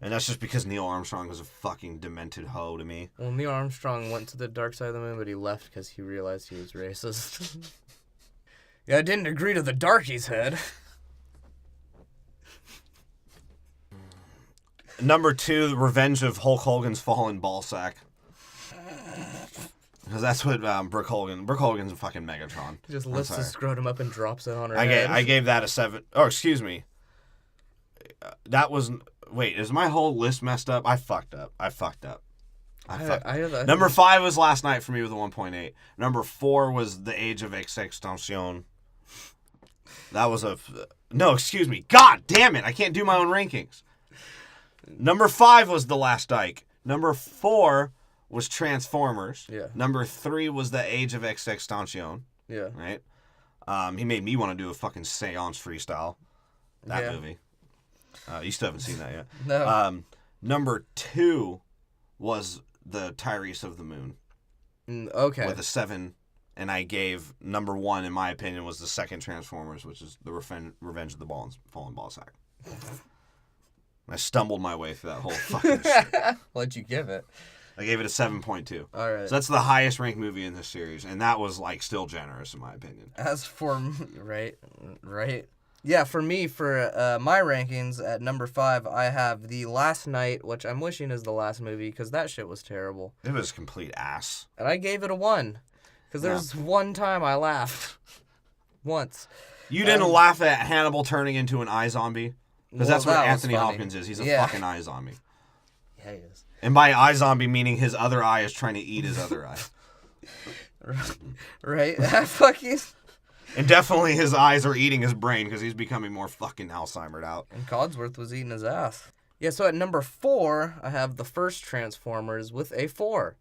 And that's just because Neil Armstrong was a fucking demented hoe to me. Well, Neil Armstrong went to the dark side of the moon, but he left because he realized he was racist. Yeah, I didn't agree to the darkies' head. Number 2, The Revenge of Hulk Hogan's Fallen Ballsack. Because that's what Brooke Hogan's a fucking Megatron. He just lifts his scrotum up and drops it on her head. I gave that a 7. Oh, excuse me. That was... Wait, is my whole list messed up? I fucked up. Number 5 was Last Night for me with a 1.8. Number 4 was The Age of Extinction. That was a... No, excuse me. God damn it. I can't do my own rankings. Number 5 was The Last Dyke. Number 4 was Transformers. Yeah. Number 3 was The Age of Extinction. Yeah. Right? He made me want to do a fucking seance freestyle. That movie. You still haven't seen that yet. No. Number 2 was the Tyrese of the Moon. Okay. With a 7. And I gave number 1, in my opinion, was the second Transformers, which is the Revenge of the Fallen Ballsack. I stumbled my way through that whole fucking shit. What'd you give it? I gave it a 7.2. All right. So that's the highest ranked movie in this series, and that was like still generous in my opinion. As for me, right. Yeah, for me, for my rankings at number 5, I have The Last Night, which I'm wishing is the last movie because that shit was terrible. It was complete ass. And I gave it a 1 because there's one time I laughed. Once. You didn't laugh at Hannibal turning into an eye zombie? Because that's what Anthony Hopkins is. He's a fucking eye zombie. Yeah, he is. And by eye zombie, meaning his other eye is trying to eat his other eye. Right? Fucking... And definitely his eyes are eating his brain because he's becoming more fucking Alzheimer'd out. And Codsworth was eating his ass. Yeah, so at number 4, I have the first Transformers with a 4.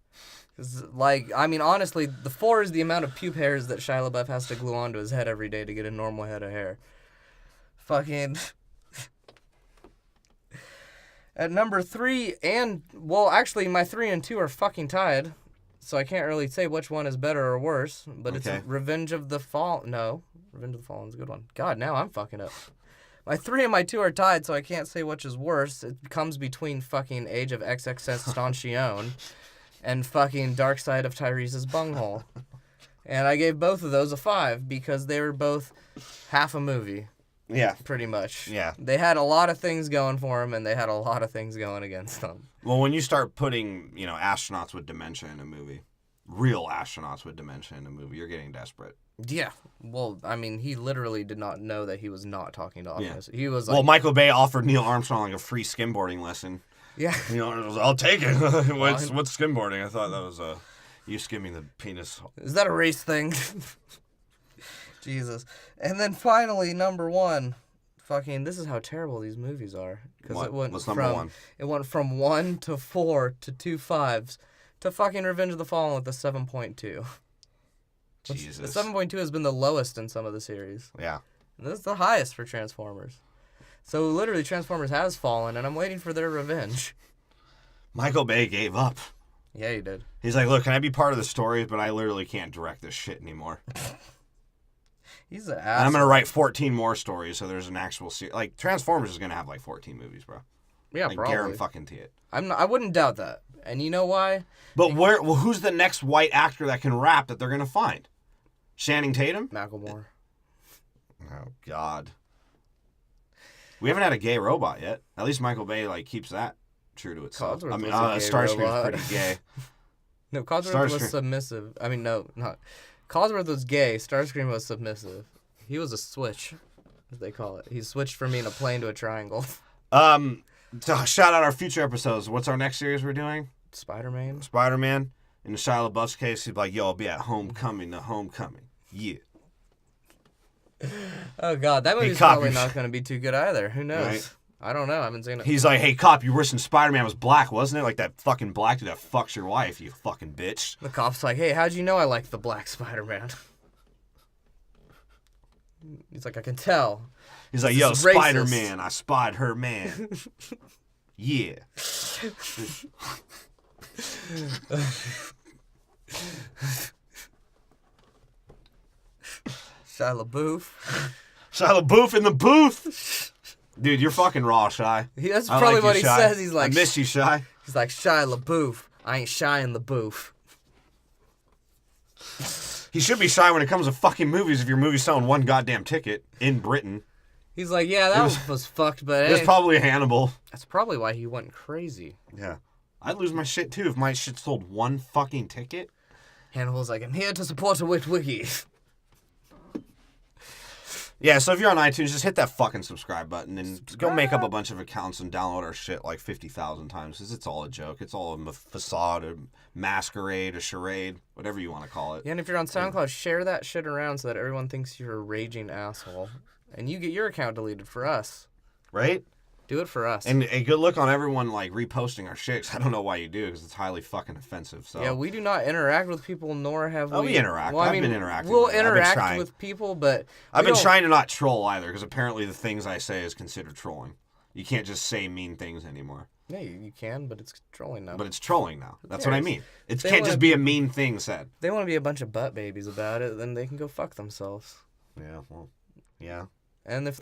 Like, I mean, honestly, the 4 is the amount of pubic hairs that Shia LaBeouf has to glue onto his head every day to get a normal head of hair. Fucking... At number 3, and, well, actually, my 3 and 2 are fucking tied, so I can't really say which one is better or worse, but it's Revenge of the Fallen. No, Revenge of the Fallen is a good one. God, now I'm fucking up. My 3 and my 2 are tied, so I can't say which is worse. It comes between fucking Age of XXXTentacion and fucking Dark Side of Tyrese's Bunghole. And I gave both of those a 5 because they were both half a movie. Yeah. Pretty much. Yeah. They had a lot of things going for them, and they had a lot of things going against them. Well, when you start putting, astronauts with dementia in a movie, real astronauts with dementia in a movie, you're getting desperate. Yeah. Well, I mean, he literally did not know that he was not talking to Optimus. Yeah. He was like... Well, Michael Bay offered Neil Armstrong like a free skimboarding lesson. Yeah. I'll take it. What's skimboarding? I thought that was you skimming the penis. Is that a race thing? Jesus. And then finally, number 1. Fucking, this is how terrible these movies are. What? What's number 1? It went from 1 to 4 to 2 5s to fucking Revenge of the Fallen with a 7.2. Jesus. The 7.2 has been the lowest in some of the series. Yeah. And this is the highest for Transformers. So literally, Transformers has fallen, and I'm waiting for their revenge. Michael Bay gave up. Yeah, he did. He's like, look, can I be part of the story? But I literally can't direct this shit anymore. He's an asshole. I'm going to write 14 more stories, so there's an actual series. Like, Transformers is going to have, 14 movies, bro. Yeah, like, probably. Guarantee it. I wouldn't doubt that. And you know why? But who's the next white actor that can rap that they're going to find? Channing Tatum? Macklemore. Oh, God. We haven't had a gay robot yet. At least Michael Bay, keeps that true to itself. Codsworth was a gay Starscream's robot. pretty gay. No, Codsworth was submissive. I mean, no, not... Codsworth was gay. Starscream was submissive. He was a switch, as they call it. He switched from being a plane to a triangle. To shout out our future episodes. What's our next series we're doing? Spider-Man. Spider-Man. In the Shia LaBeouf's case, he'd be like, yo, I'll be at Homecoming, the Homecoming. Yeah. Oh, God. That movie's probably not going to be too good either. Who knows? Right? I don't know. I haven't seen it. He's like, hey, cop, you wishing Spider-Man was black, wasn't it? Like that fucking black dude that fucks your wife, you fucking bitch. The cop's like, hey, how'd you know I like the black Spider-Man? He's like, I can tell. He's like, yo, Spider-Man, I spied her man. Yeah. Shia LaBeouf. Shia LaBeouf in the booth. Dude, you're fucking raw, Shy. That's probably what he says. He's like, I miss you, Shy. He's like, Shia LaBeouf. I ain't shy in the booth. He should be shy when it comes to fucking movies if your movie's selling one goddamn ticket in Britain. He's like, yeah, that was fucked, but it was probably Hannibal. That's probably why he went crazy. Yeah. I'd lose my shit, too, if my shit sold one fucking ticket. Hannibal's like, I'm here to support a wiki. Yeah, so if you're on iTunes, just hit that fucking subscribe button and go make up a bunch of accounts and download our shit 50,000 times because it's all a joke. It's all a facade, a masquerade, a charade, whatever you want to call it. Yeah, and if you're on SoundCloud, share that shit around so that everyone thinks you're a raging asshole. And you get your account deleted for us. Right? Do it for us. And a good look on everyone reposting our shit. 'Cause I don't know why you do because it's highly fucking offensive. So yeah, we do not interact with people, nor have we. We interact. Well, I've been interacting. We'll interact with people, but I've been trying to not troll either because apparently the things I say is considered trolling. You can't just say mean things anymore. Yeah, you can, but it's trolling now. But it's trolling now. That's what I mean. It can't just be a mean thing said. They want to be a bunch of butt babies about it, then they can go fuck themselves. Yeah, well, yeah. And if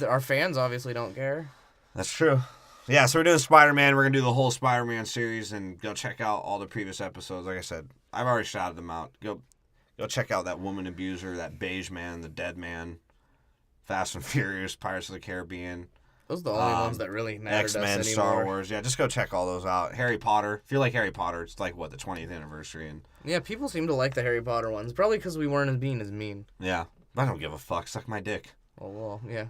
our fans obviously don't care. That's true. Yeah, so we're doing Spider-Man. We're going to do the whole Spider-Man series and go check out all the previous episodes. Like I said, I've already shouted them out. Go check out that woman abuser, that beige man, the dead man, Fast and Furious, Pirates of the Caribbean. Those are the only ones that really mattered X-Men, us anymore. Star Wars. Yeah, just go check all those out. Harry Potter. If you like Harry Potter, it's the 20th anniversary. And yeah, people seem to like the Harry Potter ones. Probably because we weren't being as mean. Yeah, I don't give a fuck. Suck my dick. Oh, well, yeah.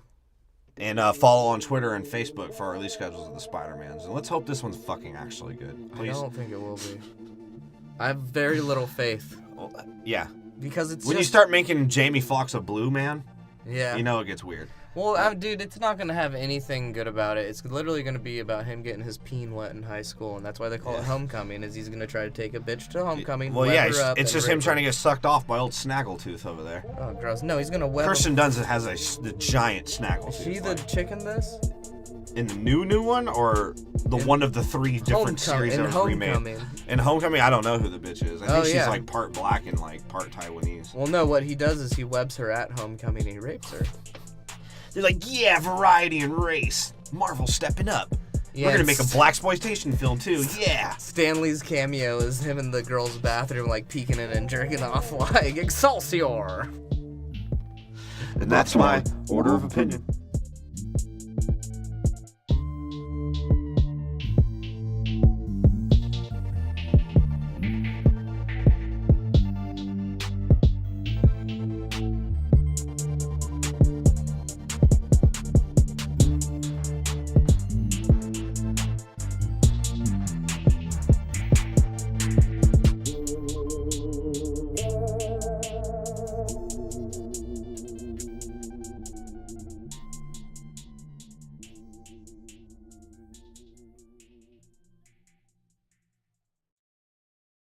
And follow on Twitter and Facebook for our release schedules of the Spider-Mans. And let's hope this one's fucking actually good. Please. I don't think it will be. I have very little faith. Yeah. Because it's when you start making Jamie Foxx a blue man, yeah, you know it gets weird. Well, dude, it's not going to have anything good about it. It's literally going to be about him getting his peen wet in high school, and that's why they call it Homecoming, is he's going to try to take a bitch to homecoming. Well, yeah, it's just him trying to get sucked off by old Snaggletooth over there. Oh, gross. No, he's going to web Kirsten him. Dunst has the giant Snaggletooth. Is she the chick in this? In the new one, or the one of the 3 different series that was remade? In Homecoming, I don't know who the bitch is. I think she's like part black and like part Taiwanese. Well, no, what he does is he webs her at Homecoming and he rapes her. They're like, yeah, variety and race. Marvel stepping up. Yeah, we're gonna make a blaxploitation film too. Yeah. Stanley's cameo is him in the girls' bathroom, like peeking in and jerking off, like Excelsior. And that's my order of opinion.